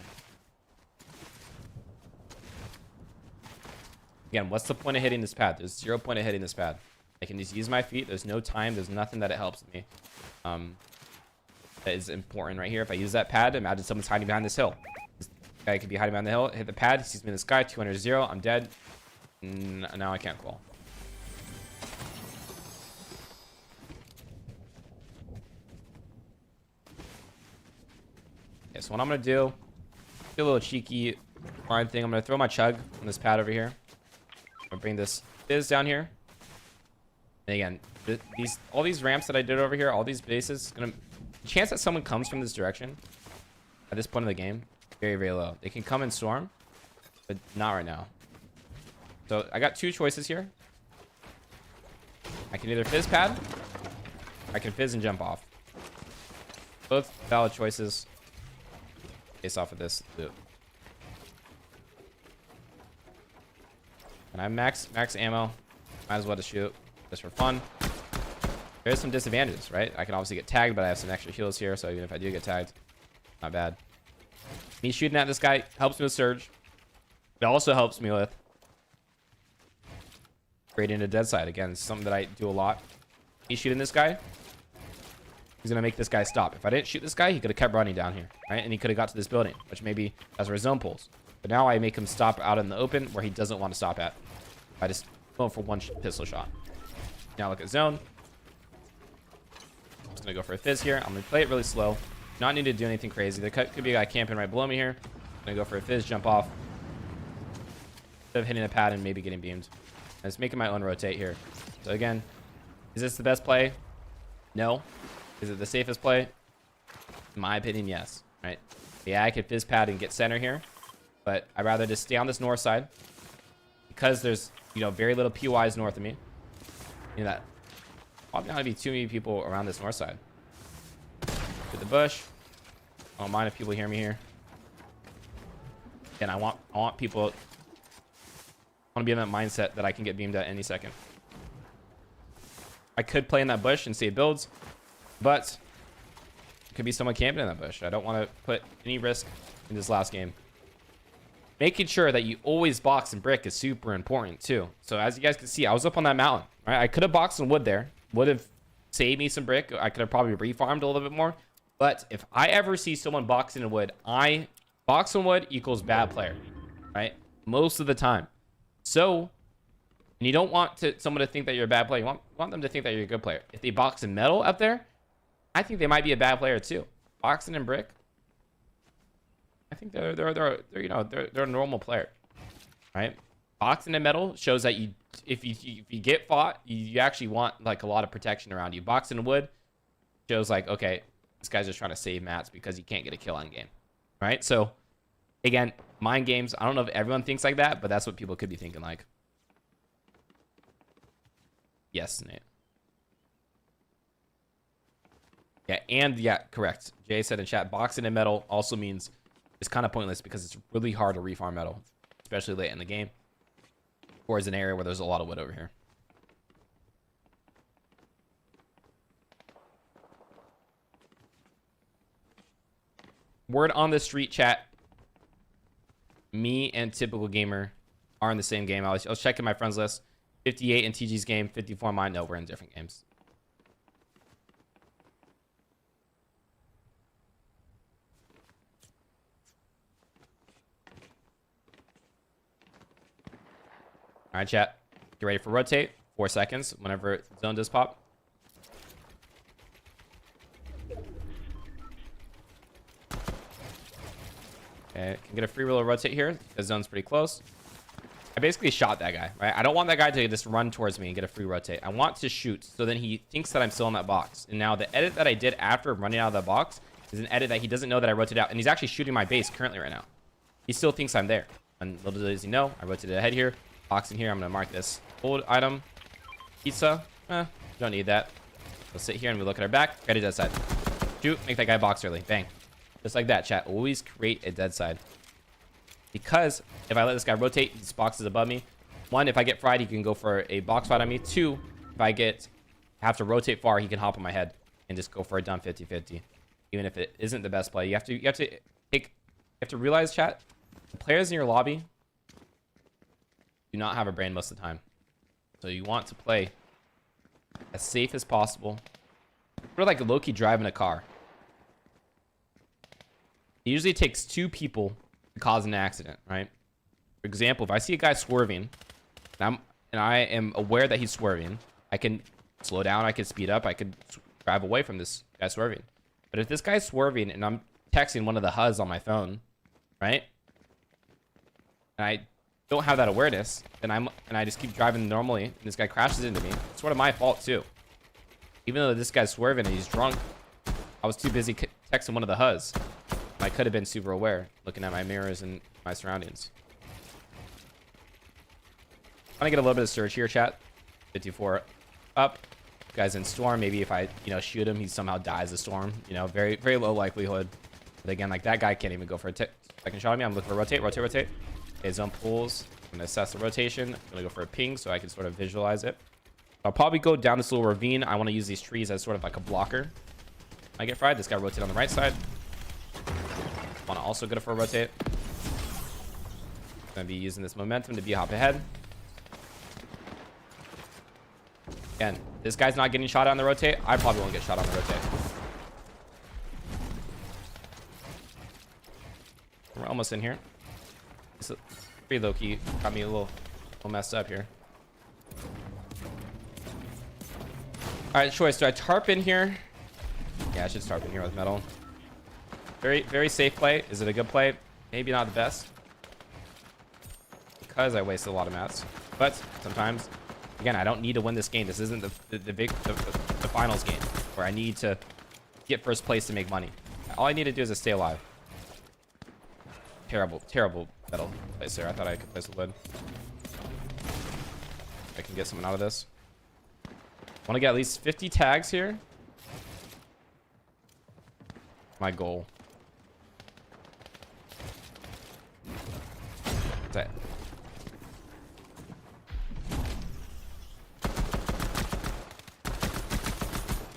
Again, what's the point of hitting this pad? There's 0 point of hitting this pad. I can just use my feet. There's no time. There's nothing that it helps me. That is important right here. If I use that pad, imagine someone's hiding behind this hill. This guy could be hiding behind the hill. Hit the pad. He sees me in the sky. 200-0. I'm dead. Now I can't call. Okay, so what I'm going to do a little cheeky line thing. I'm going to throw my chug on this pad over here. I'm going to bring this fizz down here. And again, all these ramps that I did over here, all these bases, the chance that someone comes from this direction at this point in the game, very, very low. They can come and storm, but not right now. So I got 2 choices here. I can either fizz pad, I can fizz and jump off. Both valid choices based off of this loop. And I have max ammo. Might as well just shoot just for fun. There's some disadvantages, right? I can obviously get tagged, but I have some extra heals here, so even if I do get tagged, not bad. Me shooting at this guy helps me with surge. It also helps me with creating a dead side. Again, it's something that I do a lot. Me shooting this guy, he's gonna make this guy stop. If I didn't shoot this guy, he could have kept running down here, right? And he could have got to this building, which maybe that's where his zone pulls. But now I make him stop out in the open where he doesn't want to stop at. I just go for one pistol shot. Now look at zone. I'm just gonna go for a fizz here. I'm gonna play it really slow. Not need to do anything crazy. There could be a guy camping right below me here. I'm gonna go for a fizz, jump off. Instead of hitting the pad and maybe getting beamed. I'm just making my own rotate here. So again, is this the best play? No. Is it the safest play? In my opinion, yes. Right? Yeah, I could fizz pad and get center here, but I'd rather just stay on this north side because there's, you know, very little PYs north of me. You know that probably not gonna be too many people around this north side. To the bush. I don't mind if people hear me here. And I want people. I want to be in that mindset that I can get beamed at any second. I could play in that bush and see it builds, but it could be someone camping in that bush. I don't want to put any risk in this last game. Making sure that you always box and brick is super important too. So as you guys can see, I was up on that mountain, right? I could have boxed in wood there. Would have saved me some brick. I could have probably refarmed a little bit more. But if I ever see someone boxing in wood, box in wood equals bad player, right? Most of the time. So, and you don't want someone to think that you're a bad player. You want them to think that you're a good player. If they box in metal up there, I think they might be a bad player too. Boxing in brick, I think they're you know, they're a normal player, right? Boxing in metal shows that if you get fought, you actually want like a lot of protection around you. Boxing in wood shows like, okay, this guy's just trying to save mats because he can't get a kill on game, right? So again, mind games. I don't know if everyone thinks like that, but that's what people could be thinking like. Yes, Nate. Yeah, and yeah, correct. Jay said in chat, boxing in metal also means it's kind of pointless because it's really hard to refarm metal, especially late in the game, or as an area where there's a lot of wood over here. Word on the street, chat. Me and Typical Gamer are in the same game. I was checking my friends list. 58 in TG's game, 54 in mine. No, we're in different games. All right, chat. Get ready for rotate. 4 seconds whenever zone does pop. Okay, can get a free roll rotate here. The zone's pretty close. I basically shot that guy, right? I don't want that guy to just run towards me and get a free rotate. I want to shoot so then he thinks that I'm still in that box. And now the edit that I did after running out of that box is an edit that he doesn't know that I rotated out. And he's actually shooting my base currently right now. He still thinks I'm there. And little does he know, I rotated ahead here. Box in here. I'm going to mark this old item. Pizza. Don't need that. We'll sit here and we look at our back. Get a dead side. Shoot. Make that guy box early. Bang. Just like that, chat. Always create a dead side. Because if I let this guy rotate, these boxes above me. One, if I get fried, he can go for a box fight on me. Two, if I have to rotate far, he can hop on my head and just go for a dumb 50-50. Even if it isn't the best play. You have to realize, chat, the players in your lobby do not have a brain most of the time. So you want to play as safe as possible. We're like low-key driving a car. It usually takes two people to cause an accident, right? For example, if I see a guy swerving, and I am aware that he's swerving, I can slow down, I can speed up, I can drive away from this guy swerving. But if this guy's swerving and I'm texting one of the HUDs on my phone, right? And I don't have that awareness, and I just keep driving normally, and this guy crashes into me. It's sort of my fault too. Even though this guy's swerving and he's drunk, I was too busy texting one of the HUDs. I could have been super aware, looking at my mirrors and my surroundings. I'm gonna get a little bit of surge here, chat. 54 up. Guy's in storm. Maybe if I, shoot him, he somehow dies of storm. Very, very low likelihood. But again, like that guy can't even go for a second shot at me. I'm looking for rotate. Okay, zone pulls. I'm gonna assess the rotation. I'm gonna go for a ping so I can sort of visualize it. I'll probably go down this little ravine. I want to use these trees as sort of like a blocker. I get fried. This guy rotated on the right side. Want to also go for a rotate. Gonna be using this momentum to be hop ahead. Again, this guy's not getting shot on the rotate. I probably won't get shot on the rotate. We're almost in here. It's pretty low key. Got me a little messed up here. All right, choice. Do I tarp in here? Yeah, I should tarp in here with metal. Very, very safe play. Is it a good play? Maybe not the best. Because I wasted a lot of mats. But sometimes, again, I don't need to win this game. This isn't the finals game where I need to get first place to make money. All I need to do is stay alive. Terrible, terrible metal place there. I thought I could place a lid. I can get something out of this. Want to get at least 50 tags here. My goal. That's it.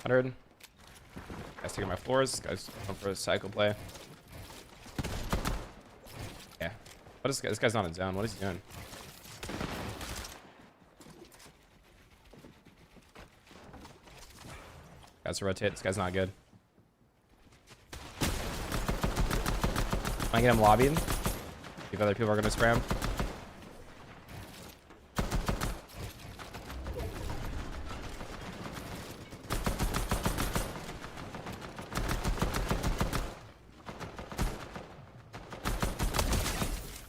$100. Guys taking my floors. Guys going for a cycle play. Yeah. What is this guy's not in zone? What is he doing? Guys rotate. This guy's not good. I get him lobbying. If other people are gonna spam.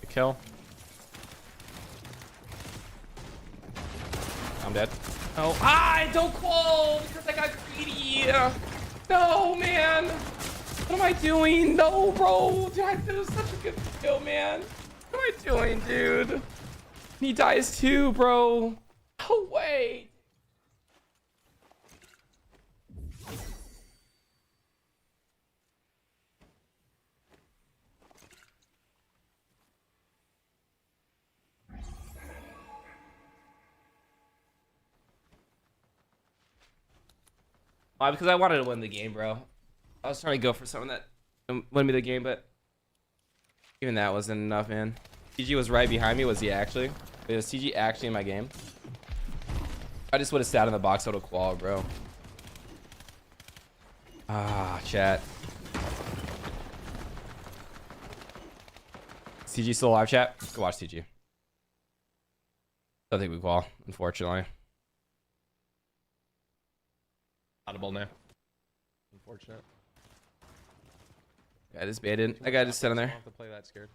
Kill. I'm dead. Oh, don't call because I got greedy. No, man. What am I doing? No, bro. Dude, that was such a good kill, man. What am I doing, dude? He dies too, bro. No way. Because I wanted to win the game, bro. I was trying to go for something that win me the game, but even that wasn't enough, man. CG was right behind me. Was he actually? Was CG actually in my game? I just would have sat in the box out of qual, bro. Chat. CG still alive, chat? Let's go watch CG. I think we qual, unfortunately. Audible now. Unfortunate. I just baited. I gotta just sit in there. I don't have to play that scared.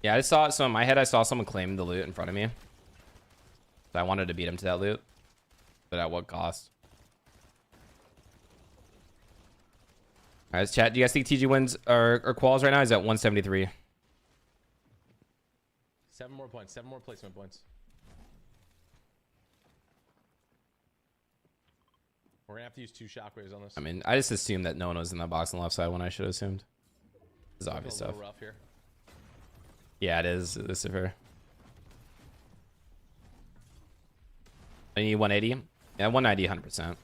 Yeah, I saw. So in my head, I saw someone claiming the loot in front of me. So I wanted to beat him to that loot. But at what cost? All right, chat. Do you guys think TG wins or quals right now? He's at 173. 7 more points. 7 more placement points. We're gonna have to use 2 shockwaves on this. I mean, I just assumed that no one was in that box on the left side when I should have assumed. This is obvious a stuff. little rough here. Yeah, it is, Lucifer. I need 180. Yeah, 190, 100%.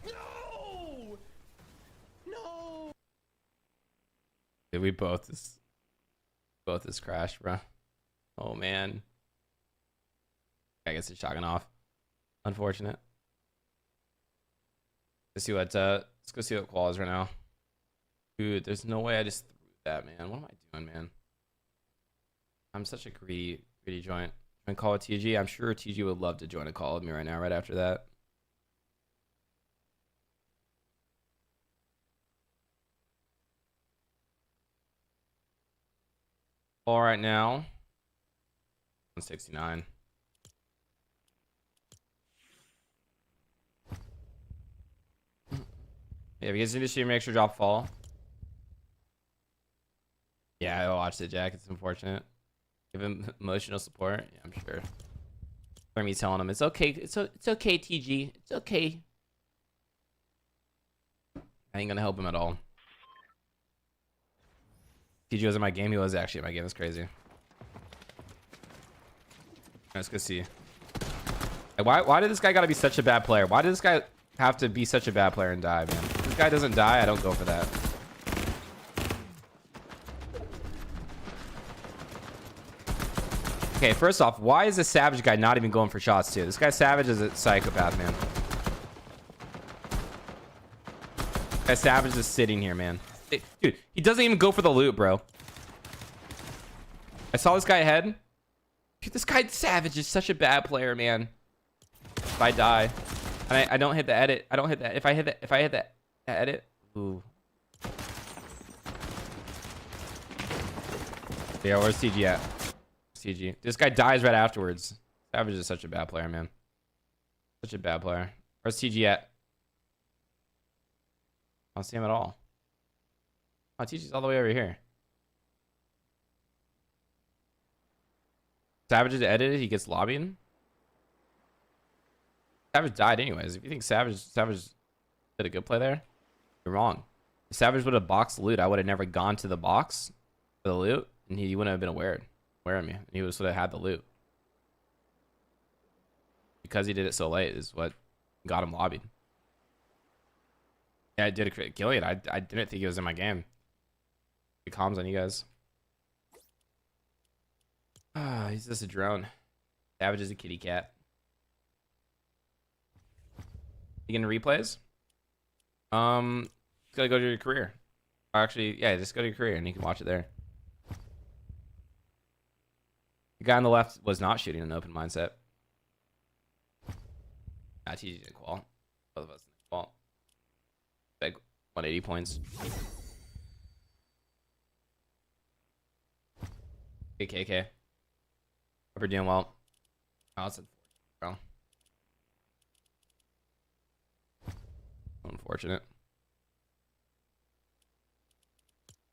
No! No! Dude, we both is crashed, bro. Oh man. I guess it's shocking off. Unfortunate. Let's see what let's go see what qual is right now. Dude, there's no way I just threw that, man. What am I doing, man? I'm such a greedy joint. Join call with TG. I'm sure TG would love to join a call with me right now, right after that. All right now. 169. Yeah, if you guys need to see me extra drop fall. Yeah, I watched it, Jack. It's unfortunate. Give him emotional support. Yeah, I'm sure. For me telling him it's okay. It's okay, TG. It's okay. I ain't gonna help him at all. TG was in my game. He was actually in my game. That's crazy. Let's go see. Why did this guy gotta be such a bad player? Why did this guy have to be such a bad player and die, man? If this guy doesn't die, I don't go for that. Okay, first off, why is this Savage guy not even going for shots too? This guy Savage is a psychopath, man. This guy Savage is sitting here, man. Dude, he doesn't even go for the loot, bro. I saw this guy ahead. Dude, this guy Savage is such a bad player, man. If I die, and I don't hit the edit, I don't hit that. If I hit that edit, ooh. Yeah, where's CG at? CG. This guy dies right afterwards. Savage is such a bad player, man. Such a bad player. Where's CG at? I don't see him at all. Oh, TG's all the way over here. Savage is edited. He gets lobbying. Savage died anyways. If you think Savage did a good play there, you're wrong. If Savage would have boxed the loot, I would have never gone to the box for the loot, and he wouldn't have been aware of me. And he would have had the loot. Because he did it so late is what got him lobbied. Yeah, I did a killing. I didn't think he was in my game. He comms on you guys. Ah, he's just a drone. Savage is a kitty cat. You getting replays? Just gotta go to your career. Or actually, yeah, just go to your career and you can watch it there. The guy on the left was not shooting an open mindset. TG did qual. Both of us did qual. Big 180 points. KK. Hope you're doing well. Oh, it's unfortunate, bro. Unfortunate.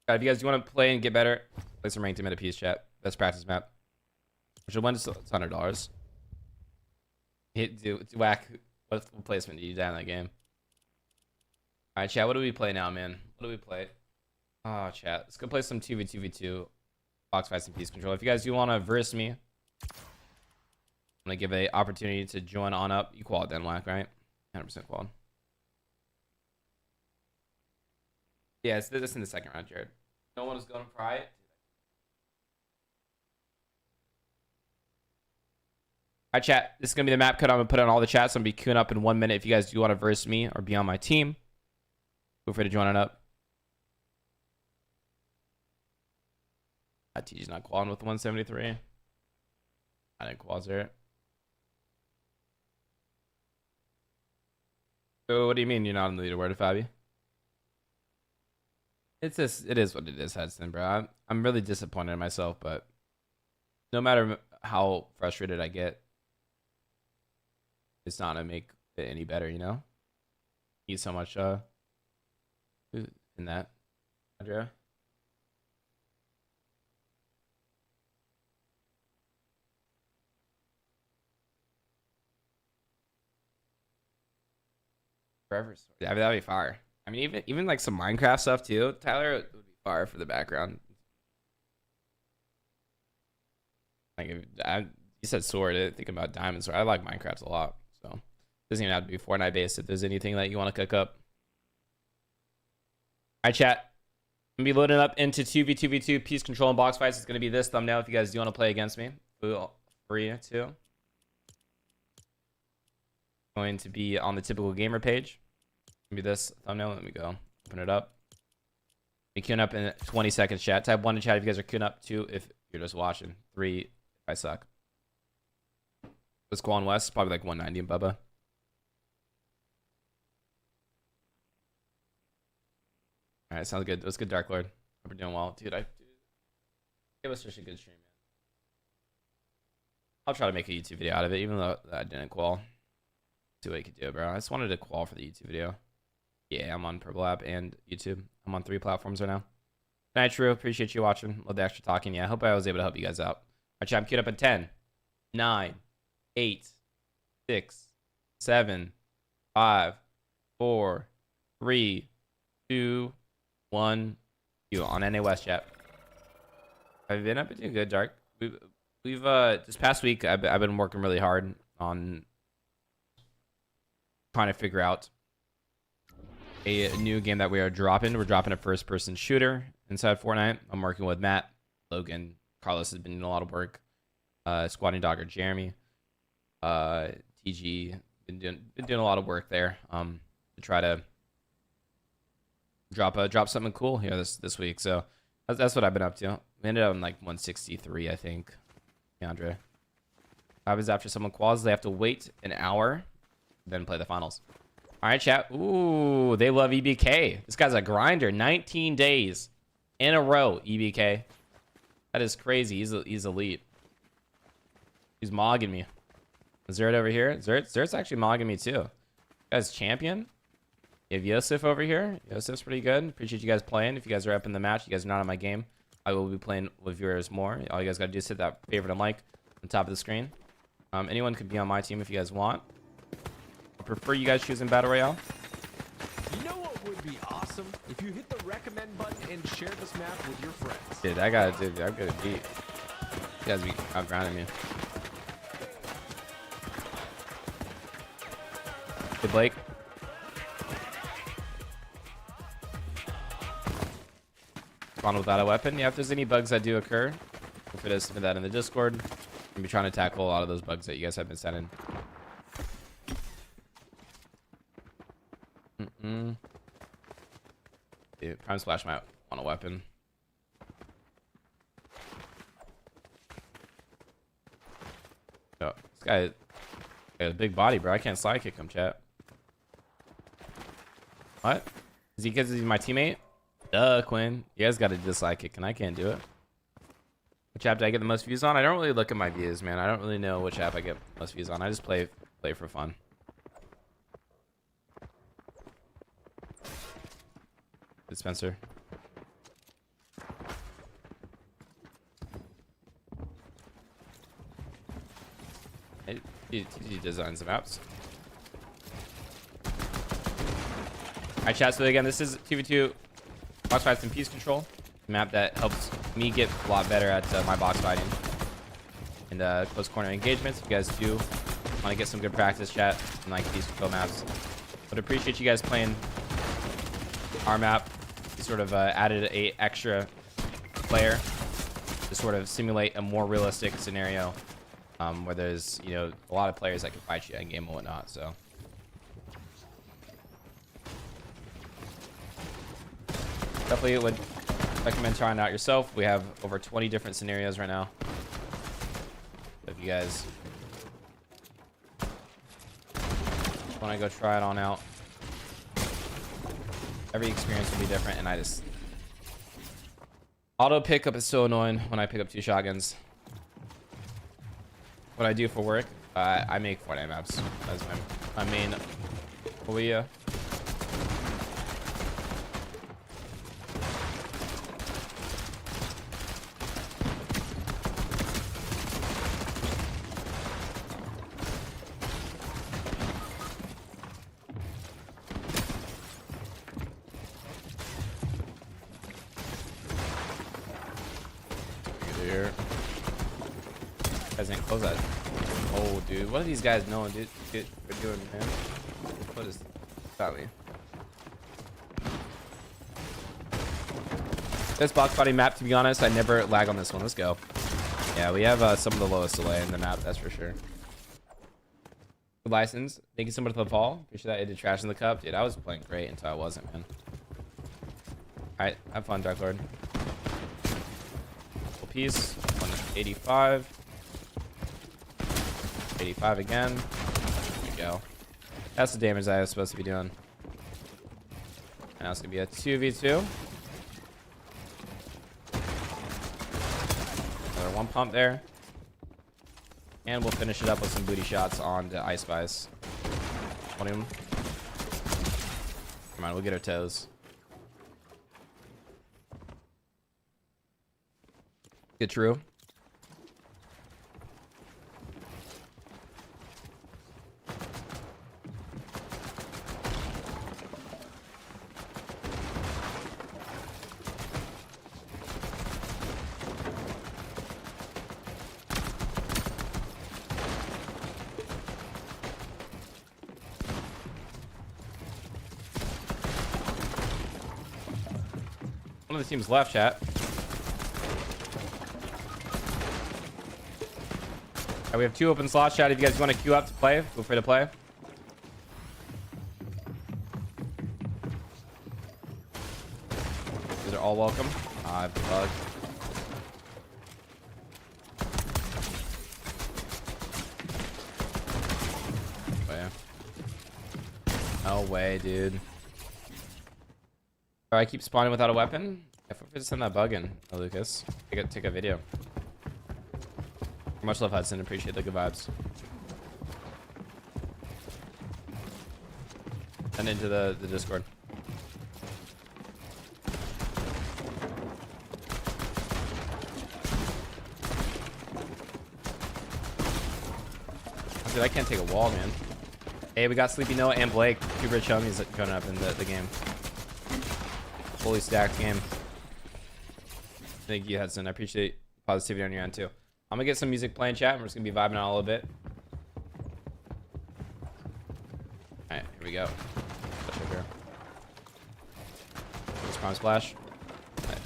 If you guys do want to play and get better, play some ranked meta piece chat. Best practice map. Which one is $100. Hit whack. What placement did you die in that game? All right, chat. What do we play now, man? What do we play? Oh, chat. Let's go play some 2v2v2. Box fights and piece control. If you guys do want to verse me, I'm gonna give a opportunity to join on up. You quad then, whack, right? 100% quad. Yeah, it's this in the second round, Jared. No one is going to pry it. Alright, chat. This is gonna be the map cut. I'm gonna put on all the chats. I'm gonna be queuing up in 1 minute. If you guys do want to verse me or be on my team, feel free to join it up. TG's not quadding with 173. I didn't quad there. So what do you mean you're not on the leaderboard, Fabi? It's just, it is what it is, Hudson, bro. I'm really disappointed in myself, but no matter how frustrated I get, it's not gonna make it any better, you know? Eat so much food in that, Andrea. Forever story. Yeah, that'd be fire. I mean, even like some Minecraft stuff too. Tyler would be fire for the background. Like you said sword, thinking about diamond sword. I like Minecraft a lot, so it doesn't even have to be Fortnite based. If there's anything that you want to cook up, all right, chat. I'm gonna be loading up into 2v2v2 piece control and box fights. It's gonna be this thumbnail if you guys do want to play against me. Feel free to. Going to be on the typical gamer page. Gonna be this thumbnail. Let me go open it up. Be queuing up in 20 seconds, chat. Type 1 to chat if you guys are queuing up. 2 if you're just watching. 3 if I suck. Let's go on west. Probably like 190 in Bubba. All right, sounds good. Let's get Dark Lord. Hope we're doing well, dude. It was such a good stream, man. I'll try to make a YouTube video out of it, even though I didn't qual. See what you could do, bro. I just wanted to qual for the YouTube video. Yeah, I'm on Purple app and YouTube. I'm on 3 platforms right now. Good night, True. Appreciate you watching. Love the extra talking. Yeah, I hope I was able to help you guys out. All right, chat. I'm queued up at 10, 9, 8, 6, 7, 5, 4, 3, 2, 1. You on NA West, chat. I've been doing good, Dark. We've this past week I've been working really hard on trying to figure out a new game that we are dropping. We're dropping a first-person shooter inside Fortnite. I'm working with Matt, Logan, Carlos has been doing a lot of work. Squatting Dogger, Jeremy, TG been doing a lot of work there. To try to drop something cool here this week. So that's what I've been up to. We ended up on like 163, I think. Andre. Happens after someone quals, they have to wait an hour, then play the finals. All right, chat. Ooh, they love EBK. This guy's a grinder. 19 days in a row, EBK. That is crazy. He's elite. He's mogging me. Zert over here. Zert's actually mogging me too. Guys, champion. You have Yosef over here. Yosef's pretty good. Appreciate you guys playing. If you guys are up in the match, you guys are not on my game, I will be playing with viewers more. All you guys gotta do is hit that favorite and like on the top of the screen. Anyone could be on my team if you guys want. I prefer you guys choosing Battle Royale. You know what would be awesome? If you hit the recommend button and share this map with your friends. Dude, I'm gonna beat. You guys be outgrinding me. Good, Blake. Spawn without a weapon. Yeah, if there's any bugs that do occur, if it is, submit that in the Discord. I'm gonna be trying to tackle a lot of those bugs that you guys have been sending. Dude, Prime Splash might want a weapon. Oh, this guy got a big body, bro. I can't slide kick him, chat. What? Is he because he's my teammate? Duh, Quinn. You guys got a dislike kick, and I can't do it. Which app do I get the most views on? I don't really look at my views, man. I don't really know which app I get the most views on. I just play for fun. Good, Spencer. He designs the maps. Alright, chat. So again, this is 2v2 box fights and piece control. A map that helps me get a lot better at my box fighting and close corner engagements. If you guys do want to get some good practice, chat, and like piece control maps, would appreciate you guys playing our map. We sort of added a extra player to sort of simulate a more realistic scenario where there's, you know, a lot of players that can fight you in game and whatnot. So definitely would recommend trying it out yourself. We have over 20 different scenarios right now. If you guys want to go try it on out, every experience will be different. And I just auto pickup is so annoying when I pick up 2 shotguns. what I do for work. I make Fortnite maps. That's my main. Oh yeah. Here. Guys ain't close that. Oh, dude, what are these guys knowing, dude? What they're doing, man? What is that me? This box body map, to be honest, I never lag on this one. Let's go. Yeah, we have some of the lowest delay in the map, that's for sure. Good license. Thank you so much for the fall. Appreciate that. I did trash in the cup. Dude, I was playing great until I wasn't, man. Alright, have fun, Dark Lord. Piece 185. 85 again. There we go. That's the damage that I was supposed to be doing. And now it's gonna be a 2v2. Another one pump there. And we'll finish it up with some booty shots on the Ice Spice. One of them. Come on, we'll get our toes. Get true. One of the teams left, chat. Right, we have 2 open slots, chat. If you guys want to queue up to play, feel free to play. These are all welcome. I have the bug. Oh, yeah. No way, dude. I keep spawning without a weapon. I feel free to send that bug in, Lucas. Take a video. Much love, Hudson. Appreciate the good vibes. And into the Discord. Dude, I can't take a wall, man. Hey, we got Sleepy Noah and Blake. 2 rich homies coming up in the game. Fully stacked game. Thank you, Hudson. I appreciate positivity on your end, too. I'm gonna get some music playing, chat. We're just gonna be vibing out a little bit. Alright, here we go. Right here. Just prime splash. Right.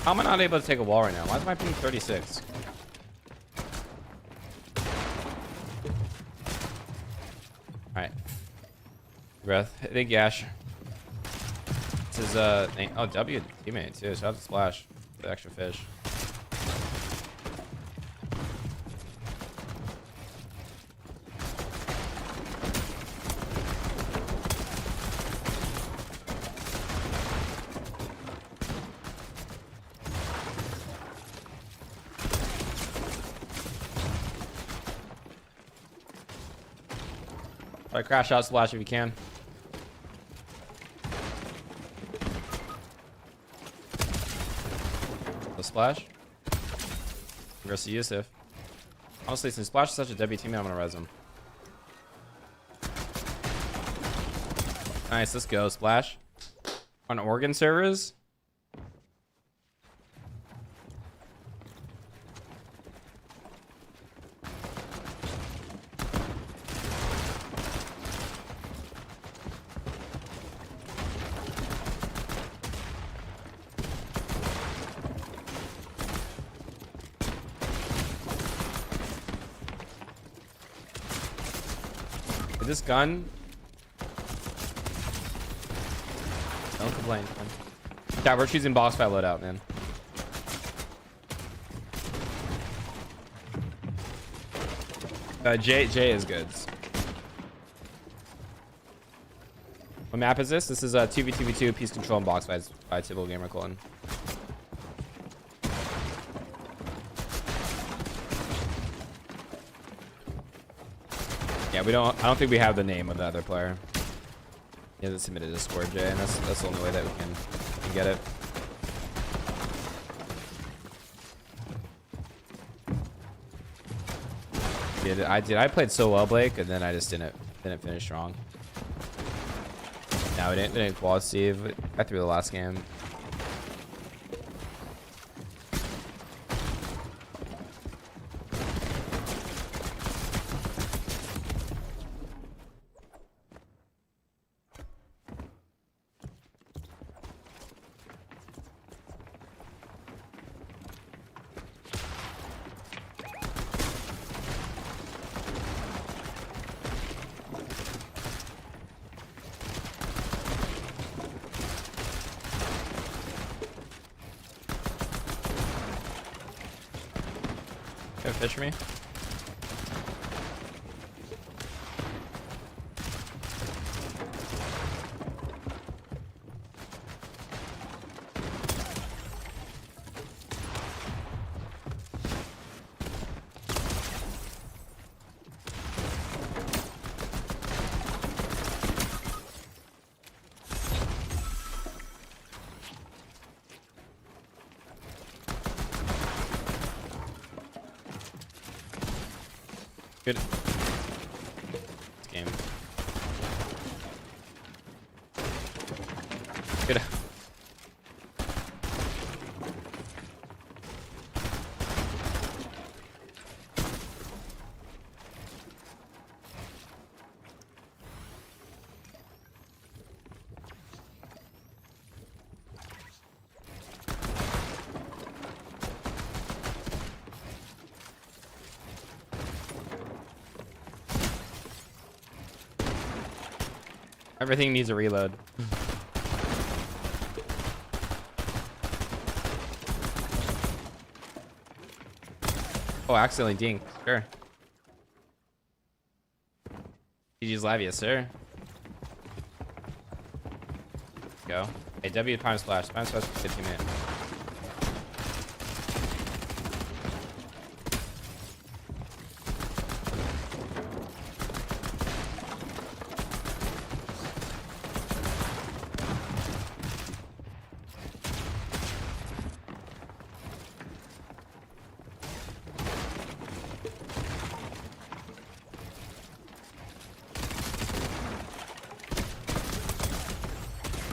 How am I not able to take a wall right now? Why is my ping 36? Alright. Breath. Thank you, Ash. This is oh, W teammate too. Shout out to Splash. The extra fish. Alright, crash out Splash if you can. The Splash. Congrats to Yusuf. Honestly, since Splash is such a W teammate, I'm gonna res him. Nice, let's go, Splash. On Oregon servers. this gun. Don't complain, man. Yeah, we're choosing boss fight loadout, man. J is good. What map is this? This is 2v2v2 piece control and box fights by Typical Gamer Colin. Yeah, I don't think we have the name of the other player. He hasn't submitted a Discord, Jay, and that's the only way that we can get it. I played so well, Blake, and then I just didn't finish strong. No, we didn't qual Steve. I threw the last game. Go fish for me. Good. This game. Good. Everything needs a reload. Oh, accidentally dinked. Sure. GG's live, yes, sir. Go. Hey, W Prime Splash. Prime Splash for 15 minutes.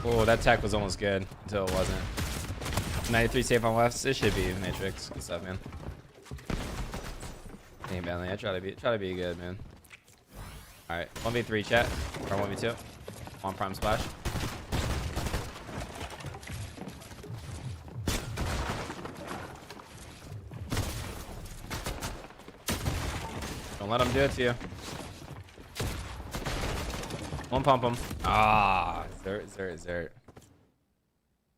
Oh, that tech was almost good until it wasn't. 93 safe on left. It should be Matrix. Good stuff, man. Hey, Bentley, I try to be good, man. All right, 1v3 chat or 1v2 on Prime Splash. Don't let him do it to you. One pump him. Ah, Zert.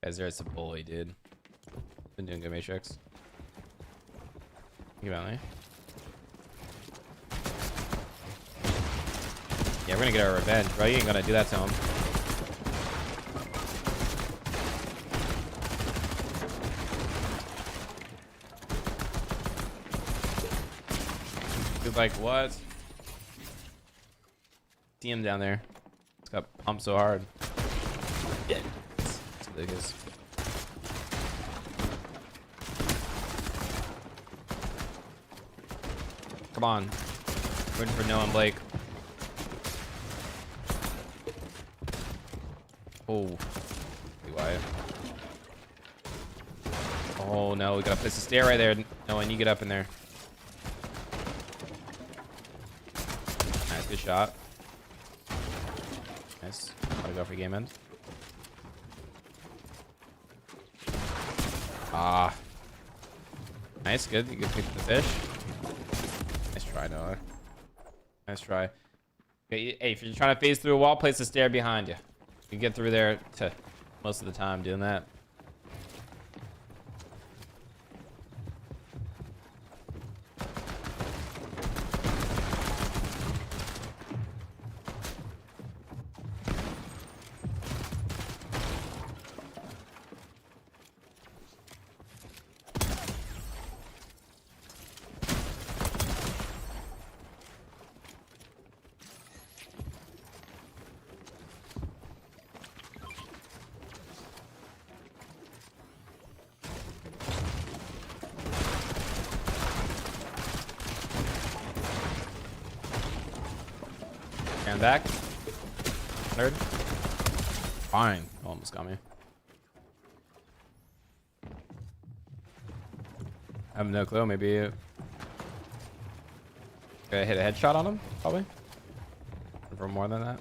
Yeah, Zert's a bully, dude. Been doing good, Matrix. Think about me. Yeah, we're gonna get our revenge, bro. You ain't gonna do that to him. Dude, like, what? See him down there. It's got pumped so hard. Yeah. It's the biggest. Come on. Waiting for Noah and Blake. Oh. Be Wyatt. Oh no, we gotta place a stair right there. Noah, and you get up in there. Nice, good shot. Nice. Gotta go for game end. Ah. Nice, good. You can pick the fish. Nice try, Noah. Nice try. Hey, if you're trying to phase through a wall, place a stair behind you. You get through there to most of the time doing that. Stand back. Nerd. Fine. Almost got me. I have no clue. Maybe gonna hit a headshot on him, probably. For more than that.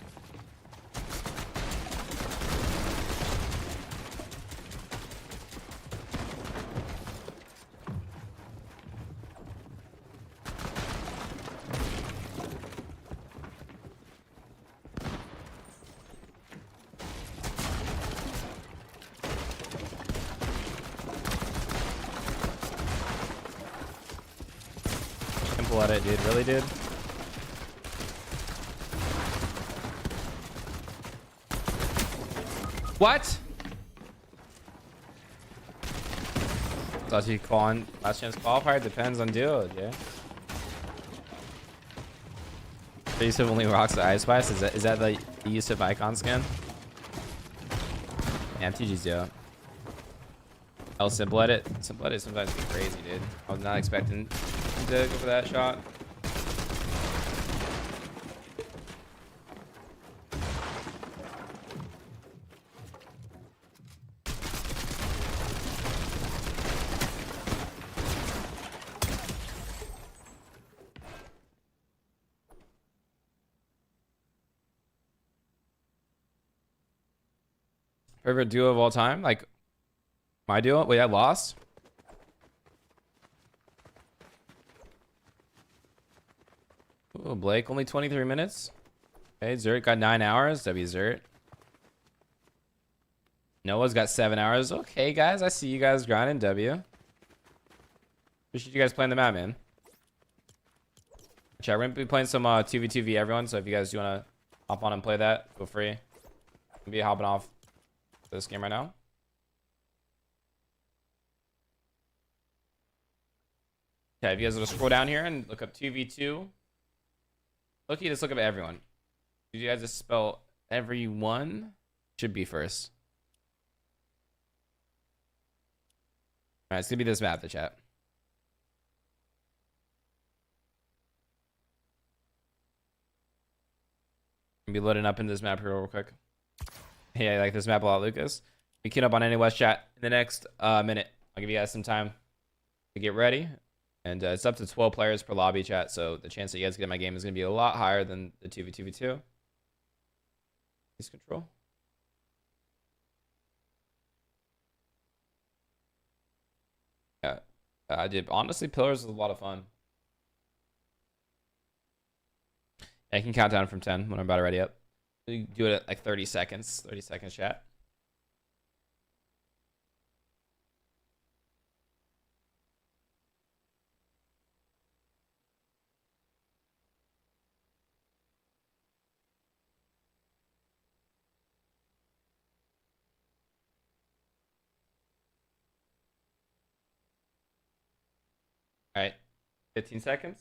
Simple at it, dude. Really, dude. What? Thought you call on last chance qualifier. Depends on duo, yeah. The use of only rocks the ice spice. Is that the use of icon skin? Yeah, MTG's duo. Oh, simple edit. Simple edit sometimes be crazy, dude. I was not expecting to go for that shot. Favorite duo of all time? Like my duo? Wait, I lost? Oh, Blake, only 23 minutes. Okay, Zert got 9 hours. W Zert. Noah's got 7 hours. Okay, guys, I see you guys grinding. W. Appreciate you guys playing the map, man. Chat, we're gonna be playing some 2v2v everyone, so if you guys do wanna hop on and play that, feel free. I'll be hopping off this game right now. Okay, if you guys want to scroll down here and look up 2v2. Look, you just look up everyone. Did you guys just spell everyone? Should be first. Alright, it's gonna be this map, the chat. Gonna be loading up in this map here real quick. Hey, I like this map a lot, Lucas. We queue up on any West chat in the next minute. I'll give you guys some time to get ready. And it's up to 12 players per lobby, chat. So the chance that you guys get my game is going to be a lot higher than the 2v2v2. Please control. Yeah. I did. Honestly, Pillars was a lot of fun. I can count down from 10 when I'm about to ready up. You do it at like 30 seconds. 30 seconds, chat. All right. 15 seconds.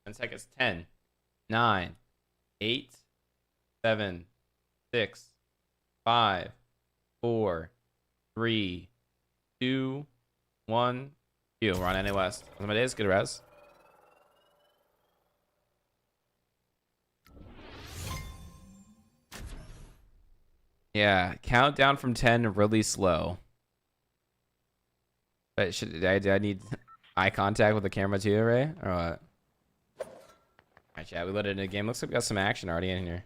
10 seconds. 10, 9, 8, 7, 6, 5, 4, 3, 2, 1. We're on NA West. How's my days? Good res. Yeah, countdown from 10 really slow. But do I need eye contact with the camera too, Ray? Or what? Alright, chat, we let it in a game. Looks like we got some action already in here.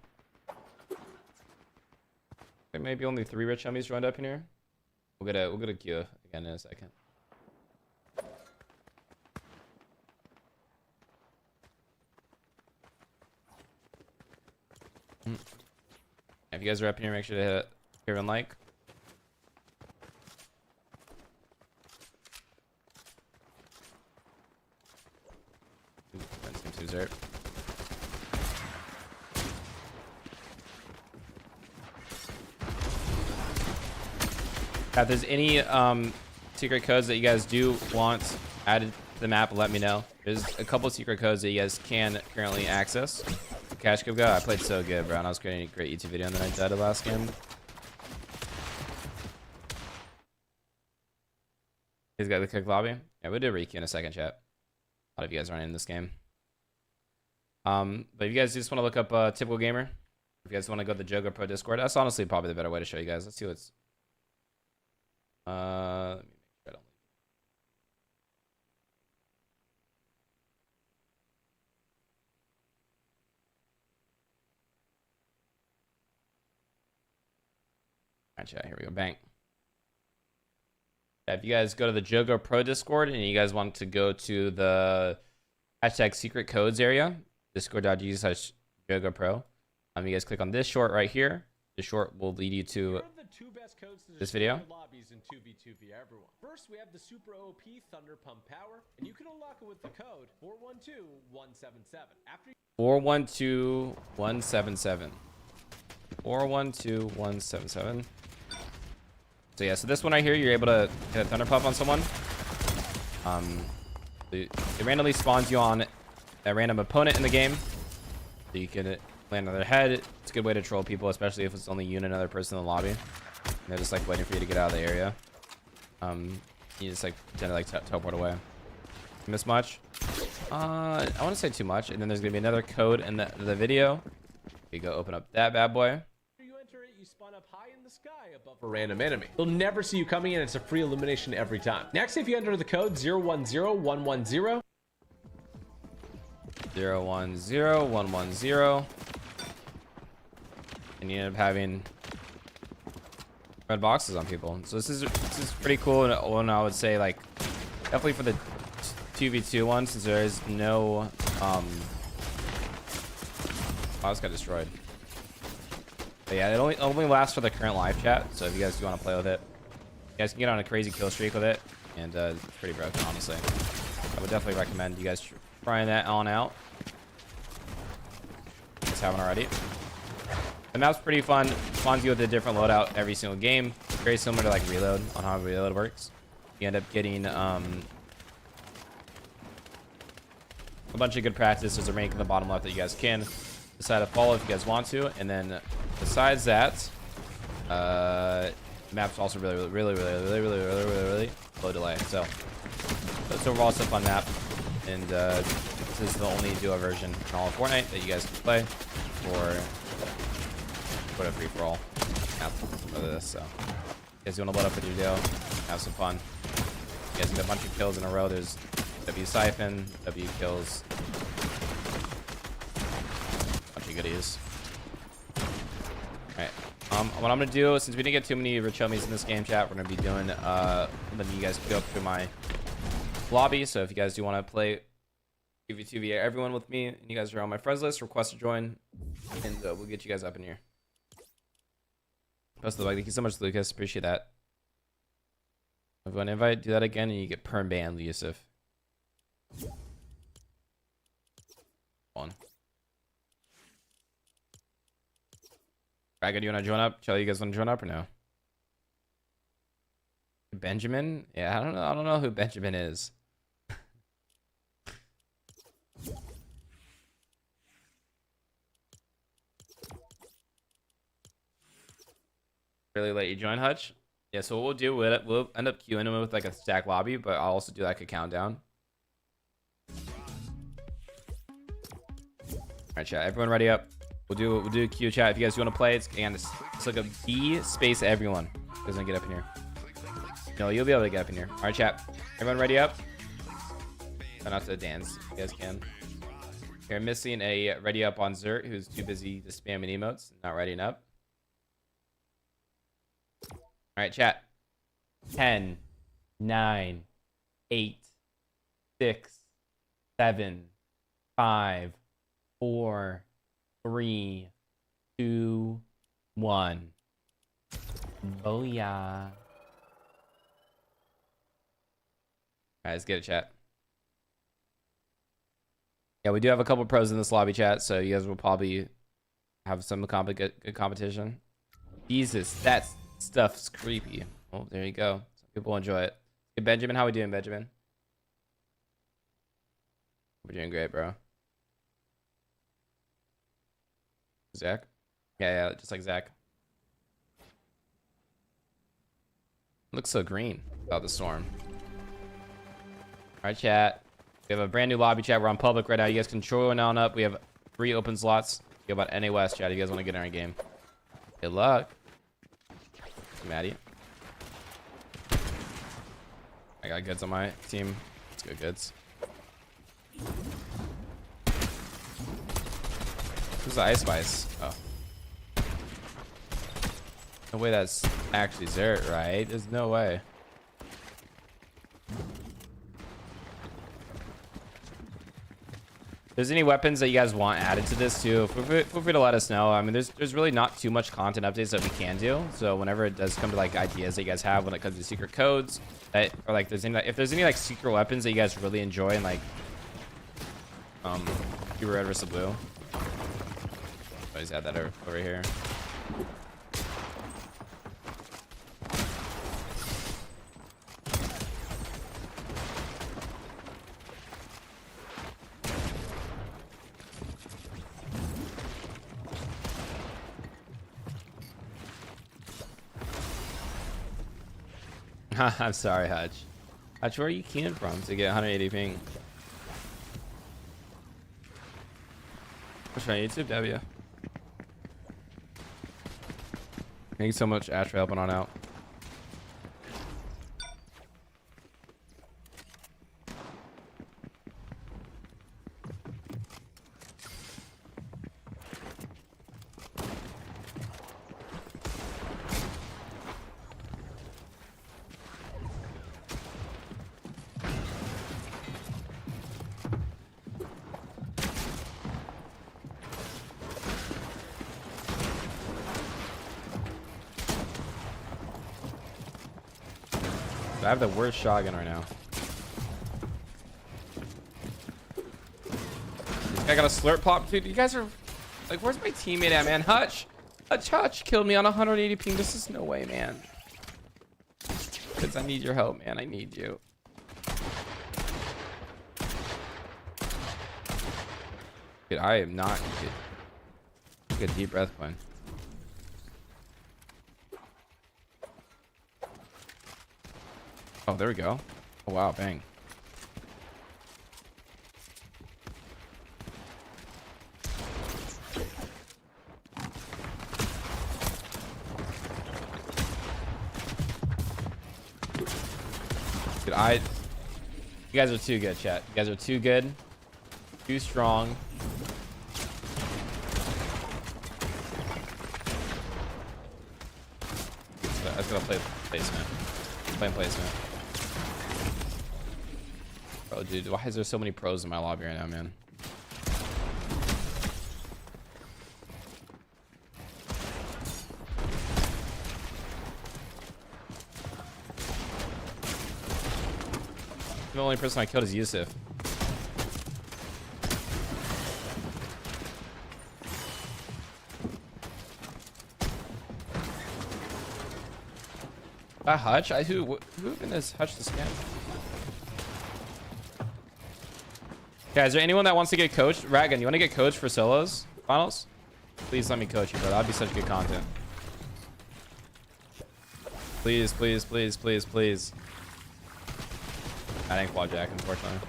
Maybe only 3 rich homies joined up in here. We'll get a queue again in a second. If you guys are up in here, make sure to hit share and like. If there's any secret codes that you guys do want added to the map, let me know. There's a couple secret codes that you guys can currently access. Cash Cube Go, I played so good, bro. And I was creating a great YouTube video and then I died the last game. He's got the cook lobby. Yeah, we'll do a Riki in a second, chat. A lot of you guys aren't in this game. But if you guys just want to look up Typical Gamer, if you guys want to go to the Jogo Pro Discord, that's honestly probably the better way to show you guys. Let's see what's let me make sure I don't leave. Alright, chat, here we go. Bang. If you guys go to the Jogo Pro Discord and you guys want to go to the hashtag secret codes area, discord.gg/JogoPro, you guys click on this short right here. The short will lead you to this video. Lobbies in 2v2v everyone. First, we have the super OP Thunder Pump Power, and you can unlock it with the code 412177. After 412177. 412177. So yeah, so this one right here, you're able to hit a Thunder Pump on someone. It randomly spawns you on a random opponent in the game. So you can land on their head. It's a good way to troll people, especially if it's only you and another person in the lobby. And they're just like waiting for you to get out of the area. You just like tend to like teleport away. Miss much? I want to say too much. And then there's gonna be another code in the video. You go open up that bad boy. you enter it, you spawn up high in the sky above a random enemy. They'll never see you coming in. It's a free elimination every time. Next, if you enter the code 010110. 010110. And you end up having red boxes on people. So this is pretty cool, and I would say like definitely for the 2v2 one, since there is no I just got destroyed. But yeah, it only lasts for the current live chat. So if you guys do want to play with it, you guys can get on a crazy kill streak with it, and it's pretty broken, honestly. I would definitely recommend you guys trying that on out. If you guys haven't already. The map's pretty fun. Spawns you with a different loadout every single game. Very similar to like Reload, on how Reload works. You end up getting a bunch of good practice. There's a rank in the bottom left that you guys can decide to follow if you guys want to. And then besides that, the map's also really low delay. So it's overall it's a fun map. And this is the only duo version in all of Fortnite that you guys can play for a free-for-all map for this. So you guys want to load up with your duo, have some fun. You guys get a bunch of kills in a row. There's W Siphon, W kills, bunch of goodies. Alright, what I'm gonna do, since we didn't get too many rich homies in this game chat, we're gonna be doing letting you guys go through my lobby. So if you guys do want to play 2v2v everyone with me and you guys are on my friends list, request to join, and we'll get you guys up in here. Post the bug. Thank you so much, Lucas. Appreciate that. Everyone invite, do that again, and you get perm banned, Yusuf. On. Raga, do you want to join up? Charlie, you guys want to join up or no? Benjamin? Yeah, I don't know who Benjamin is. Really let you join, Hutch? Yeah, so what we'll do, we'll end up queuing him with like a stack lobby, but I'll also do like a countdown. Alright, chat, everyone ready up? We'll do a queue, chat. If you guys want to play, it's like a B space everyone. Doesn't get up in here. No, you'll be able to get up in here. Alright, chat. Everyone ready up? Try not to dance. You guys can. You're missing a ready up on Zert, who's too busy to spamming emotes, not readying up. All right, chat. 10, 9, 8, 6, 7, 5, 4, 3, 2, 1. Oh yeah. All right, let's get it, chat. Yeah, we do have a couple pros in this lobby, chat, so you guys will probably have some good competition. Jesus, that stuff's creepy. Oh, there you go. Some people enjoy it. Hey, Benjamin, how we doing, Benjamin? We're doing great, bro. Zach? Yeah, just like Zach. Looks so green without the storm. All right, chat. We have a brand new lobby, chat. We're on public right now. You guys can join on up. We have 3 open slots. You about NA West, chat. If you guys want to get in our game. Good luck. Maddie. I got goods on my team. Let's go, goods. Who's the Ice Spice? Oh. No way that's actually Zert, right? There's no way. If there's any weapons that you guys want added to this too, feel free to let us know. I mean, there's really not too much content updates that we can do. So whenever it does come to like ideas that you guys have when it comes to secret codes, that, or like if there's any like secret weapons that you guys really enjoy and like, you red versus blue. Always add that over here. I'm sorry, Hutch. Hutch, where are you keying from to get 180 ping? What's on YouTube, W? Thank you so much, Ash, for helping on out. I have the worst shotgun right now. I got a slurp pop, dude. You guys are like, where's my teammate at, man? Hutch killed me on 180 ping. This is no way, man. Because I need your help, man. I need you. Dude, I am not good. Take a deep breath, Quinn. Oh, there we go. Oh, wow, bang. Dude, you guys are too good, chat. You guys are too good. Too strong. I was gonna play placement. Playing placement. Oh, dude, why is there so many pros in my lobby right now, man? The only person I killed is Yusuf. Hutch? Who even is Hutch the scam? Okay, is there anyone that wants to get coached? Ragan, you want to get coached for solos? Finals? Please let me coach you, bro. That'd be such good content. Please, please, please, please, please. I didn't quad jack, unfortunately.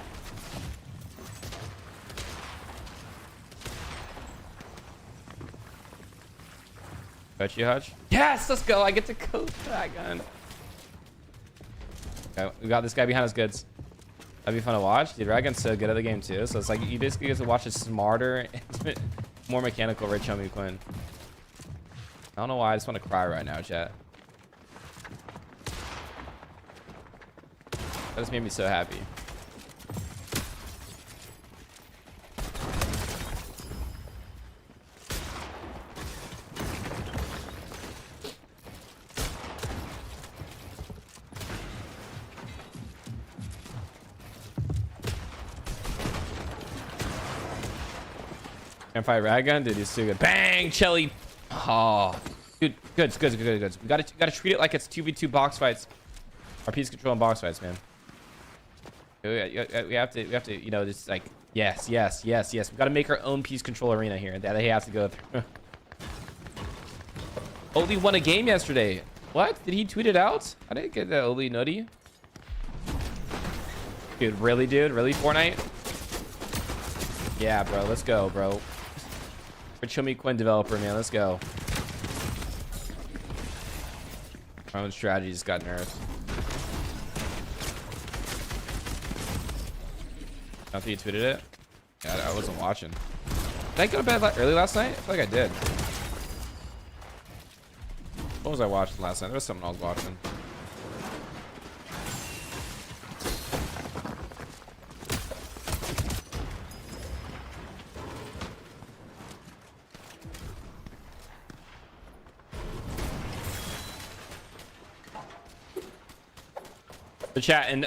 Coach you, Hutch? Yes, let's go. I get to coach Ragan. Okay, we got this guy behind us goods. That'd be fun to watch. Dude, Ragan's so good at the game too. So it's like you basically get to watch a smarter, more mechanical RichHomieQuinn. I don't know why I just want to cry right now, chat. That just made me so happy. Can't fight Raggun, dude. He's too good. Bang, Chelly. Oh, dude, good. We gotta treat it like it's 2v2 box fights. Our piece control and box fights, man. We have to, you know, just like yes. We gotta make our own piece control arena here that he has to go through. Oli won a game yesterday. What? Did he tweet it out? I didn't get that, Oli Nutty. Dude, really, dude? Really, Fortnite? Yeah, bro. Let's go, bro. RichHomieQuinn developer, man. Let's go. My own strategy just got nerfed. After you tweeted it? Yeah, I wasn't watching. Did I go to bed early last night? I feel like I did. What was I watching last night? There was something I was watching. The chat in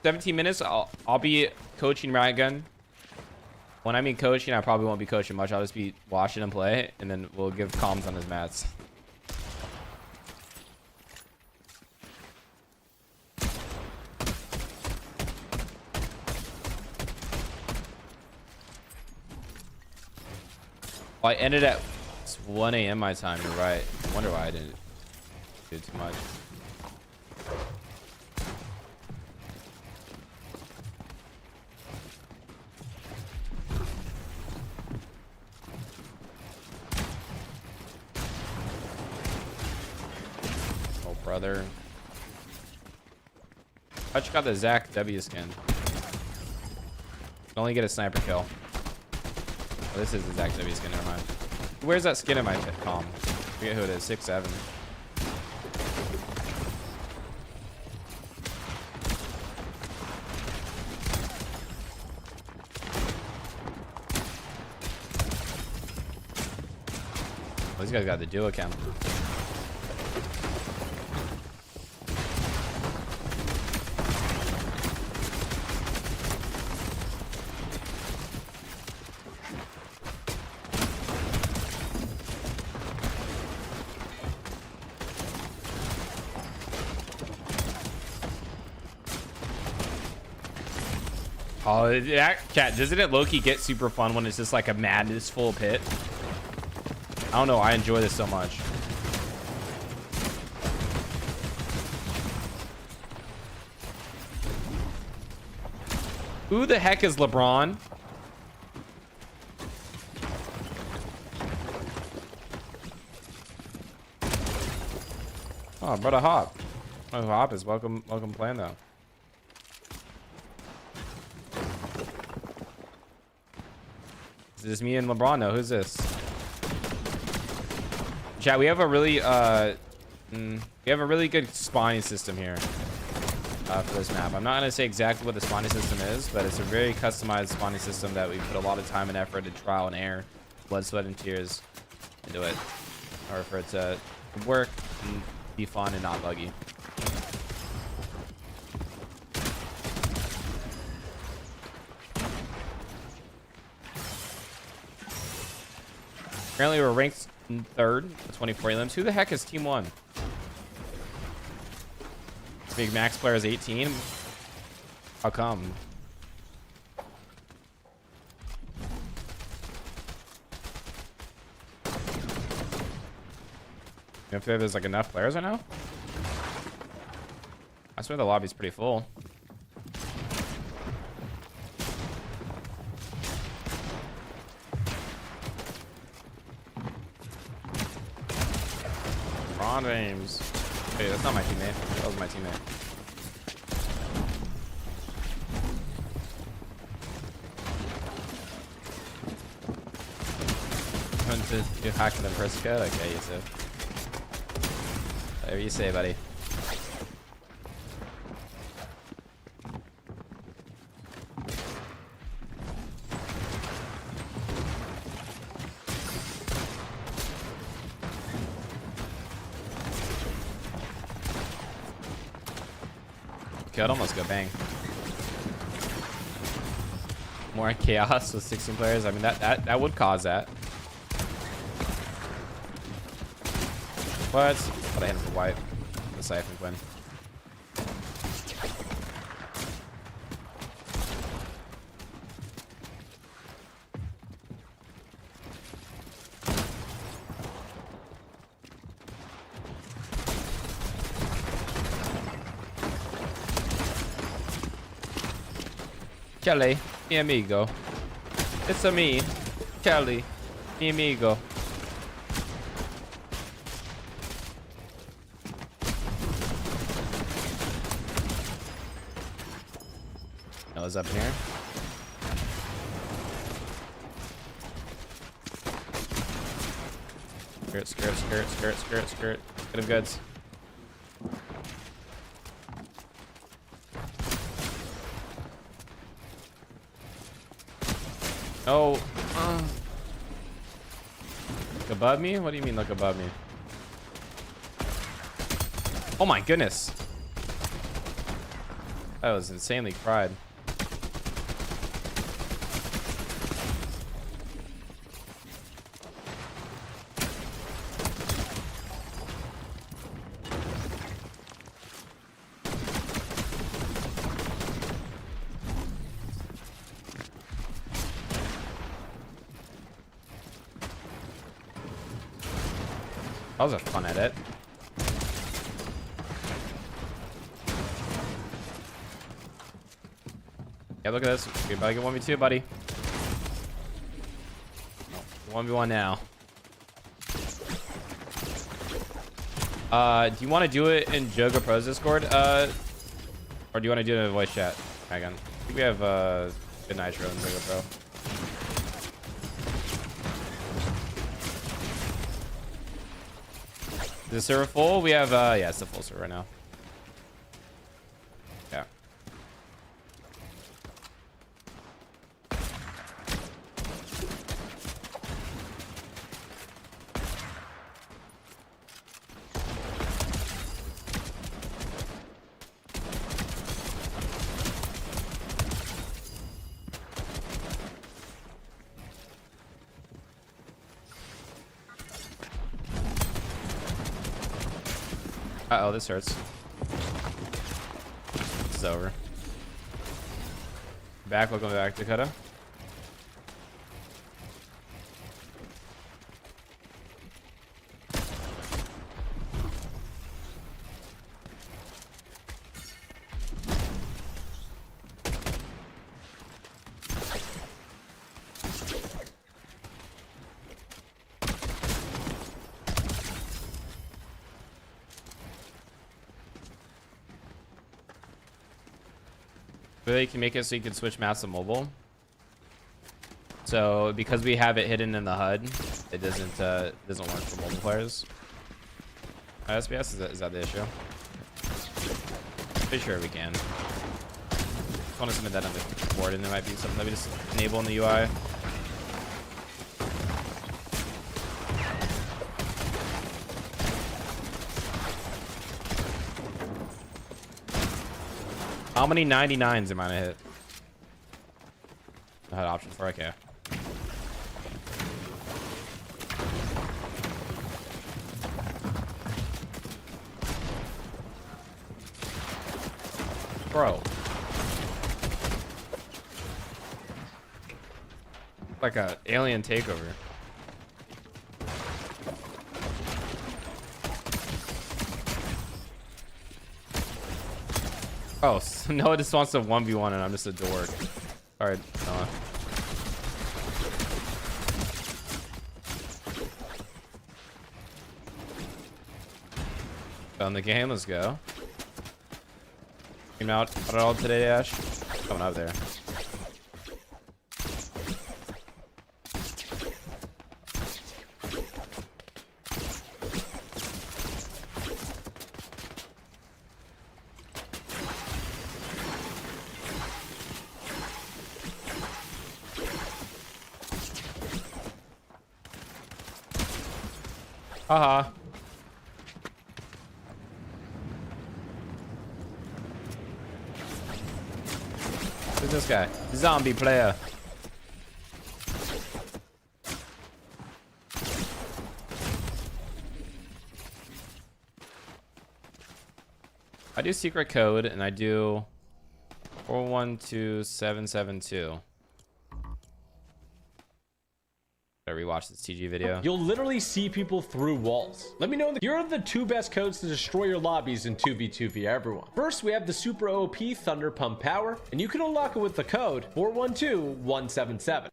17 minutes I'll be coaching Raggun. When I mean coaching, I probably won't be coaching much. I'll just be watching him play, and then we'll give comms on his mats. Well, I ended at 1 a.m. my time. You're right. I wonder why I didn't do too much. Oh, brother. I just got the Zach W skin. Can only get a sniper kill. Oh, this is the Zach W skin, never mind. Where's that skin in my comm? I forget who it is, 6'7". Oh, these guys got the duo cam. Oh, that chat, doesn't it low-key get super fun when it's just like a madness full pit? I don't know, I enjoy this so much. Who the heck is LeBron? Oh, brother Hop. Oh, Hop is welcome playing though. Is this me and LeBron? No, who's this? Chat, we have a really good spawning system here for this map. I'm not gonna say exactly what the spawning system is, but it's a very customized spawning system that we put a lot of time and effort and trial and error, blood, sweat, and tears into it, or for it to work and be fun and not buggy. Apparently we're ranked in 3rd with 24 elims. Who the heck is team 1? Big max player is 18. How come? If there's like enough players right now? I swear the lobby's pretty full. James. Hey, that's not my teammate. That was my teammate. You hacking the first code? Okay, Yusuf. Whatever you say, buddy. Okay, I'd almost go bang. More chaos with 16 players. I mean, that would cause that. What? But I hit him for white. The Siphon Quinn. Kelly, mi amigo. It's a me, Kelly, mi amigo. Noah's up in here. Skirt, skirt, skirt, skirt, skirt, skirt. Get him goods. Oh, look above me? What do you mean look above me? Oh my goodness. That was insanely cried. That was a fun edit. Yeah, look at this. You're about to get 1v2, buddy. 1v1 now. Do you want to do it in Joga Pro's Discord? Or do you want to do it in a voice chat? Hang on. I think we have good nitro in Joga Pro. Is the server full? We have, yeah, it's the full server right now. Yeah. Uh-oh, this hurts. This is over. Back, welcome back, Dakota. Really can make it so you can switch maps to mobile. So because we have it hidden in the HUD, it doesn't work for mobile players. SBS, is that the issue? Pretty sure we can. I want to submit that on the board, and there might be something that we just enable in the UI. How many 99s am I gonna hit? I had options for, okay. Bro. Like a alien takeover. Oh, so Noah just wants to 1v1 and I'm just a dork. Alright, Noah. Found the game, let's go. Came out at all today, Ash? Coming up there. Haha. Who's this guy? Zombie player. I do secret code and I do 412772. Gotta rewatch this TG video. You'll literally see people through walls. Let me know. Here are the 2 best codes to destroy your lobbies in 2v2 everyone. First, we have the super OP Thunder Pump Power, and you can unlock it with the code 412177.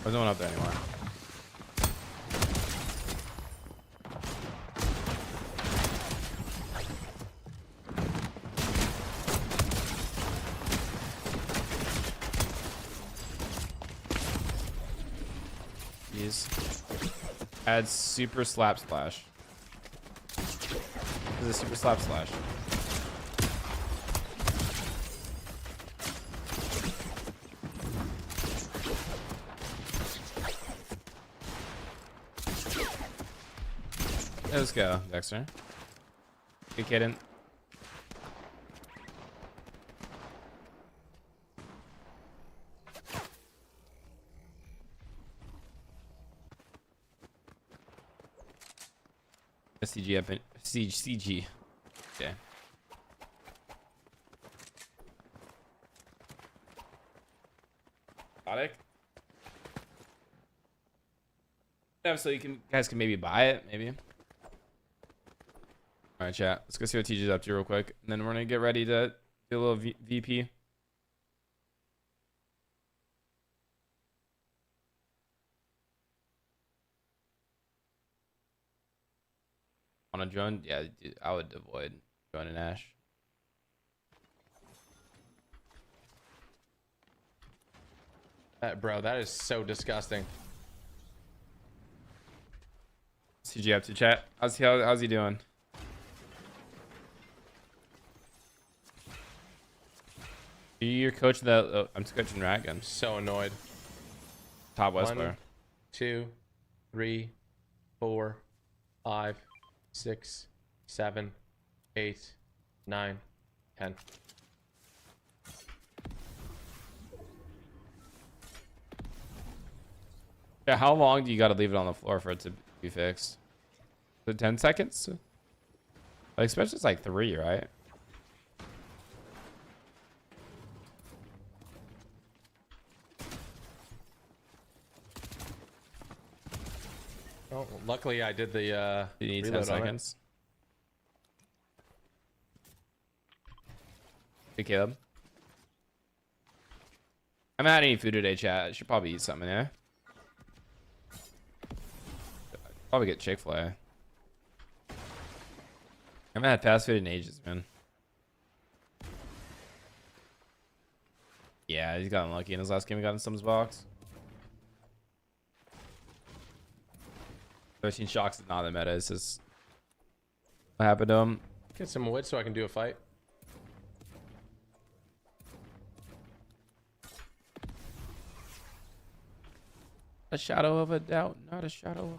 There's no one up there anymore. Add super slap splash. This is a super slap slash. Let's go, Dexter. Good kid. CG up in CG. Okay. Exotic. Yeah, so guys can maybe buy it, maybe. All right, chat. Let's go see what TG's up to real quick, and then we're gonna get ready to do a little VP. On a drone, yeah, dude, I would avoid joining Ash. Bro, that is so disgusting. CG up to chat. How's he doing? You're coaching that. I'm coaching Rat. I'm So annoyed. top West 1, player. 2, 3, 4, 5, 6, 7, 8, 9, 10. Yeah, how long do you got to leave it on the floor for it to be fixed? Is it 10 seconds? I expect it's like 3, right? Oh, luckily I did the You need 10 reload on it. seconds. Hey, Caleb. I haven't had any food today, chat. I should probably eat something, yeah? Probably get Chick-fil-A. I haven't had fast food in ages, man. Yeah, he's got unlucky in his last game. He got in someone's box. 13 shocks is not the meta. It's just what happened to him. Get some wood so I can do a fight. A shadow of a doubt, not a shadow of...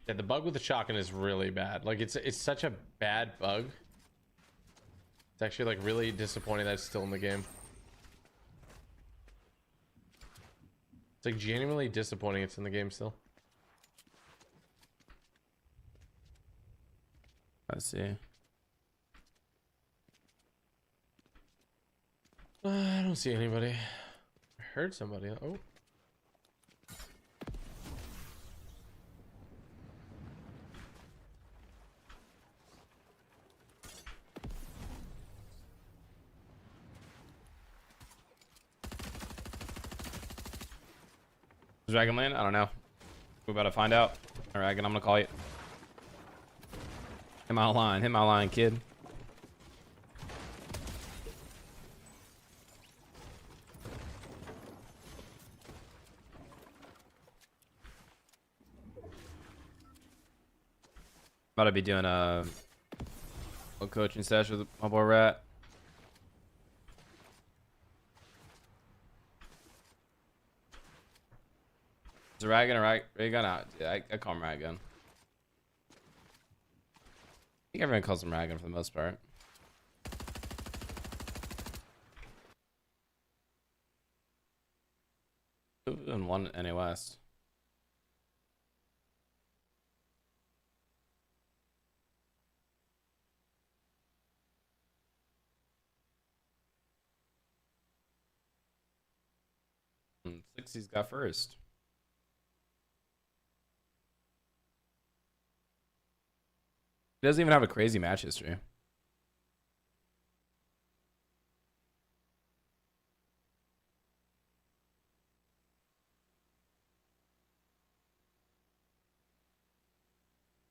Yeah, the bug with the shotgun is really bad. Like it's such a bad bug. It's actually like really disappointing that it's still in the game. It's like genuinely disappointing it's in the game still. Let's see. I don't see anybody. I heard somebody. Oh. Dragonland? I don't know. We're about to find out. All right, I'm gonna call you. Hit my line, kid. About to be doing a What coaching stash with my boy Rat? Is a rat gun a ray gun out? Yeah, I call him rat gun. I think everyone calls him rat gun for the most part. And one NA West. And 60's got first. He doesn't even have a crazy match history.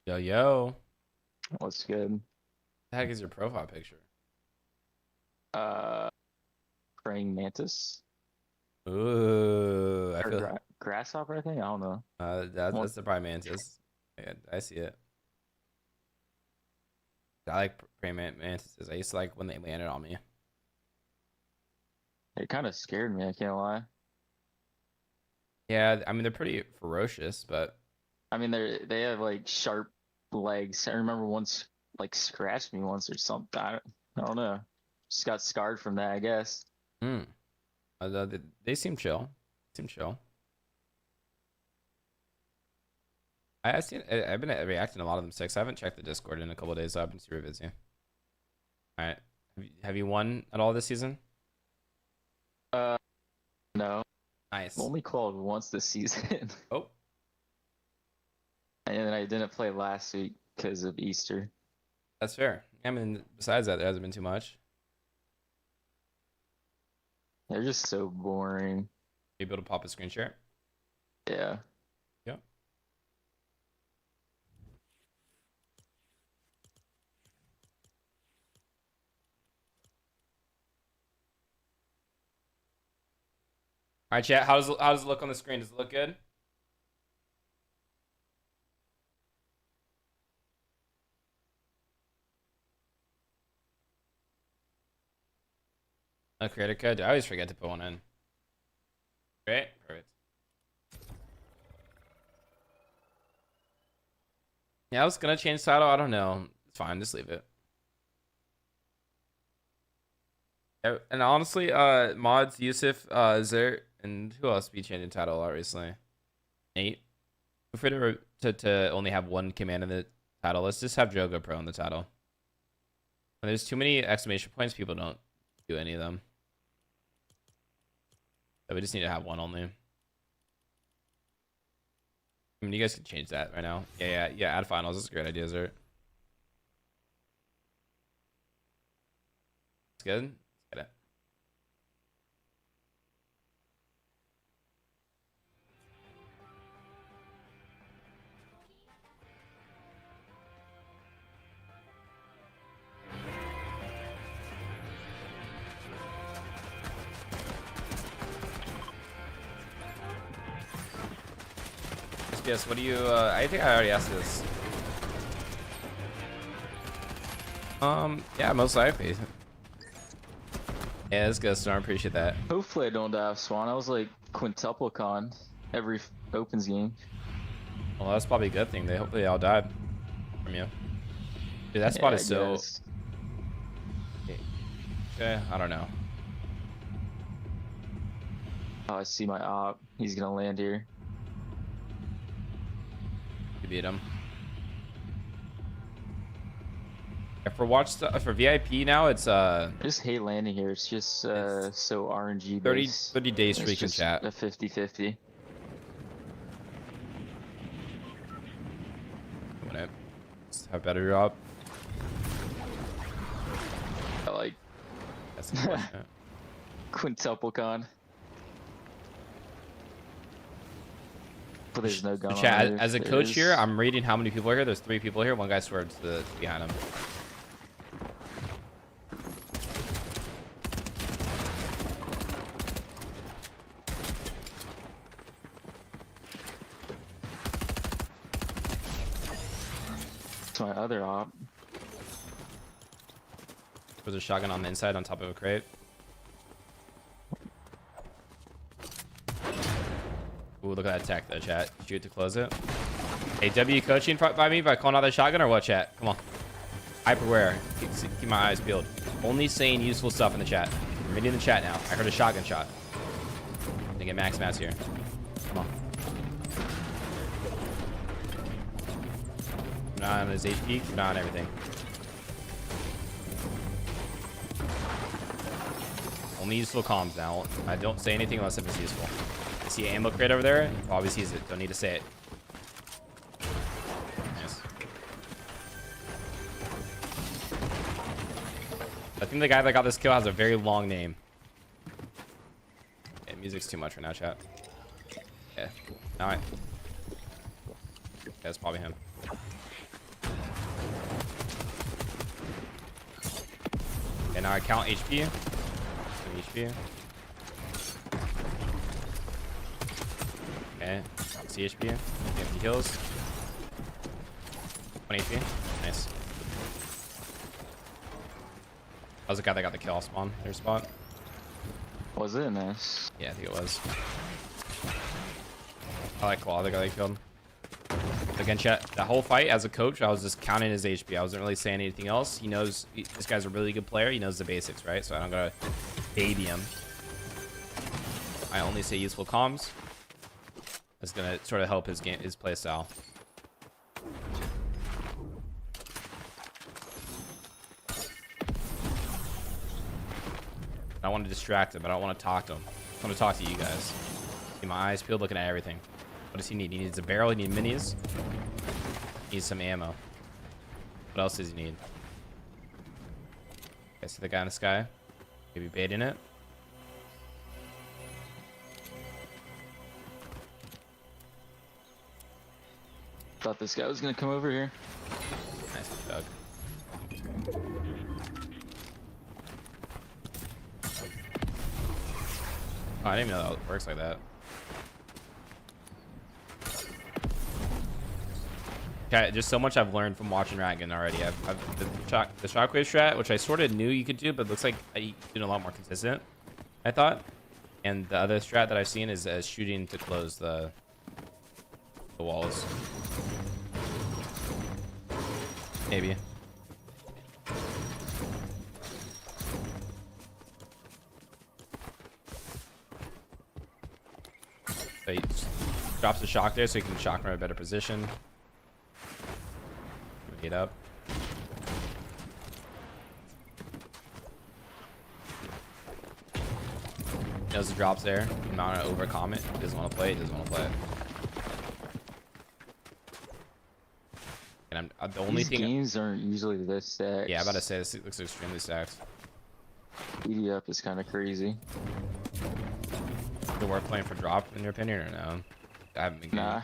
Yo. What's good? What the heck is your profile picture? Praying mantis Ooh, I or feel grasshopper, I think. I don't know. that's the prime mantis. Yeah, I see it. I like praying mantises. I used to like when they landed on me. It kind of scared me, I can't lie. Yeah, I mean they're pretty ferocious, but I mean, they have like sharp legs. I remember once like scratched me once or something. I don't know. Just got scarred from that, I guess. They seem chill. Seem chill. I've been reacting to a lot of them six. I haven't checked the Discord in a couple of days, so I've been super busy. All right, have you won at all this season? No. Nice. Only called once this season. Oh, And then I didn't play last week because of Easter. that's fair. I mean, besides that, there hasn't been too much. They're just so boring. You able to pop a screen share? Yeah. Yep. All right, chat. How does it look on the screen? Does it look good? A creator code. I always forget to put one in. Great. Perfect. Yeah, I was gonna change title. I don't know. It's fine. Just leave it. Yeah, and honestly, mods, Yusuf, Zert, and who else be changing title a lot recently? Nate. Feel free to only have one command in the title. Let's just have Jogo Pro in the title. When there's too many exclamation points, people don't do any of them. So we just need to have one only. I mean, you guys can change that right now. Yeah. Add finals. That's a great idea, Zert. It's good. Let's get it. Yes, what do you I think I already asked this. Yeah, most likely. Yeah, that's good, Storm. Appreciate that. Hopefully I don't die off Swan. I was like quintuple con every opens game. Well, that's probably a good thing. They hopefully all died from you. Dude, that spot Yeah, is so. guess. Okay, I don't know. Oh, I see my op. He's gonna land here. You beat him. Yeah, for VIP now, it's I just hate landing here. It's just It's so RNG 30 based. 30 days It's streak in just chat. a 50-50. Win it. Just have better up. I like That's unfortunate. quintuple con. But there's no gun. So on chat, there. as a There coach is. here, I'm reading how many people are here. There's 3 people here. One guy swerved behind him. It's my other op. There's a shotgun on the inside on top of a crate. Ooh, look at that tech, though, chat. Shoot to close it. Hey, W coaching by me by calling out that shotgun or what, chat? Come on. Hyperware. Keep my eyes peeled. Only saying useful stuff in the chat. I'm reading the chat now. I heard a shotgun shot. I'm gonna get max mats here. Come on. Keep an eye on his HP. Keep an eye on everything. Only useful comms now. I don't say anything unless if it's useful. I see ammo crate over there. Probably sees it. Don't need to say it. Nice. I think the guy that got this kill has a very long name. Yeah, music's too much right now, chat. Yeah. All right. Yeah, that's probably him. Okay, now I count HP. HP. Okay, CHP. Empty heals. 20 HP. Nice. That was the guy that got the kill off spawn. Their spot. Was it nice? Yeah, I think it was. I like Claw, the guy that killed him. Again, chat, that whole fight as a coach, I was just counting his HP. I wasn't really saying anything else. He knows this guy's a really good player. He knows the basics, right? So I don't gotta baby him. I only say useful comms. That's gonna sort of help his play style. I want to distract him, but I don't want to talk to him. I want to talk to you guys. Keep my eyes peeled, looking at everything. What does he need? He needs a barrel. He needs minis. He needs some ammo. What else does he need? Okay, see the guy in the sky? Maybe baiting it. Thought this guy was gonna come over here. Nice, Doug. Oh, I didn't even know that works like that. Okay, just so much I've learned from watching Ratgun already. I've the shockwave strat, which I sort of knew you could do, but looks like I doing a lot more consistent, I thought. And the other strat that I've seen is shooting to close the walls. Maybe. So he just drops the shock there so he can shock from a better position. Get up. Knows the drops there. I'm not gonna overcome it. He doesn't want to play it. He doesn't want to play it. And I'm the only thing. Games aren't usually this stacked. Yeah, I'm about to say this looks extremely stacked. ED up is kind of crazy. Is it worth playing for drop in your opinion or no? I haven't been. Nah.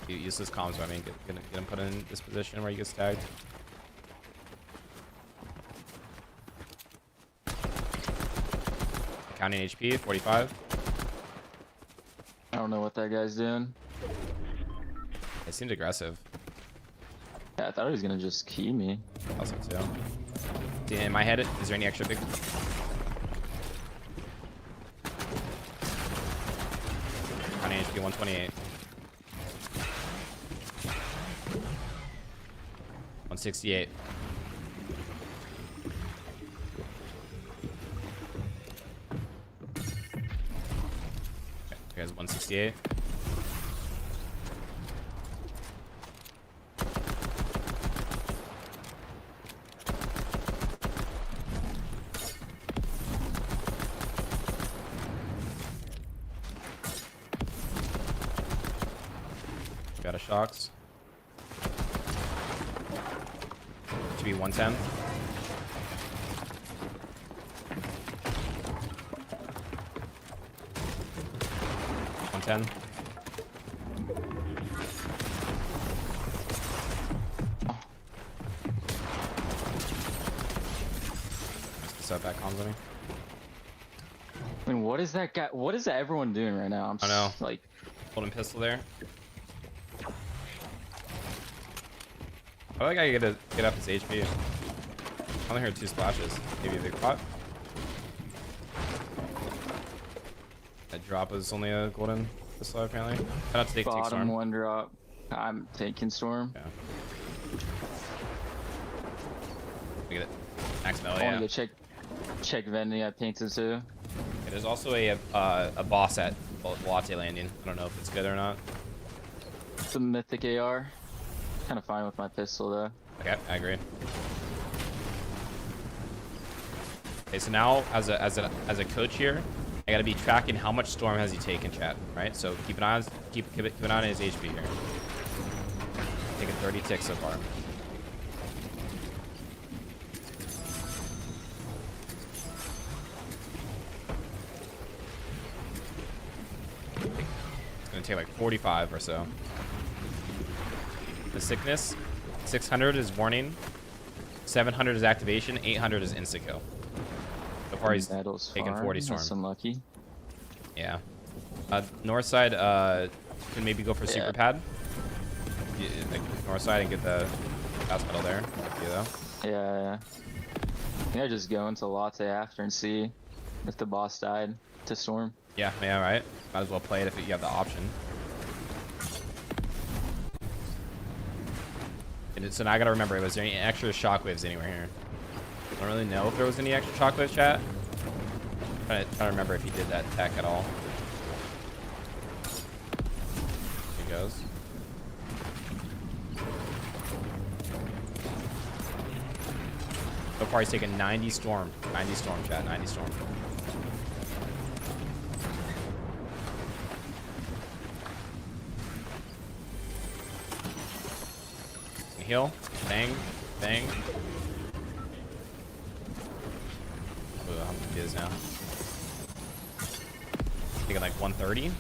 Useless comms, I mean, get him put in this position where he gets tagged. Counting HP, 45. I don't know what that guy's doing. It seems aggressive. Yeah, I thought he was gonna just key me. Also, too. See, in my head, is there any extra big? Counting HP, 128. 168. Okay, here's 168. Got a shocks. Should be 110. 110. Setback comms on me. I mean, what is that guy? What is that everyone doing right now? I know. Like, Holding pistol there. I like how you get up his HP. I only heard 2 splashes. Maybe a big pot. That drop was only a golden pistol apparently. I have to take Bottom storm. 1 drop. I'm taking storm. Yeah. We get it. Max melee. I want Yeah. to go check vending at painted too. Okay, there's also a boss at Latte Landing. I don't know if it's good or not. It's a mythic AR. Kind of fine with my pistol though. Okay, I agree. Okay, so now as a coach here, I gotta be tracking how much storm has he taken, chat. Right? So keep an eye on his HP here. Taking 30 ticks so far. It's gonna take like 45 or so. The sickness, 600 is warning, 700 is activation, 800 is insta kill. So far he's Battle's taken farm. 40 storm. That's unlucky. Yeah. North side can maybe go for super pad. Like north side and get the fast metal there. Yeah. Yeah. I think I just go into latte after and see if the boss died to storm. Yeah, right. Might as well play it if you have the option. And so now I gotta remember, was there any extra shockwaves anywhere here? I don't really know if there was any extra shockwaves, chat. Trying to remember if he did that tech at all. Here he goes. So far he's taken 90 storm. 90 storm, chat. 90 storm. Heal. Bang. Bang. Ooh, how much it is now? Taking like 130.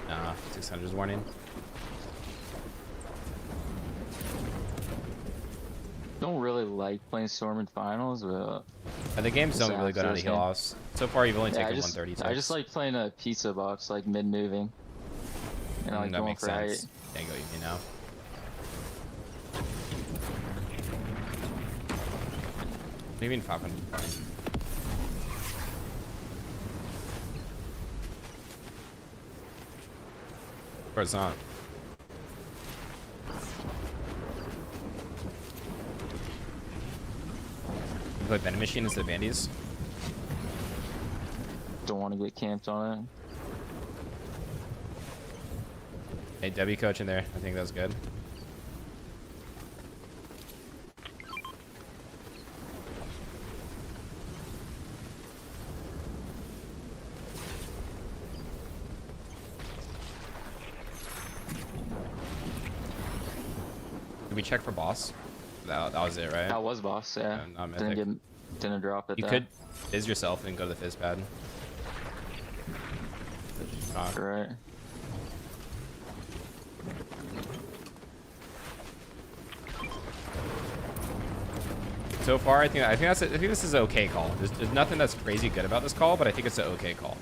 Nah, 600 is warning. Don't really like playing storm in finals, but The games don't really go down to Sounds heal offs. So far, you've only yeah, taken 130 ticks. I just like playing a pizza box, like mid moving. And I like that going makes for sense. height. Dang, go eat me now. Maybe in 500. Or it's not. You play vending machine instead of bandies? Don't want to get camped on it. Hey, W coach in there. I think that was good. Did we check for boss? That was it, right? That was boss, yeah. Not mythic. Didn't drop it. You could fizz yourself and go to the fizz pad. Right. So far, I think this is an okay call. There's nothing that's crazy good about this call, but I think it's an okay call.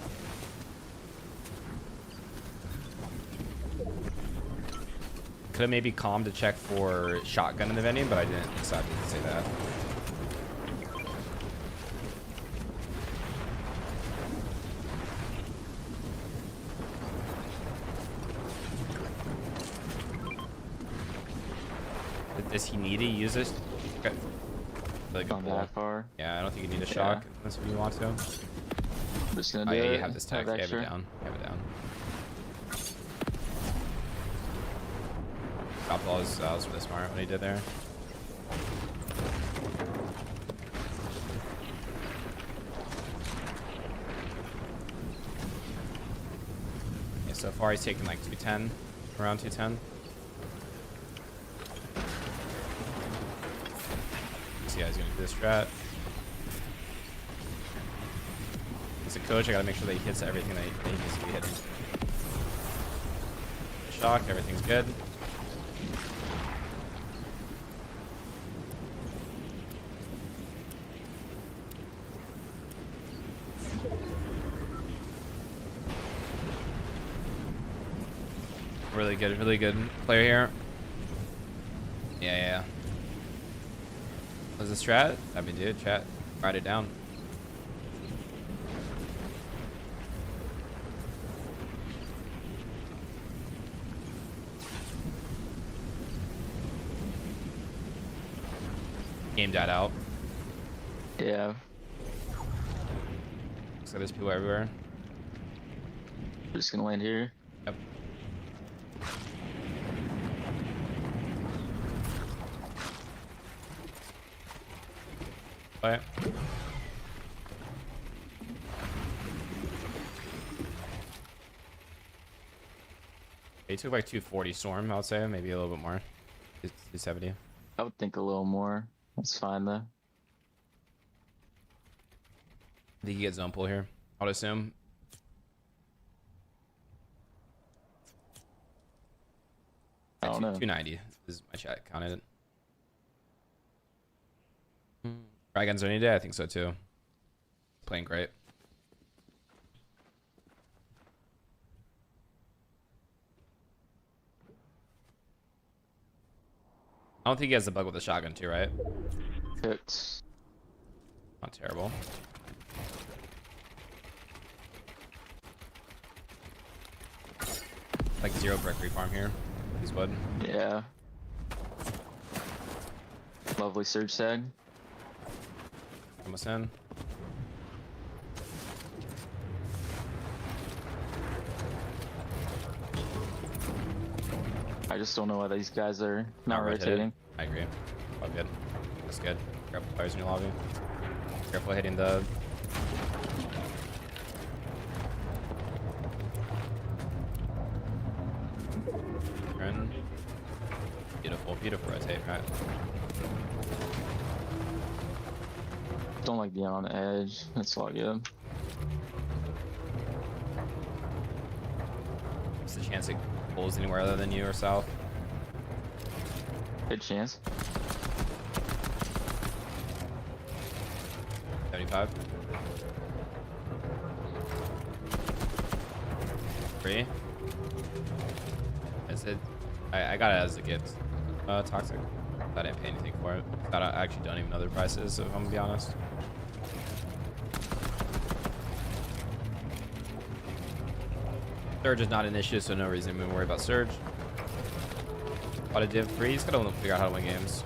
Could have maybe calmed to check for shotgun in the vending, but I didn't decide to say that. Does he need to use this? Okay. Really good Gone pull. that far. Yeah, I don't think you need a shock unless you want to. I'm just gonna Oh do yeah, it. you have this tech. You have it extra. down. You have it down. Drop ball was really smart what he did there. Yeah, so far he's taken like 210, around 210. See how he's gonna do this strat. As a coach, I gotta make sure that he hits everything that he needs to be hitting. Shock, everything's good. Really good player here. Yeah. Was this strat? I mean, dude, chat. Write it down. Game died out. Yeah. Looks like there's people everywhere. We're just gonna land here. Yep. Play. He took like 240 storm, I would say, maybe a little bit more. 270. I would think a little more. That's fine though. I think you get zone pull here, I would assume. I don't know. 290 is my chat counted. Dragons any day? I think so too. Playing great. I don't think he has the bug with the shotgun too, right? Cooked. Not terrible. Like 0 brick refarm here. He's wood. Yeah. Lovely surge tag. Almost in. I just don't know why these guys are not rotated. rotating. I agree. All good. That's good. Grab the players in your lobby. Careful hitting the. Turn. Beautiful, beautiful rotate, right? Don't like being on the edge. That's all good. What's the chance it pulls anywhere other than you or south? Good chance. 75. 3. Is it? I got it as it gets toxic. I didn't pay anything for it. I actually don't even know the prices, so if I'm gonna be honest. Surge is not an issue, so no reason to worry about Surge. What a div 3, he's gotta figure out how to win games.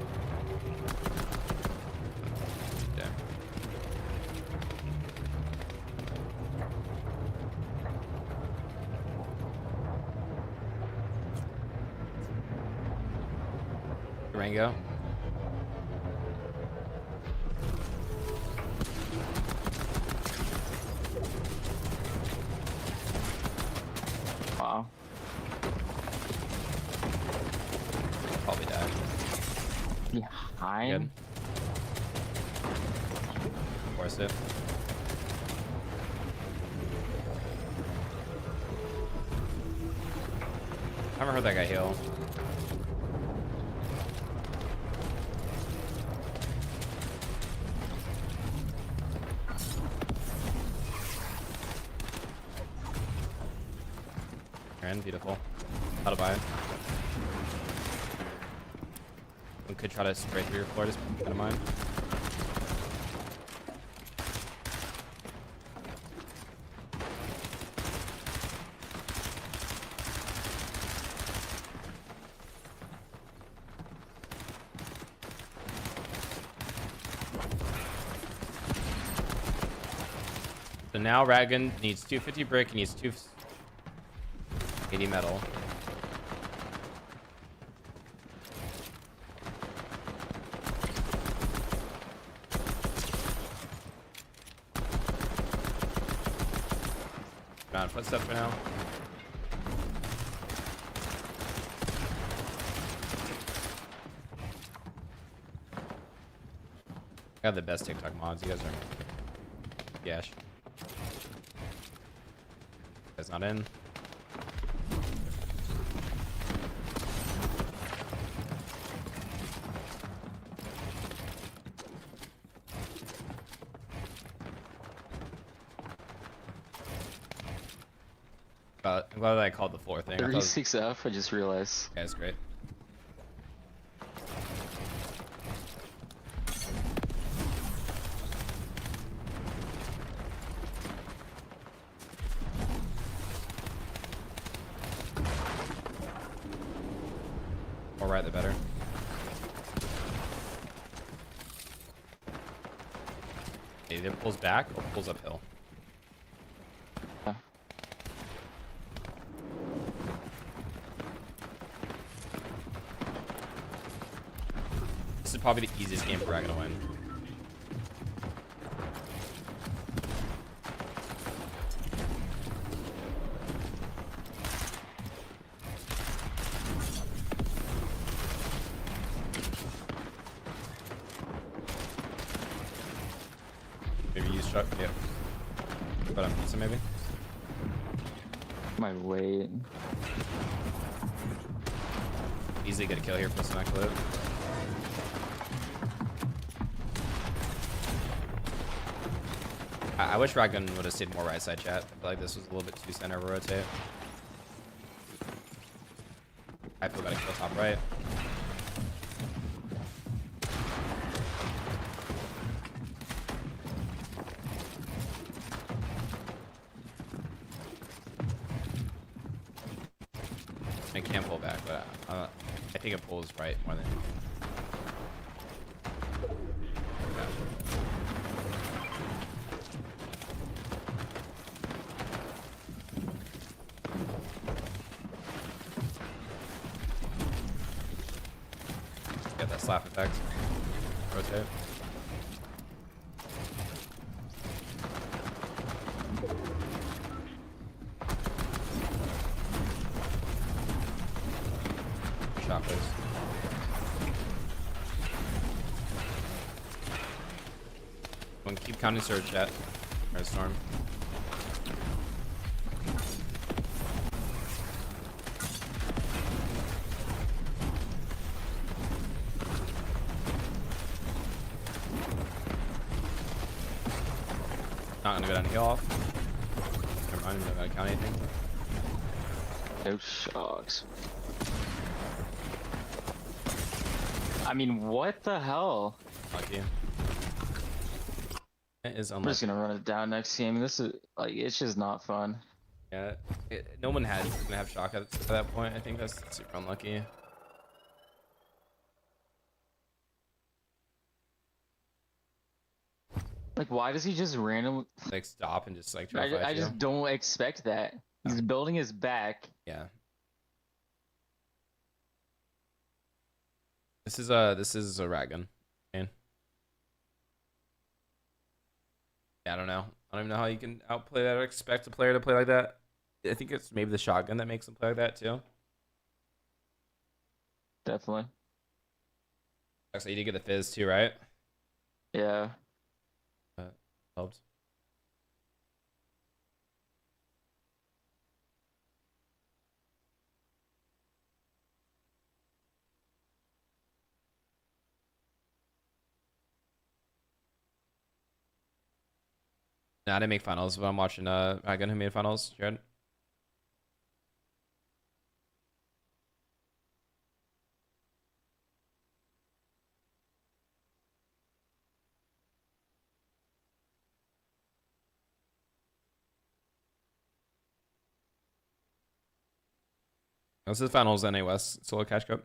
Yeah. Durango. Wow. Probably died. Behind? Good. Force it. I haven't heard that guy heal. Beautiful. How to buy. We could try to spray through your floor, just keep that in mind. So now Ragan needs 250 brick, he needs 280 metal. Ground footstep for now. I have the best TikTok mods. You guys are gash. That's not in. I'm glad that I called the floor thing. I thought it was- 36F, I just realized. Yeah, it's great. right, the better. It either pulls back or pulls uphill. Yeah. This is probably the easiest game for Rag to win. Maybe use truck, yeah. But on pizza maybe? My weight. Easy get a kill here for the clip. I wish Raggun would have stayed more right side chat. I feel like this was a little bit too center rotate. I feel gotta kill top right. I can't pull back, but I think it pulls right more than. Yeah. Get that slap effect. Rotate. Shockwaves. One, keep counting surge chat. Or storm. Not gonna go down heal off. Never mind, I'm not gonna count anything. No shocks. I mean, what the hell? Lucky. It is I'm just unlucky. gonna run it down next game. This is like, it's just not fun. Yeah, no one had gonna have shock at that point. I think that's super unlucky. Like, why does he just randomly? Like stop and just like try to fight I you. just don't expect that. He's building his back. Yeah. This is a rat gun. Man. Yeah, I don't know. I don't even know how you can outplay that or expect a player to play like that. I think it's maybe the shotgun that makes him play like that too. Definitely. So you did get the fizz too, right? Yeah. Helped. Nah, I didn't make finals, but I'm watching Raggun who made finals. Jared. This is finals NA West solo catch cup.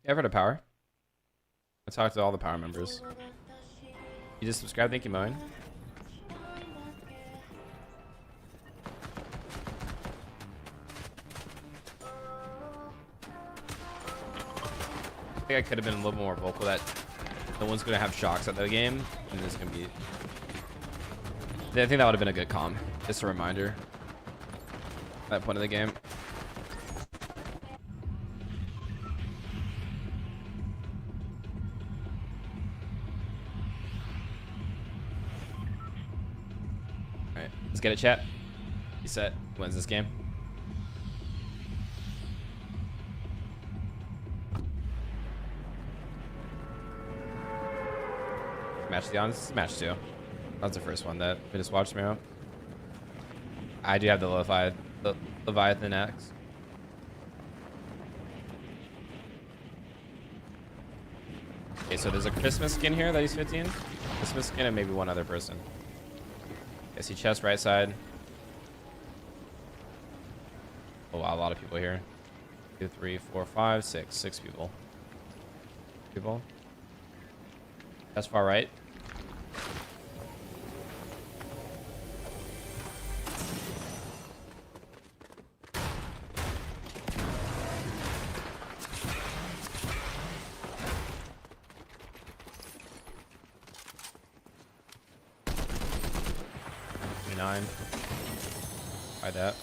You ever heard of Power? I talked to all the Power members. You just subscribe, thank you, Moen. I think I could have been a little more vocal that no one's gonna have shocks at the game, and this is gonna be. I think that would have been a good calm. Just a reminder. At that point of the game. Alright, let's get it, chat. You set. Who wins this game? Match the honest match 2. That's the first one that we just watched, Miro. I do have the Leviathan X. Okay, so there's a Christmas skin here that he's 15. Christmas skin and maybe one other person. I see chest right side. Oh wow, a lot of people here. 2, 3, 4, 5, 6. 6 people. People. That's far right. Nine. Try that.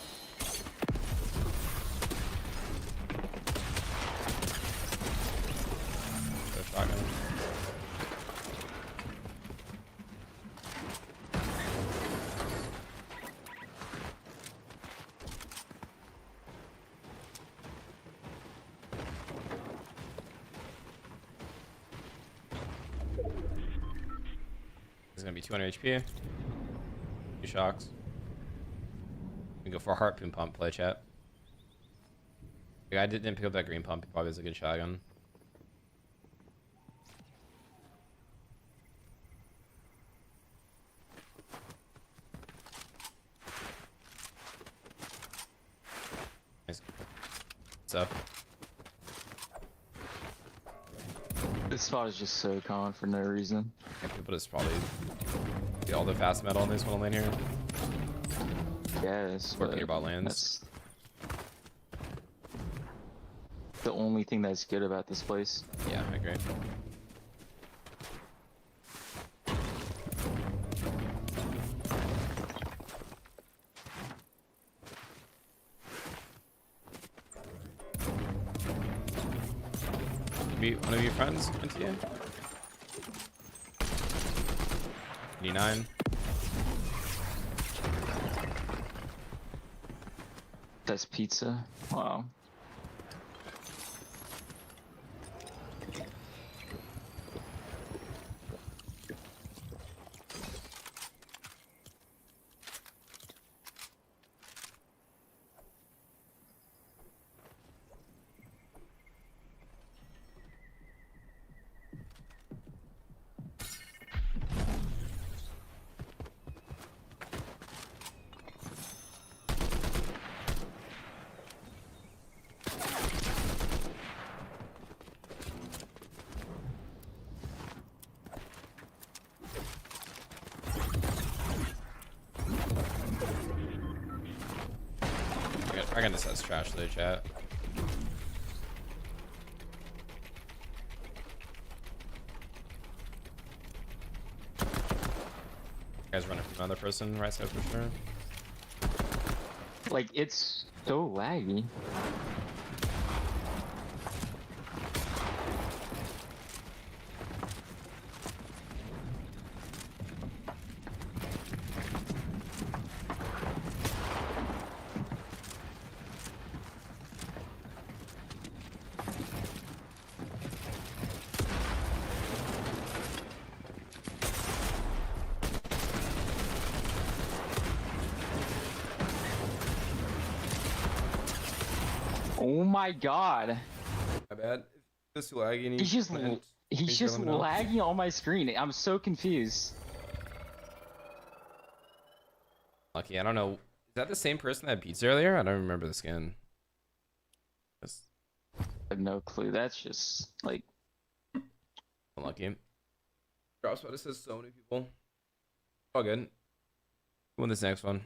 Go shotgun. It's gonna be 200 HP. 2 shocks. We go for a harpoon pump. Play chat. The guy didn't pick up that green pump. He probably has a good shotgun. Nice. What's up? This spot is just so common for no reason. Yeah, people just probably get all the fast metal in this one lane here. Yes, Or your bot lands. that's the only thing that's good about this place. Yeah, I agree. Maybe one of your friends into you? 89. That's pizza. Wow. I got this as trash though, chat. Guys running from another person right side for sure. Like, it's so laggy. Oh my god. My bad. It's too laggy. He's just lagging on my screen. I'm so confused. Lucky, I don't know. Is that the same person that beats earlier? I don't remember the skin. I have no clue. That's just like Unlucky. Drops, but it says so many people. All good. Win this next one.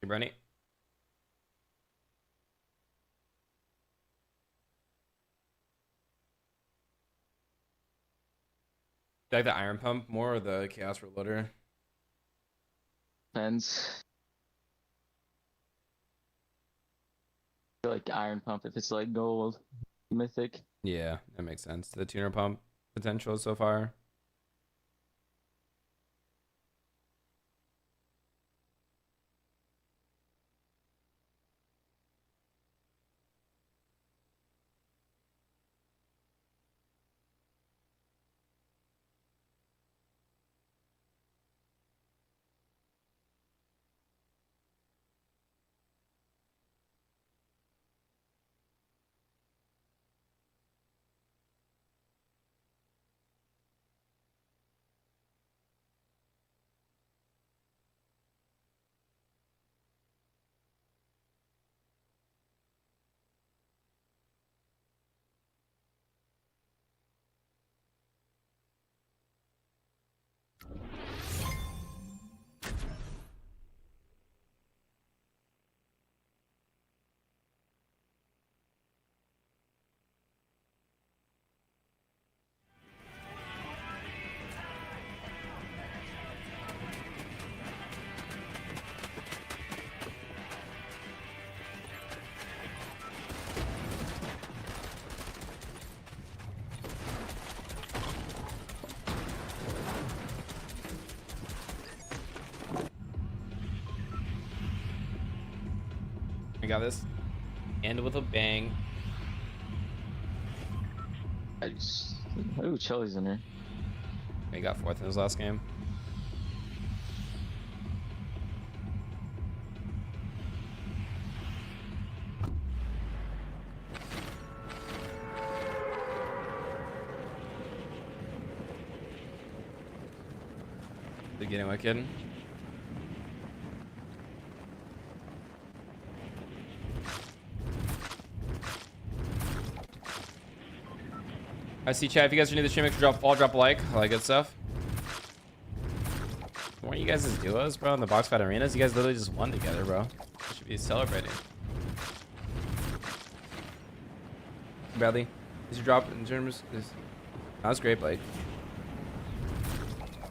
You ready? Do you like the iron pump more or the chaos reloader? depends. I feel like iron pump if it's like gold, mythic. Yeah, that makes sense. The tuner pump potential so far. We got this. End with a bang. Ooh, Chili's in here. We got 4th in his last game. They're getting wicked. I see chat. If you guys are new to the stream, make sure to drop a like. All that good stuff. Weren't you guys as duos, bro, in the box fight arenas? You guys literally just won together, bro. You should be celebrating. Bradley, did you drop in terms? That was great, Blake.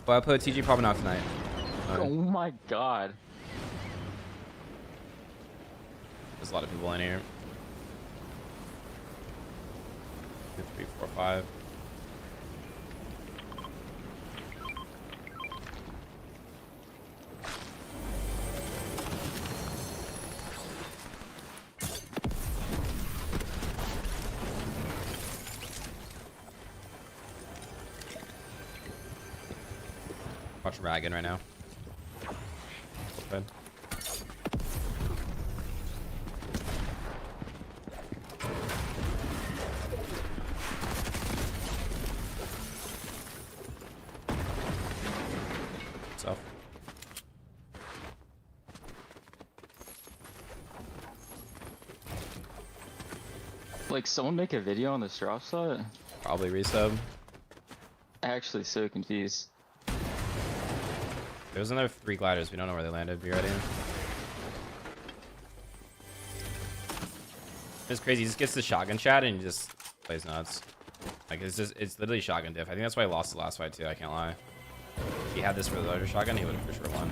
Well, I put TG probably not tonight. Oh my god. There's a lot of people in here. 2, 3, 4, 5. Watch Ragging right now. Good. Stuff. Like, someone make a video on this drop site? Probably resub. Actually, so confused. There's another 3 gliders. We don't know where they landed. Be ready. It's crazy. He just gets the shotgun shot and he just plays nuts. Like, it's literally shotgun diff. I think that's why I lost the last fight too. I can't lie. If he had this for the larger shotgun, he would have for sure won.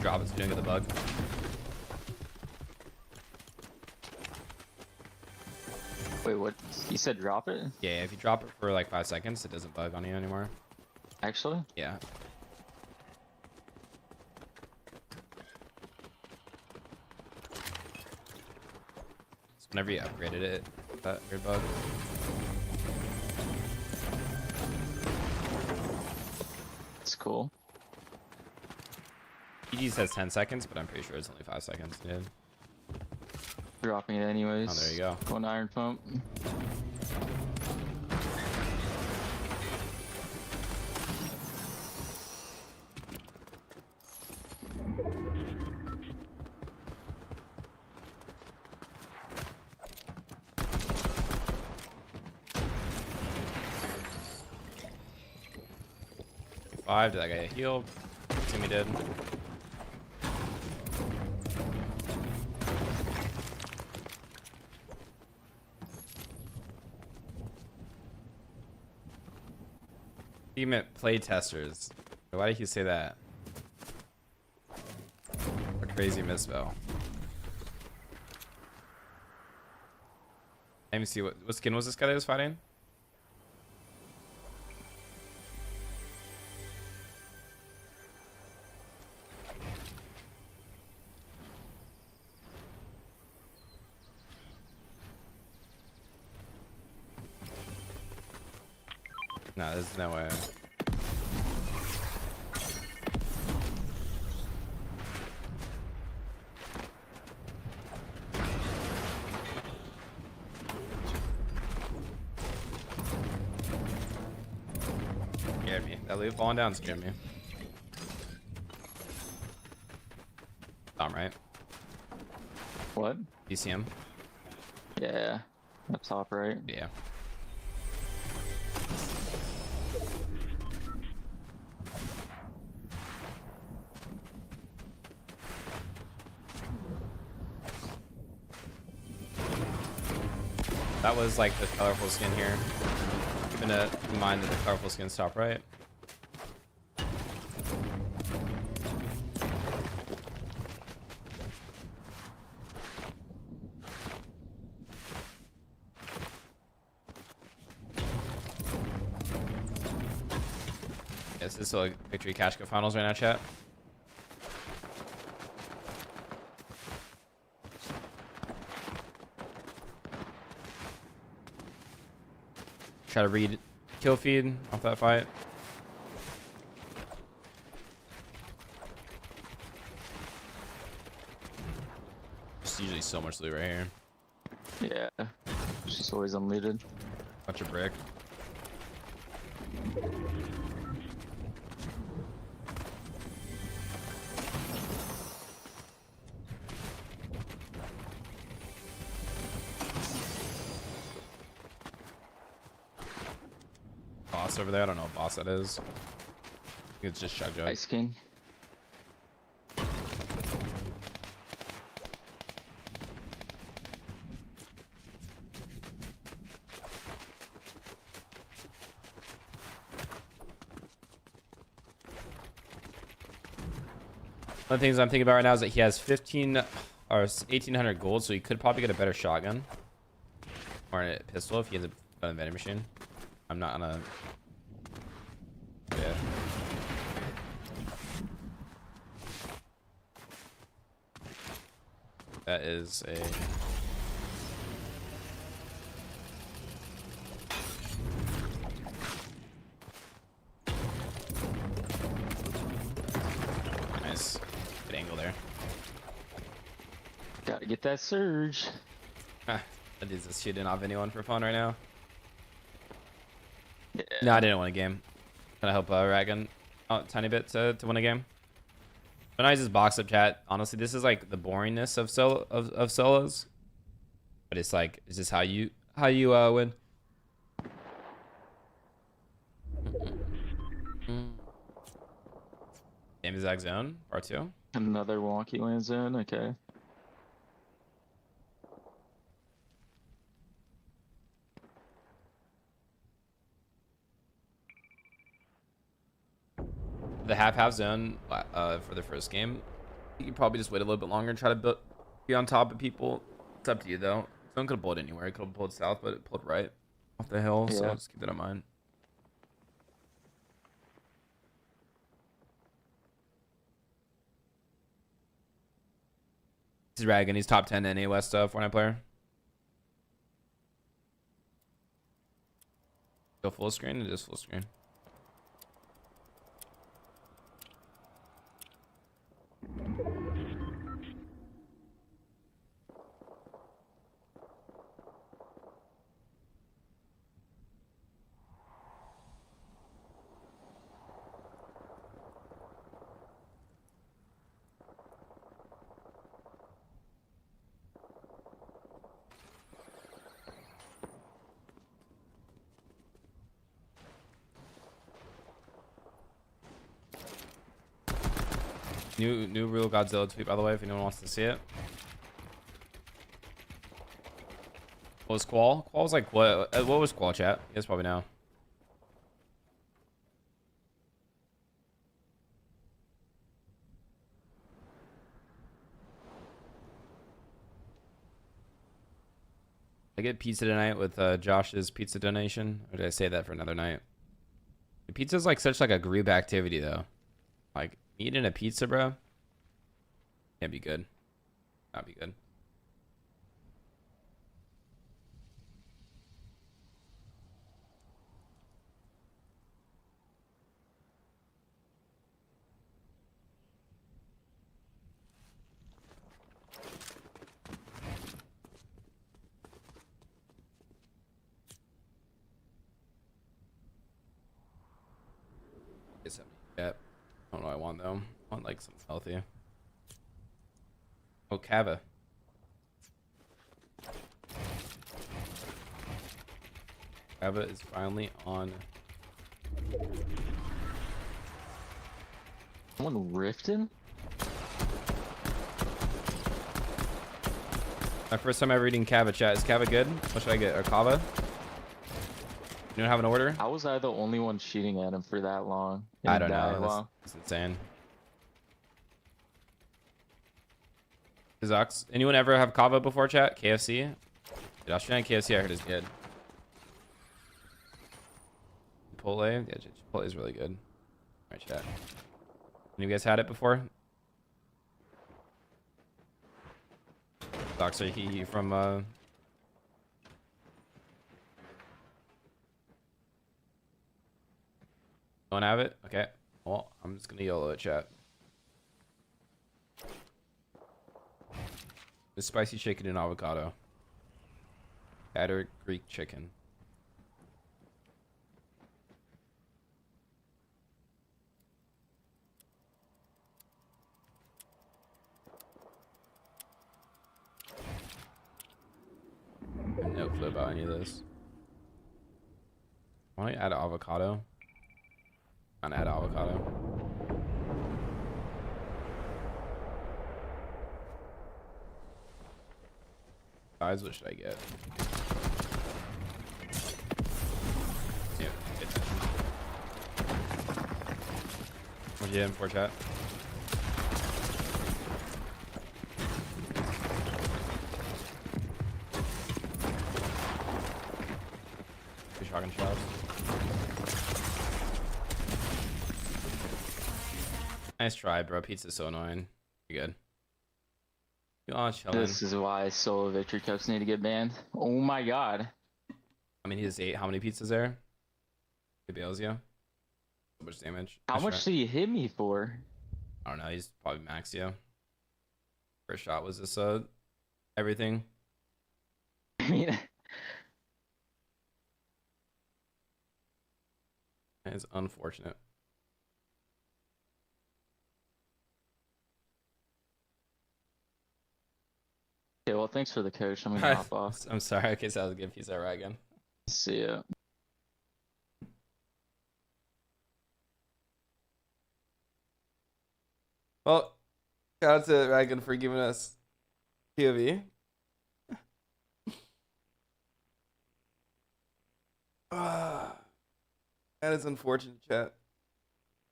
Drop it so you don't get the bug. Wait, what? You said drop it? Yeah, if you drop it for like 5 seconds, it doesn't bug on you anymore. Actually? Yeah. So whenever you upgraded it, that weird bug. It's cool. PG says 10 seconds, but I'm pretty sure it's only 5 seconds, dude. Dropping it anyways. Oh, there you go. Going iron pump. Five, did that guy get healed? Timmy did. He meant play testers. Why did he say that? A crazy misspell. Let me see what skin was this guy that was fighting? No, there's no way. Scared me. That loot falling down scared me. Tom, right? What? You see him? Yeah. Up top right. Yeah. That was like the colorful skin here. Keeping in mind that the colorful skin's top right. Yes, this is like Victory Cash Cup Finals right now, chat. Try to read kill feed off that fight. There's usually so much loot right here. Yeah. It's just always unlooted. Bunch of brick. Boss over there. I don't know what boss that is. I think it's just Chug Jug. Ice King. One of the things I'm thinking about right now is that he has 15 or 1800 gold, so he could probably get a better shotgun or a pistol if he ends up on a vending machine. I'm not on a. Yeah. That is a. Nice. Good angle there. Gotta get that surge. That is just shooting off anyone for fun right now. Yeah. No, I didn't win a game. Trying to help Ragan out a tiny bit to win a game. But I just box up chat. Honestly, this is like the boringness of solos. But it's like, it's just how you win. Same exact zone, part 2. Another wonky land zone. Okay. The half zone for the first game, you could probably just wait a little bit longer and try to be on top of people. It's up to you though. Zone could have pulled anywhere. It could have pulled south, but it pulled right off the hill. So Yeah. just keep that in mind. This is Ragan. He's top 10 NA West Fortnite player. Go full screen. It is full screen. New real Godzilla tweet, by the way, if anyone wants to see it. What was Qual? Qual was like, what was Qual, chat? You guys probably know. I get pizza tonight with Josh's pizza donation, or did I say that for another night? Pizza's like such like a group activity though. Like eating a pizza, bro, can't be good. Not be good. Yep. I don't know what I want though. I want like something healthy. Oh, Kava. Kava is finally on. Someone rifted? My first time ever eating kava, chat. Is kava good? What should I get? Or kava? You don't have an order? How was I the only one shooting at him for that long? I don't That know. long? That's insane. Zox, anyone ever have kava before, chat? KFC? Dude, Australian KFC I heard is good. Chipotle? Yeah, Chipotle is really good. Alright, chat. You guys had it before? Zox, are you from Don't have it? Okay. Well, I'm just gonna YOLO it, chat. The spicy chicken and avocado. Batter Greek chicken. I have no clue about any of this. Why don't I add avocado? I'm gonna add avocado. Guys, what should I get? Yeah, get that. What'd you get in for, chat? Two shotgun shots. Nice try, bro. Pizza's so annoying. You're good. You are chilling. This is why solo victory cups need to get banned. Oh my god. I mean, he just ate how many pizzas there? He bails you. So much damage. How Nice much try. did he hit me for? I don't know. He's probably maxed you. First shot was this everything. I mean, It's unfortunate. okay, well, thanks for the coach. I'm gonna hop off. I'm sorry. Okay, so that was a good piece of right again. See ya. Well, shout out to Ragan for giving us POV. That is unfortunate, chat.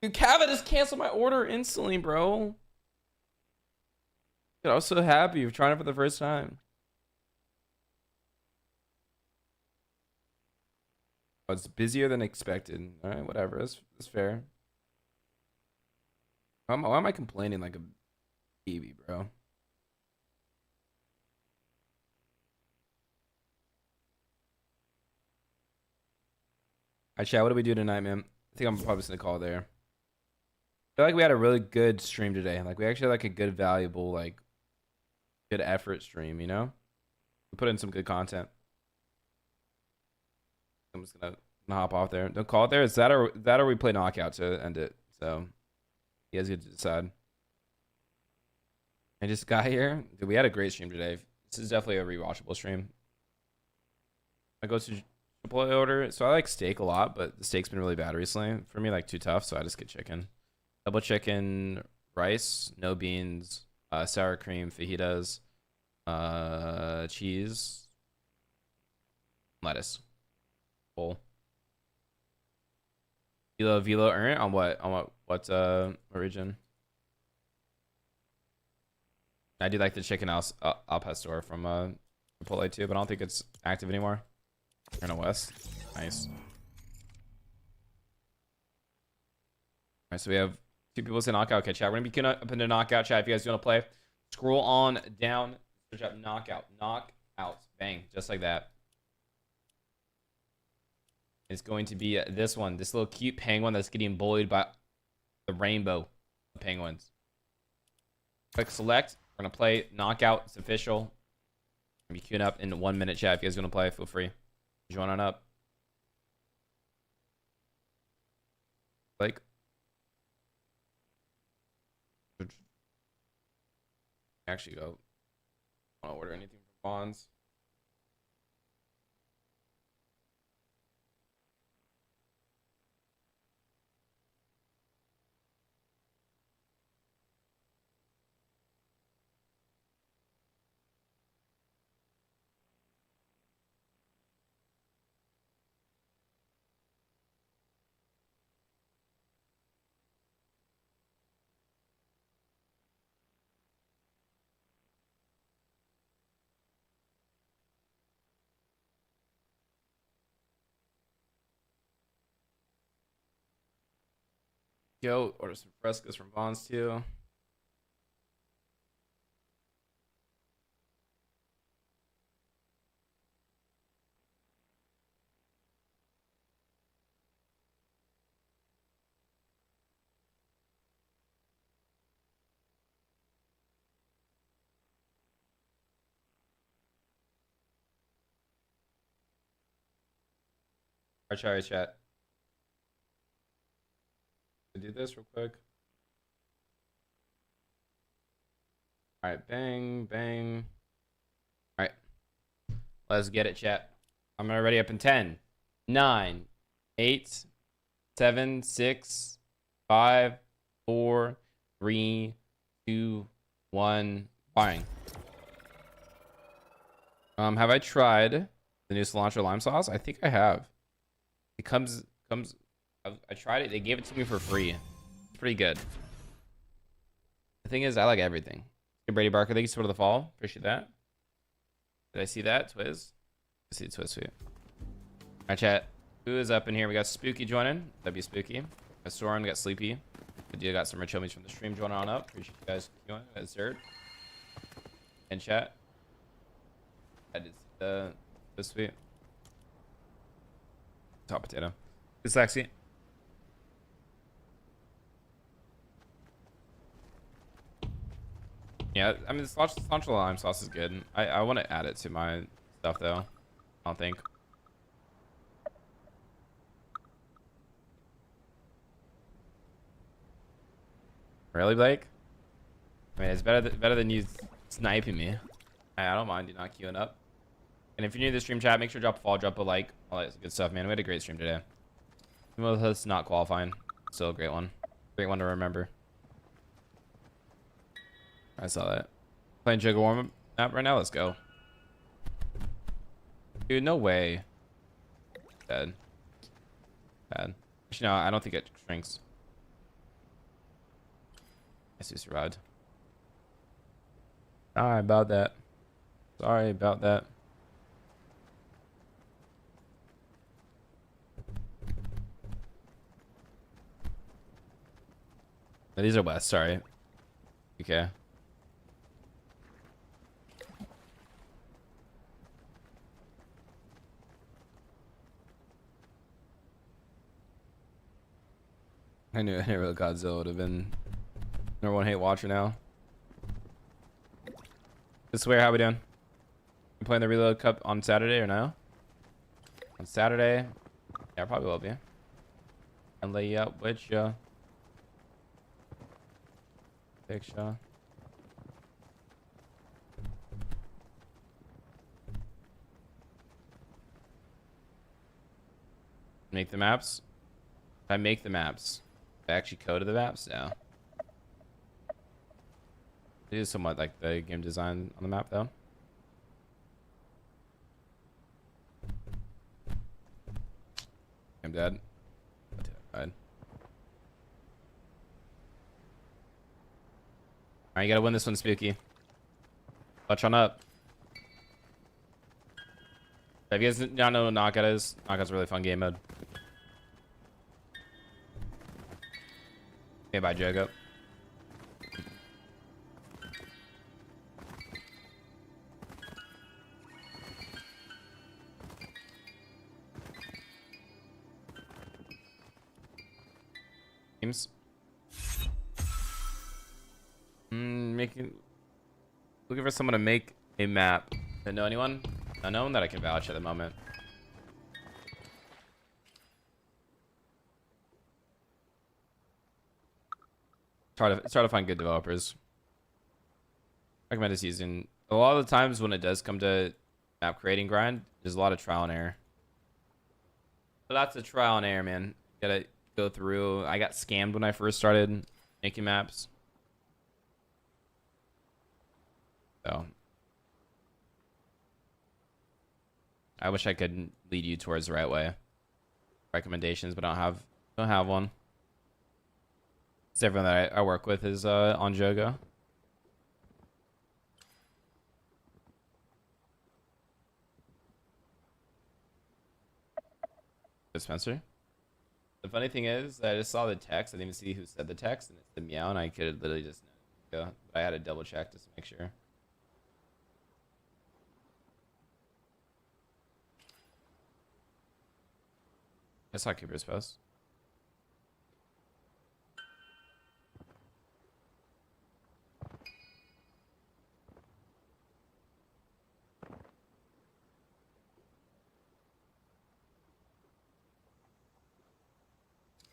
Dude, Kava just canceled my order instantly, bro. Dude, I was so happy of trying it for the first time. Oh, it's busier than expected. All right, whatever. That's fair. Why am I complaining like a baby, bro? Alright, chat, what do we do tonight, man? I think I'm probably just gonna call it there. I feel like we had a really good stream today. Like we actually had like a good, valuable, like good effort stream, you know? We put in some good content. I'm just gonna hop off there. Don't call it there. It's that or we play knockout to end it. So you guys get to decide. I just got here. Dude, we had a great stream today. This is definitely a rewatchable stream. I go to Chipotle order. So I like steak a lot, but the steak's been really bad recently. For me, like too tough, so I just get chicken. Double chicken, rice, no beans, sour cream, fajitas, cheese, lettuce. Full. Velo earn on what? On what region? I do like the chicken al pastor from Chipotle too, but I don't think it's active anymore. In the West. Nice. Alright, so we have two people say knockout. Okay, chat. We're gonna be queuing up into knockout chat. If you guys want to play, scroll on down, search up knockout. Knockout. Bang. Just like that. It's going to be this one. This little cute penguin that's getting bullied by the rainbow of penguins. Click select. We're going to play knockout. It's official. We're going to be queuing up in 1 minute, chat. If you guys want to play, feel free. Join on up. Like. Actually, go. I don't want to order anything from Bonds. Yo, order some frescoes from Bonds too. Sorry, chat. Do this real quick. All right, bang, bang. All right, let's get it, chat. I'm gonna ready up in 10, 9, 8, 7, 6, 5, 4, 3, 2, 1. Buying. Have I tried the new cilantro lime sauce? I think I have. It comes. I tried it. They gave it to me for free. It's pretty good. The thing is, I like everything. Hey, Brady Barker, thank you for the fall. Appreciate that. Did I see that? Twiz? I see Twiz tweet. Alright, chat. Who is up in here? We got Spooky joining. That'd be Spooky. Got Soren, we got Sleepy. Good deal. Got some rich homies from the stream joining on up. Appreciate you guys joining. That's Zerd. And chat. I did this tweet. Top potato. It's sexy. Yeah, I mean, the cilantro lime sauce is good. I want to add it to my stuff, though. I don't think. Really, Blake? I mean, it's better than you sniping me. I don't mind you not queuing up. And if you're new to the stream chat, make sure to drop a follow, drop a like. All that good stuff, man. We had a great stream today. Even with us not qualifying. Still a great one. Great one to remember. I saw that. Playing Jigga warm up right now. Let's go. Dude, no way. Bad. Bad. Actually, no, I don't think it shrinks. I see survived. Sorry about that. Sorry about that. These are west, sorry. Okay. I knew Godzilla would have been number one hate watcher now. I swear, how we doing? You playing the Reload Cup on Saturday or no? On Saturday? Yeah, I probably will be. And lay up with ya. Picture. Make the maps? If I make the maps, I actually coded the maps? No. It is somewhat like the game design on the map, though. I'm dead. Alright, you gotta win this one, Spooky. Clutch on up. If you guys don't know what Knockout is, Knockout's a really fun game mode. Okay, bye, Jogo. Games. Looking for someone to make a map. Don't know anyone? Unknown that I can vouch at the moment. It's hard to find good developers. Recommend just using a lot of the times when it does come to map creating grind, there's a lot of trial and error. But that's a trial and error, man. You gotta go through. I got scammed when I first started making maps. So I wish I could lead you towards the right way. Recommendations, but I don't have one. So everyone that I work with is on Jogo. Spencer? The funny thing is, I just saw the text. I didn't even see who said the text, and it's the meow, and I could literally just go. I had to double check just to make sure. I saw Cooper's post.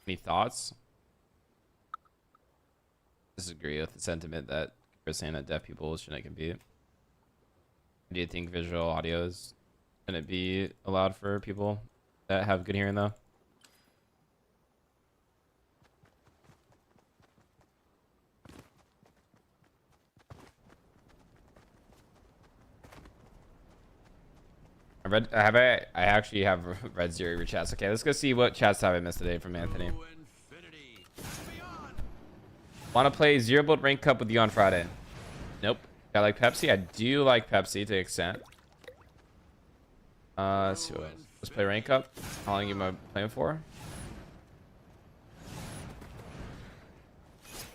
Any thoughts? Disagree with the sentiment that Cooper's saying that deaf people shouldn't compete. Do you think visual audio is gonna be allowed for people that have good hearing though? I actually have read zero chats. Okay, let's go see what chats have I missed today from Anthony. Want to play Zero Build Rank Cup with you on Friday? Nope. I like Pepsi. I do like Pepsi to an extent. Let's see what else. Let's play Rank Cup. How long am I playing for?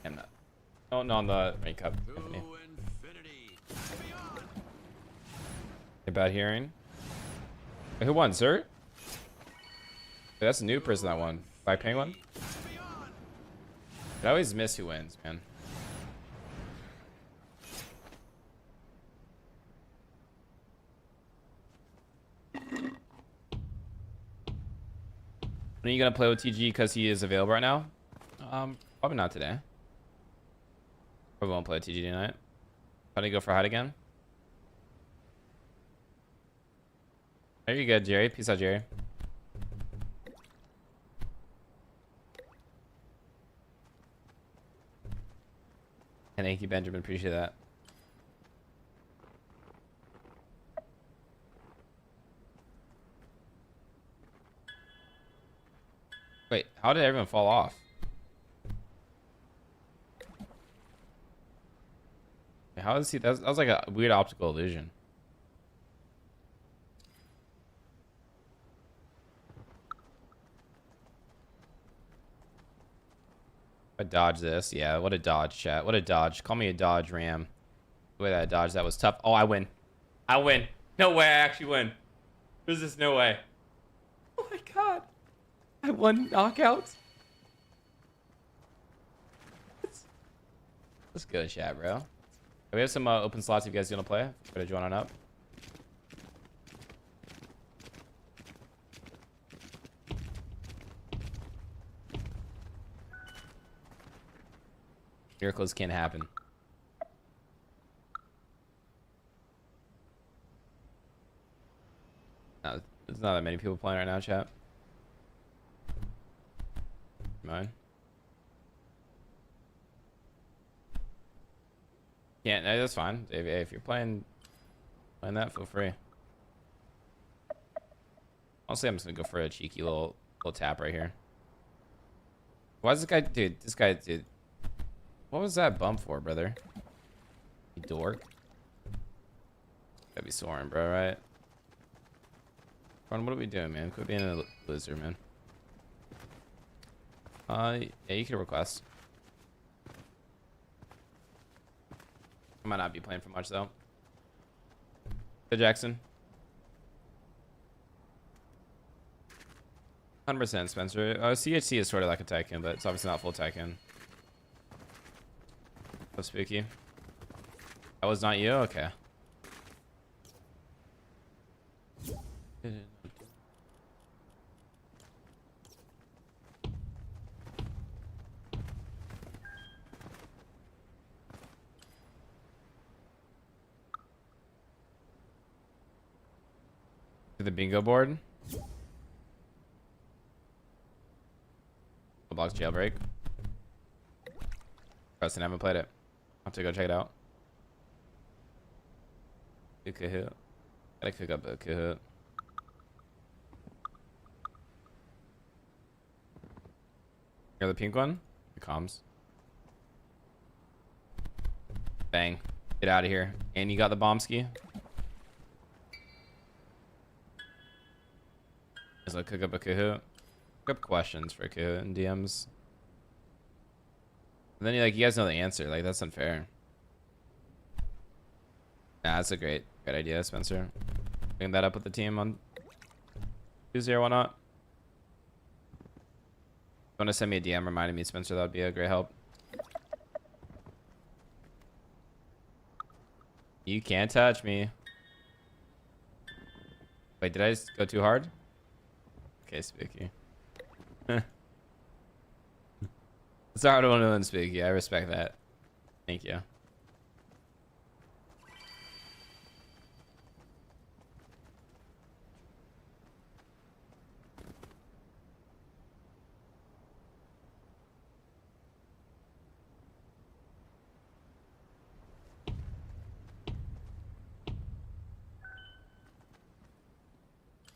I'm not. Oh, no, on the Rank Cup. Anthony. Bad hearing. Wait, who won, sir? Wait, that's a new person that won. By Penguin? I always miss who wins, man. When are you gonna play with TG because he is available right now? Probably not today. Probably won't play with TG tonight. How do you go for hide again? There you go, Jerry. Peace out, Jerry. And thank you, Benjamin. Appreciate that. Wait, how did everyone fall off? How is he? That was like a weird optical illusion. I dodge this. Yeah, what a dodge, chat. What a dodge. Call me a dodge ram. The way that I dodged, that was tough. Oh, I win. I win. No way, I actually win. There's just no way. Oh my god. I won knockouts. Let's go, chat, bro. We have some open slots if you guys want to play. Better join on up. Miracles can't happen. No, there's not that many people playing right now, chat. Mine. Yeah, no, that's fine. If you're playing that, feel free. Honestly, I'm just gonna go for a cheeky little tap right here. Why is this guy, dude? This guy, dude. What was that bump for, brother? You dork. Gotta be soaring, bro, right? Ron, what are we doing, man? Quit being a loser, man. Yeah, you can request. I might not be playing for much, though. Good, Jackson. 100%, Spencer. CHC is sort of like a Tycoon, but it's obviously not full Tycoon. So spooky. That was not you? Okay. To the bingo board. Roblox jailbreak. Preston, I haven't played it. I'll have to go check it out. Good Kahoot. Gotta cook up a Kahoot. You're the pink one? The comms. Bang. Get out of here. And you got the bomb ski? Let's cook up a Kahoot. Look up questions for Ku in DMs. And then you guys know the answer. Like, that's unfair. Nah, that's a great idea, Spencer. Bring that up with the team on Tuesday or whatnot. If you want to send me a DM reminding me, Spencer, that would be a great help. You can't touch me. Wait, did I just go too hard? Okay, Spooky. It's a hard one to win, Spooky. I respect that. Thank you.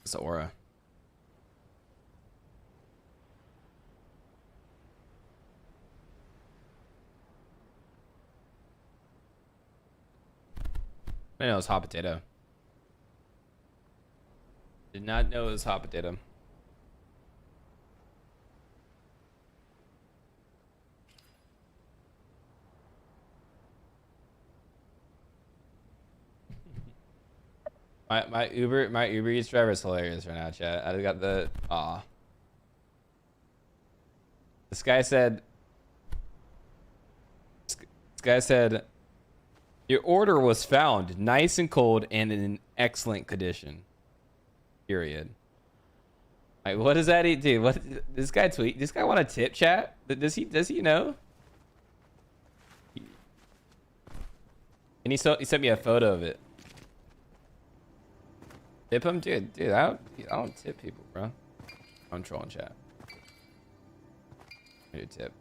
It's aura. I know it was hot potato. Did not know it was hot potato. My Uber Eats driver is hilarious right now, chat. I got the This guy said your order was found nice and cold and in excellent condition. Period. Like, what does that do? What this guy tweet? This guy want a tip, chat? Does he know? And he sent me a photo of it. Tip him, dude. I don't tip people, bro. I'm trolling, chat. I do tip.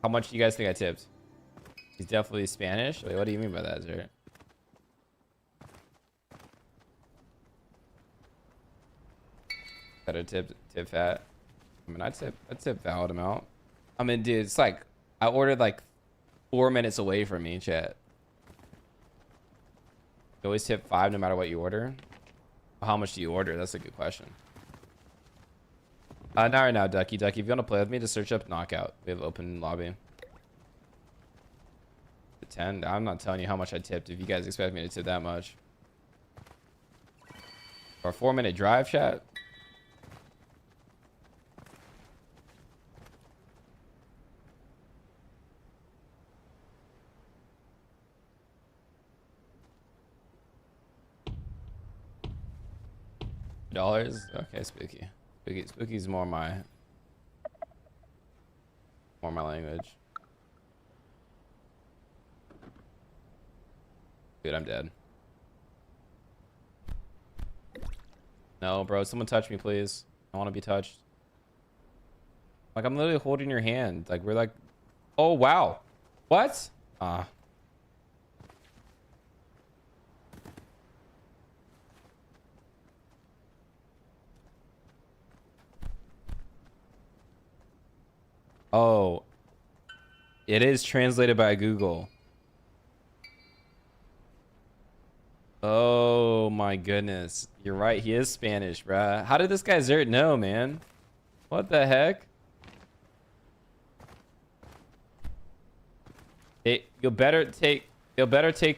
How much do you guys think I tipped? He's definitely Spanish. Wait, what do you mean by that, sir? Better tip fat. I mean, I tip valid amount. I mean, dude, it's like I ordered like 4 minutes away from me, chat. You always tip 5 no matter what you order. How much do you order? That's a good question. Not right now, Ducky. If you want to play with me, just search up Knockout. We have open lobby. 10. I'm not telling you how much I tipped if you guys expect me to tip that much. For a 4-minute drive, chat. $? Okay, Spooky. Spooky's more my language. Dude, I'm dead. No, bro. Someone touch me, please. I want to be touched. Like, I'm literally holding your hand. Like, we're like... Oh, wow. What? Oh. It is translated by Google. Oh my goodness. You're right. He is Spanish, bruh. How did this guy Zert know, man? What the heck? You'll better take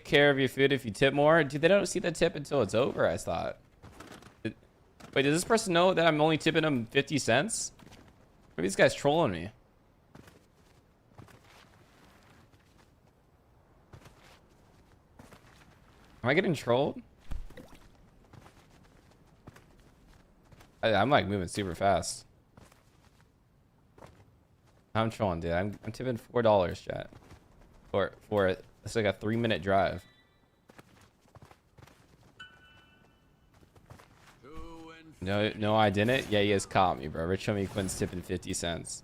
care of your food if you tip more. Dude, they don't see the tip until it's over, I thought. Wait, does this person know that I'm only tipping him 50 cents? Maybe this guy's trolling me. Am I getting trolled? I'm like moving super fast. I'm trolling, dude. I'm tipping $4, chat. For it's like a 3-minute drive. No, I didn't. Yeah, he has caught me, bro. RichHomieQuinn's tipping 50 cents.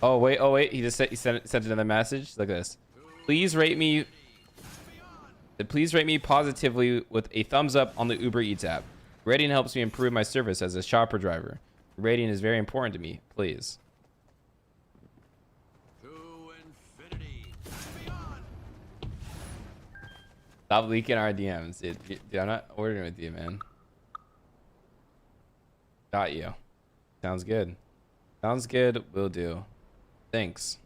Oh wait. He sent another message. Look at this. Please rate me positively with a thumbs up on the Uber Eats app. Rating helps me improve my service as a shopper driver. Rating is very important to me. Please. Stop leaking our DMs, dude. I'm not ordering with you, man. Got you. Sounds good. Sounds good. Will do. Thanks.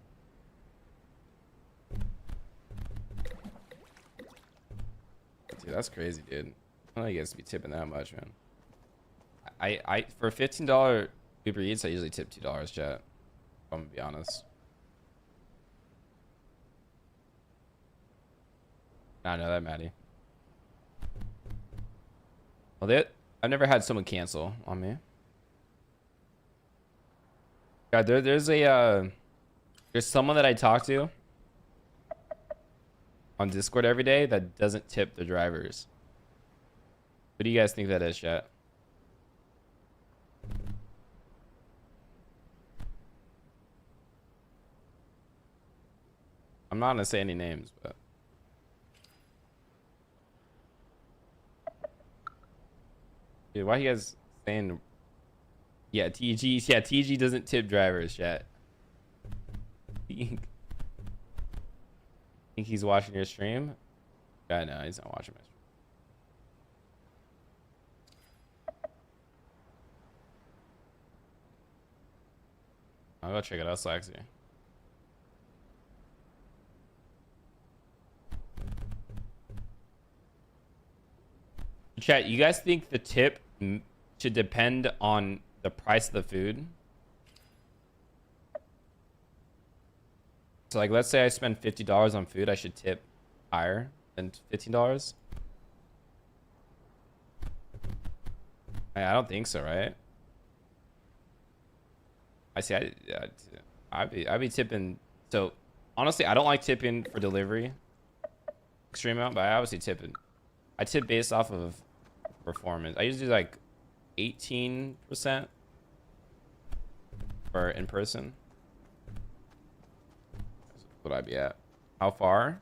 Dude, that's crazy, dude. I don't know you guys to be tipping that much, man. I for $15 Uber Eats, I usually tip $2, chat. I'm gonna be honest. I know that, Maddie. Well, I've never had someone cancel on me. Yeah, there's someone that I talk to on Discord every day that doesn't tip the drivers. What do you guys think that is, chat? I'm not gonna say any names, but dude, why are you guys saying? Yeah, TG. Yeah, TG doesn't tip drivers, chat. Think he's watching your stream? Yeah, no, he's not watching my stream. I'll go check it out, Slaxy. Chat, you guys think the tip should depend on the price of the food? So like, let's say I spend $50 on food, I should tip higher than $15? I don't think so, right? I see. I'd be tipping. So honestly, I don't like tipping for delivery extreme amount, but I obviously tipping. I tip based off of performance. I usually do like 18% for in person. What I'd be at. How far?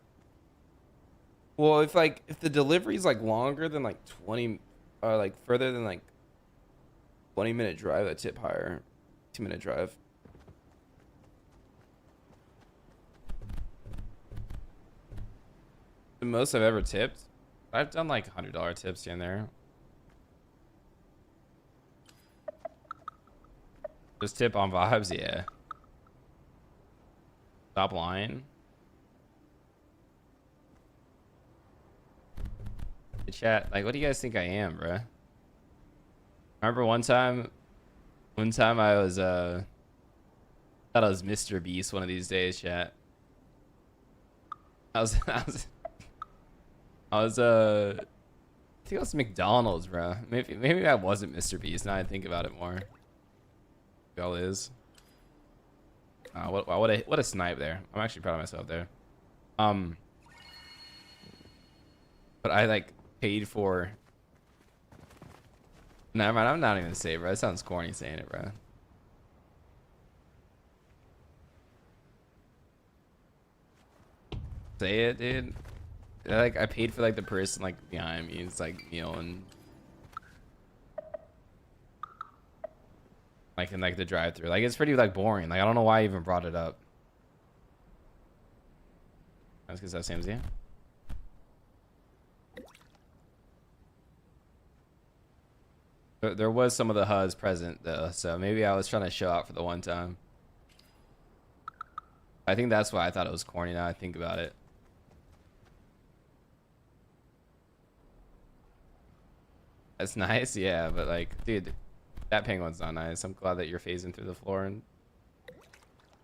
Well, if the delivery is like longer than like 20 or like further than like 20-minute drive, I tip higher. 2-minute drive. The most I've ever tipped, I've done like $100 tips here and there. Just tip on vibes, yeah. Stop lying. The chat, like, what do you guys think I am, bruh? Remember one time I was thought I was Mr. Beast one of these days, chat. I think it was McDonald's, bro. Maybe I wasn't Mr. Beast. Now I think about it more. Y'all is. What a snipe there. I'm actually proud of myself there. But I like paid for. Never mind. I'm not even gonna say it, bro. It sounds corny saying it, bro. Say it, dude. Like I paid for like the person like behind me. It's like meal and like in like the drive-through. Like it's pretty like boring. Like I don't know why I even brought it up. That's because that seems yeah. There was some of the HUDs present though, so maybe I was trying to show out for the one time. I think that's why I thought it was corny. Now I think about it. That's nice, yeah, but like, dude, that penguin's not nice. I'm glad that you're phasing through the floor, and I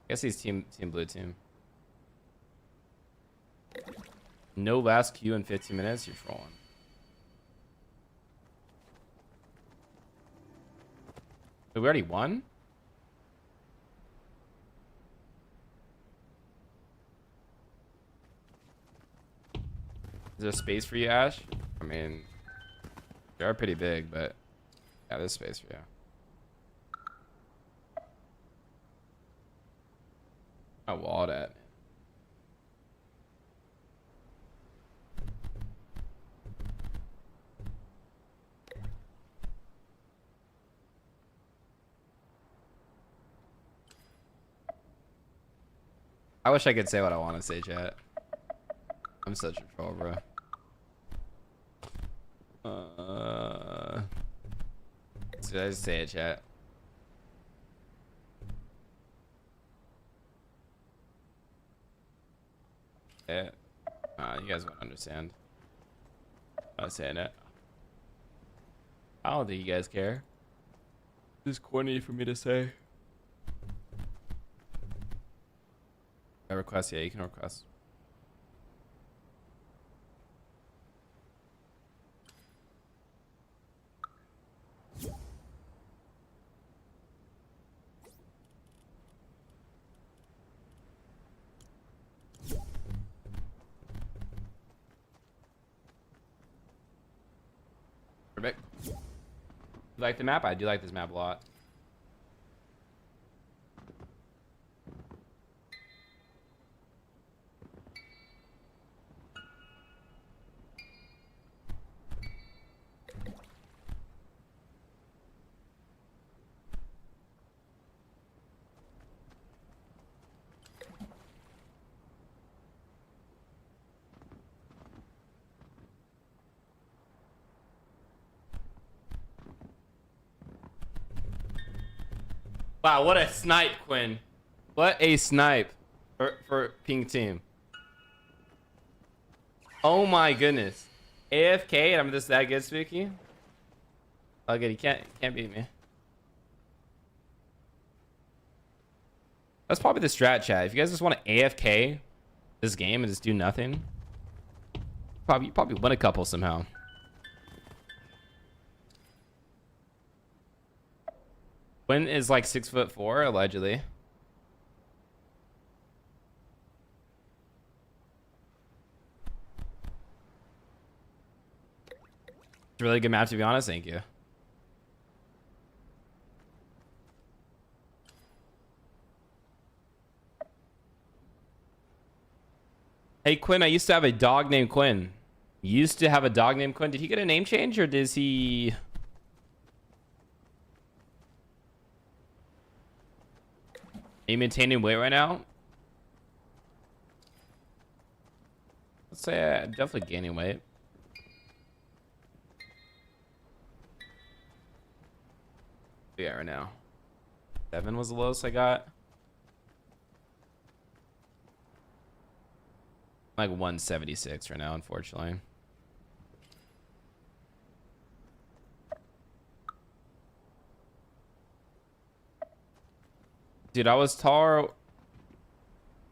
guess he's team blue team. No last queue in 15 minutes. You're trolling. We already won? Is there space for you, Ash? I mean, they are pretty big, but yeah, there's space for you. I walled at. I wish I could say what I want to say, chat. I'm such a troll, bro. Just say it, chat. Yeah. You guys won't understand. I'm not saying it. I don't think you guys care. It's corny for me to say. I request, yeah, you can request. Perfect. You like the map? I do like this map a lot. Wow, what a snipe, Quinn. What a snipe for pink team. Oh my goodness. AFK and I'm just that good, Spooky? Oh good, he can't beat me. That's probably the strat, chat. If you guys just want to AFK this game and just do nothing, probably win a couple somehow. Quinn is like 6'4", allegedly. It's a really good map, to be honest. Thank you. Hey, Quinn, I used to have a dog named Quinn. Used to have a dog named Quinn. Did he get a name change or does he... Are you maintaining weight right now? Let's say I'm definitely gaining weight. Yeah, right now. 7 was the lowest I got. Like 176 right now, unfortunately. Dude, I was taller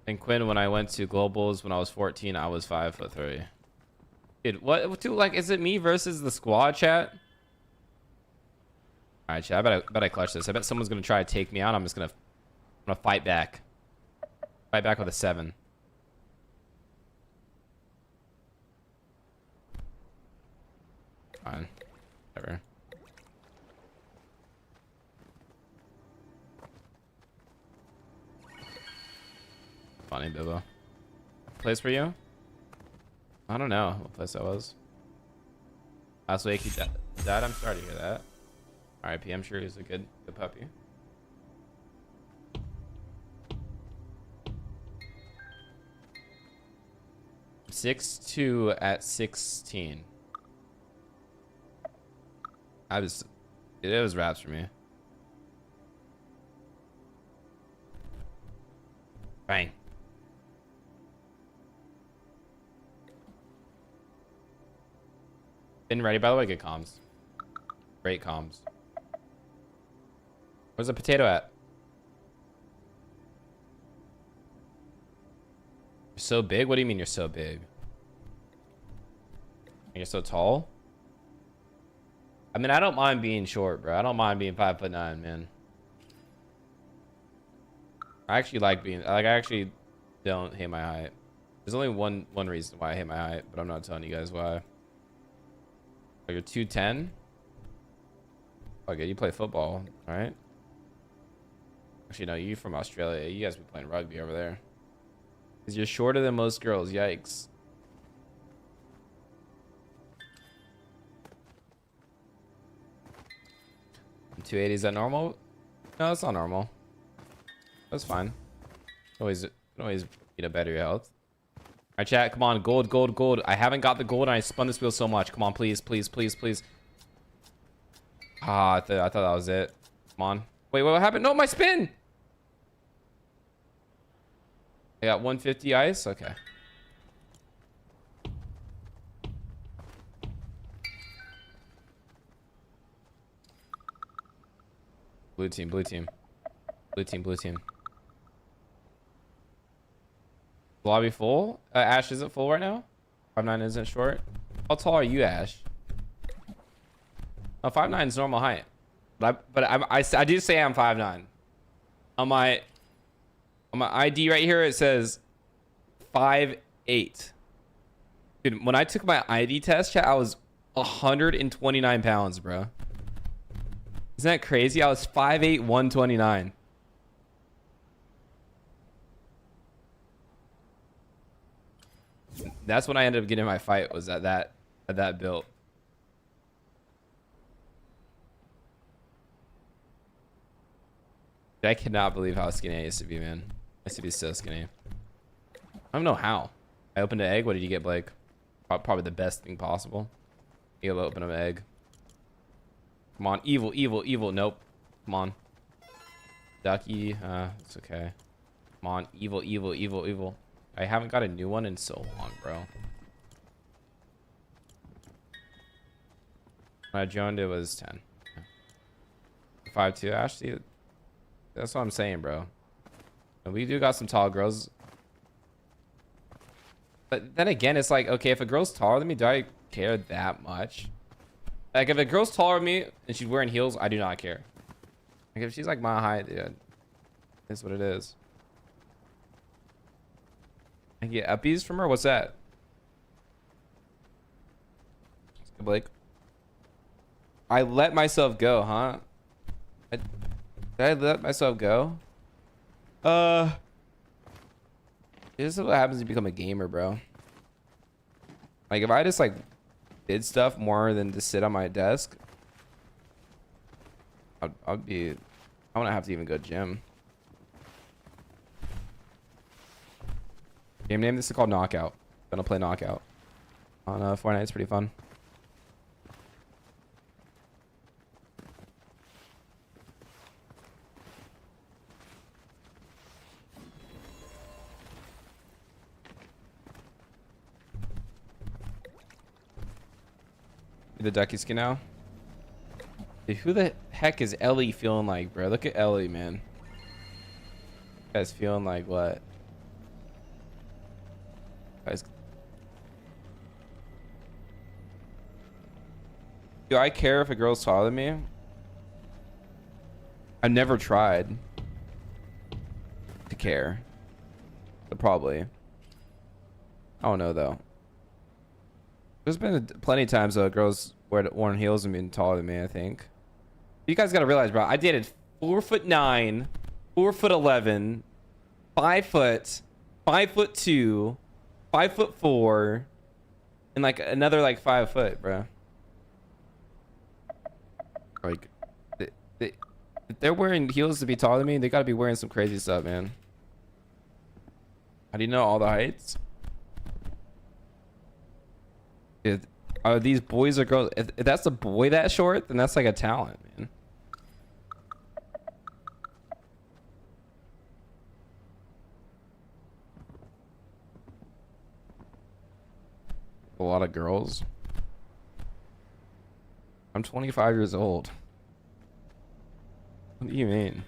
than Quinn when I went to globals when I was 14. I was 5'3". Dude, what? Dude, like, is it me versus the squad, chat? All right, chat. I bet I clutch this. I bet someone's gonna try to take me out. I'm gonna fight back. Fight back with a 7. Fine. Whatever. Funny, Bibo. Place for you? I don't know what place that was. Last week, Dad, I'm sorry to hear that. RIP, I'm sure he's a good puppy. I'm 6'2" at 16. It was raps for me. Bang. Been ready, by the way. Good comms. Great comms. Where's the potato at? You're so big? What do you mean you're so big? You're so tall? I mean, I don't mind being short, bro. I don't mind being 5'9", man. I actually like being... Like, I actually don't hate my height. There's only one reason why I hate my height, but I'm not telling you guys why. Oh, you're 210? Okay, you play football, right? Actually, no, you from Australia. You guys be playing rugby over there. Because you're shorter than most girls. Yikes. I'm 280. Is that normal? No, that's not normal. That's fine. Always need a better health. All right, chat. Come on, gold, gold, gold. I haven't got the gold, and I spun this wheel so much. Come on, please, please, please, please. Ah, I thought that was it. Come on. Wait, what happened? No, my spin. I got 150 ice. Okay. Blue team, blue team. Blue team, blue team. Lobby full? Ash isn't full right now? 5'9" isn't short? How tall are you, Ash? Oh, 5'9" is normal height. But I do say I'm 5'9". On my ID right here, it says 5'8". Dude, when I took my ID test, chat, I was 129 pounds, bro. Isn't that crazy? I was 5'8", 129. That's when I ended up getting my fight, was at that build. I cannot believe how skinny I used to be, man. I used to be so skinny. I don't know how. I opened an egg. What did you get, Blake? Probably the best thing possible. You open an egg. Come on, evil, evil, evil. Nope. Come on. Ducky. It's okay. Come on, evil, evil, evil, evil. I haven't got a new one in so long, bro. When I joined, it was 10. 5'2", Ashley. That's what I'm saying, bro. And we do got some tall girls. But then again, it's like, okay, if a girl's taller than me, do I care that much? Like, if a girl's taller than me and she's wearing heels, I do not care. Like, if she's like my height, dude, it's what it is. I get uppies from her? What's that? Blake. I let myself go, huh? Did I let myself go? This is what happens when you become a gamer, bro. Like, if I just like did stuff more than just sit on my desk, I wouldn't have to even go gym. Game name, this is called Knockout. Gonna play Knockout on Fortnite. It's pretty fun. The ducky skin now. Dude, who the heck is Ellie feeling like, bro? Look at Ellie, man. You guys feeling like what? Guys, do I care if a girl's taller than me? I've never tried to care, but probably. I don't know though. There's been plenty of times though girls worn heels and been taller than me, I think. You guys gotta realize, bro, I dated 4'9", 4'11", 5 foot, 5'2", 5'4", and like another like 5 foot, bro. Like, if they're wearing heels to be taller than me, they gotta be wearing some crazy stuff, man. How do you know all the heights? Are these boys or girls? If that's a boy that short, then that's like a talent, man. A lot of girls. I'm 25 years old. What do you mean?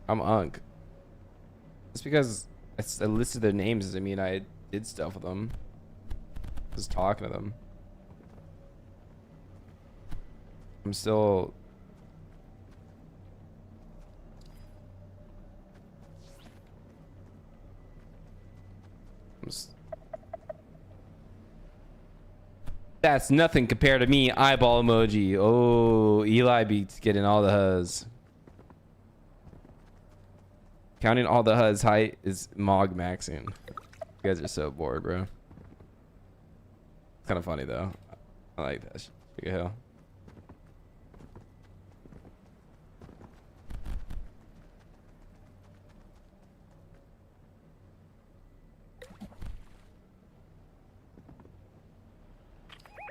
I'm Unk. Just because I listed their names doesn't mean I did stuff with them. Just talking to them. I'm still... That's nothing compared to me. Eyeball emoji. Oh, Eli beats getting all the huzz. Counting all the HUD's height is Mog maxing. You guys are so bored, bro. It's kind of funny though. I like that shit. Big hell.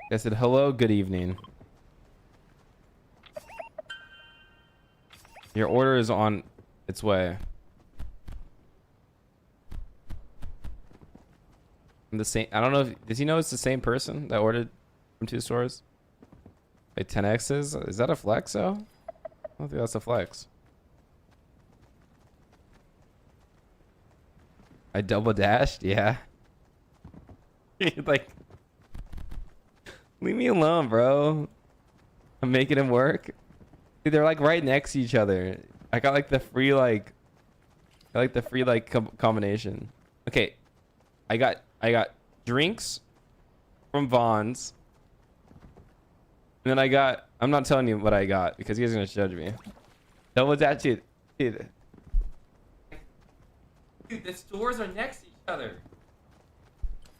I said hello, good evening. Your order is on its way. I'm the same. I don't know if does he know it's the same person that ordered from 2 stores? Like 10x's? Is that a flex though? I don't think that's a flex. I double dashed? Yeah. Like, leave me alone, bro. I'm making him work. Dude, they're like right next to each other. I got like the free combination. Okay, I got drinks from Vaughn's, and then I'm not telling you what I got because you guys are gonna judge me. Double dash, dude. Dude, the stores are next to each other.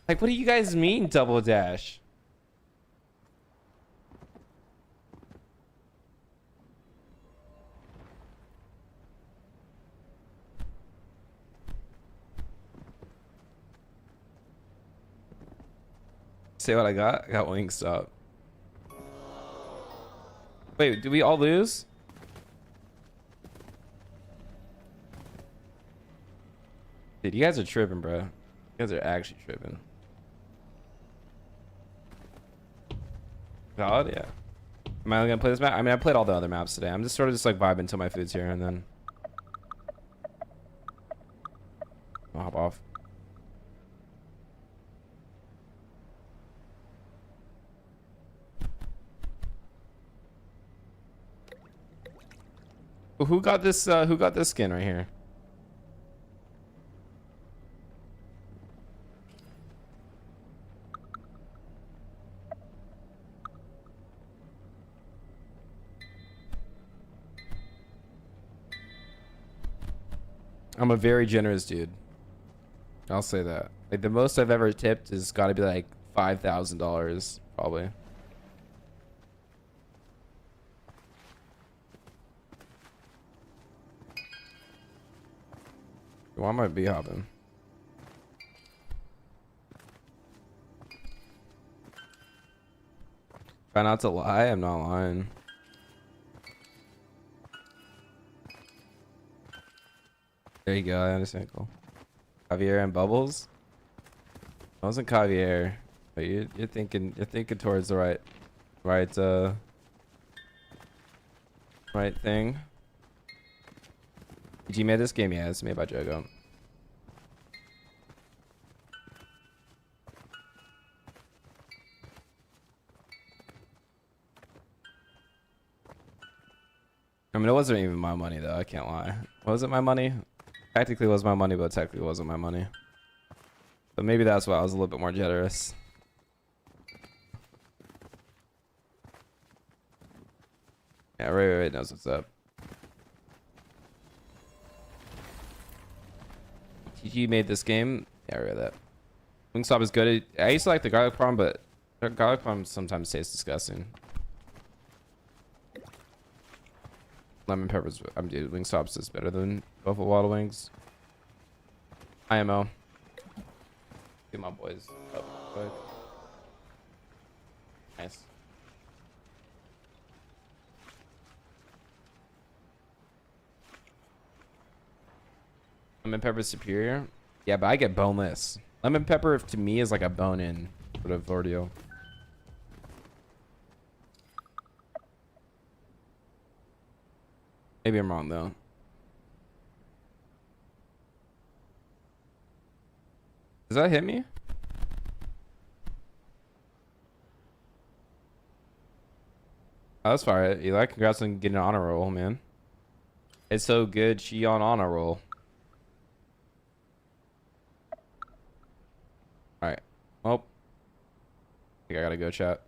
Like, what do you guys mean double dash? Say what I got? I got Wingstop. Wait, did we all lose? Dude, you guys are tripping, bro. You guys are actually tripping. Valid, yeah. Am I only gonna play this map? I mean, I played all the other maps today. I'm just sort of just like vibing until my food's here, and then I'll hop off. Who got this? Who got this skin right here? I'm a very generous dude. I'll say that. Like the most I've ever tipped has got to be like $5,000, probably. Why am I bee hopping? Try not to lie. I'm not lying. There you go. I understand. Cool. Caviar and bubbles. It wasn't caviar, but you're thinking towards the right thing. G made this game, yeah, it's made by Jogo. I mean, it wasn't even my money though. I can't lie. Was it my money? Technically, it was my money, but technically, it wasn't my money. But maybe that's why I was a little bit more generous. Yeah, right knows what's up. TG made this game. Yeah, I read that. Wingstop is good. I used to like the garlic prawn, but garlic prawn sometimes tastes disgusting. Lemon peppers. I'm dude. Wingstop's is better than Buffalo Wild Wings. IMO. Get my boys up quick. Nice. Lemon pepper is superior. Yeah, but I get boneless. Lemon pepper to me is like a bone-in sort of ordeal. Maybe I'm wrong though. Does that hit me? Oh, that's fine. Eli, congrats on getting an honor roll, man. It's so good. She on honor roll. All right. Well, I think I gotta go, chat.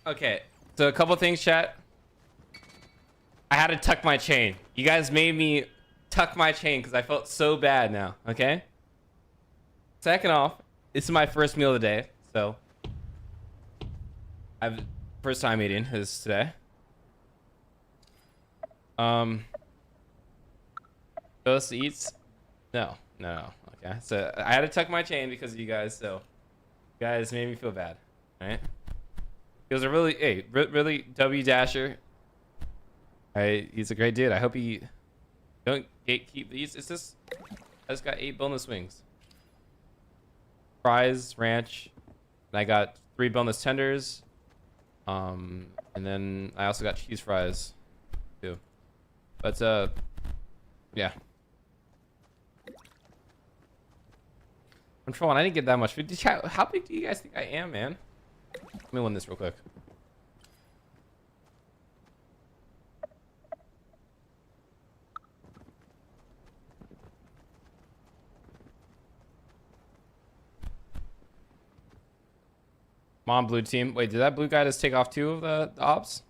Okay, so a couple things, chat. I had to tuck my chain. You guys made me tuck my chain because I felt so bad now, okay? Second off, this is my first meal of the day, so I've first time eating is today. Ghost eats? No. Okay, so I had to tuck my chain because of you guys, so you guys made me feel bad, all right? He was a really, really W Dasher. He's a great dude. I hope he don't gatekeep these. It's just, I just got 8 boneless wings, fries, ranch, and I got 3 boneless tenders. And then I also got cheese fries too. But yeah. I'm trolling. I didn't get that much food. How big do you guys think I am, man? Let me win this real quick. Mom, blue team. Wait, did that blue guy just take off 2 of the ops?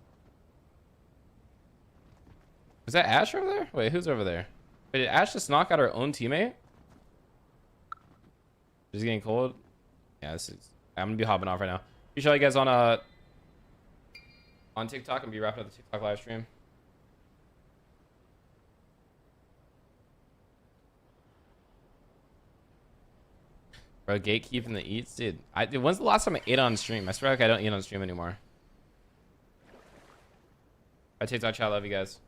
Is that Ash over there? Wait, who's over there? Wait, did Ash just knock out her own teammate? Is it getting cold? Yeah, this is. I'm gonna be hopping off right now. You show you guys on TikTok and be wrapping up the TikTok live stream. Bro, gatekeeping the eats, dude. When's the last time I ate on stream? I swear like I don't eat on stream anymore. I TikTok chat, love you guys.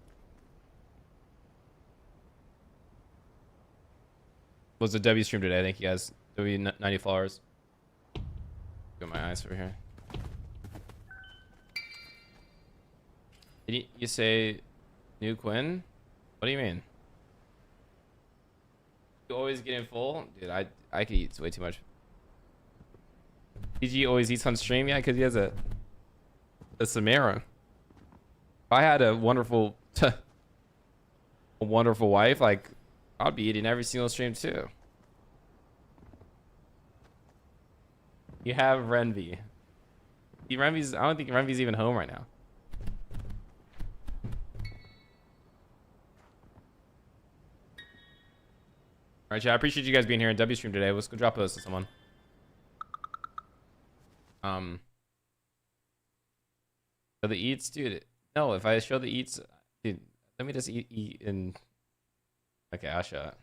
Was a W stream today? Thank you guys. W 90 followers. Got my eyes over here. Did you say new Quinn? What do you mean? You always get in full? Dude, I could eat way too much. PG always eats on stream? Yeah, because he has a Samara. If I had a wonderful wife, like, I'd be eating every single stream too. You have Renvy. I don't think Renvy's even home right now. Alright, chat, I appreciate you guys being here in W stream today. Let's go drop those to someone. So the eats, dude. No, if I show the eats, dude, let me just eat and. Okay, I'll show it.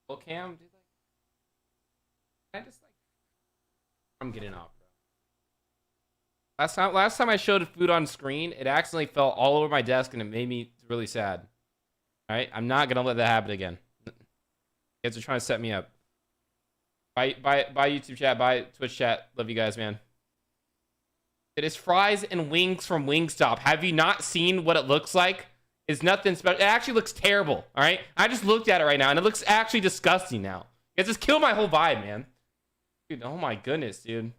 Well, Cam, dude, like, I just like, I'm getting off, bro. Last time I showed food on screen, it accidentally fell all over my desk and it made me really sad. All right, I'm not gonna let that happen again. You guys are trying to set me up. Bye YouTube chat, bye Twitch chat. Love you guys, man. It is fries and wings from Wingstop. Have you not seen what it looks like? It's nothing special. It actually looks terrible. All right, I just looked at it right now and it looks actually disgusting now. It just killed my whole vibe, man. Dude, oh my goodness, dude.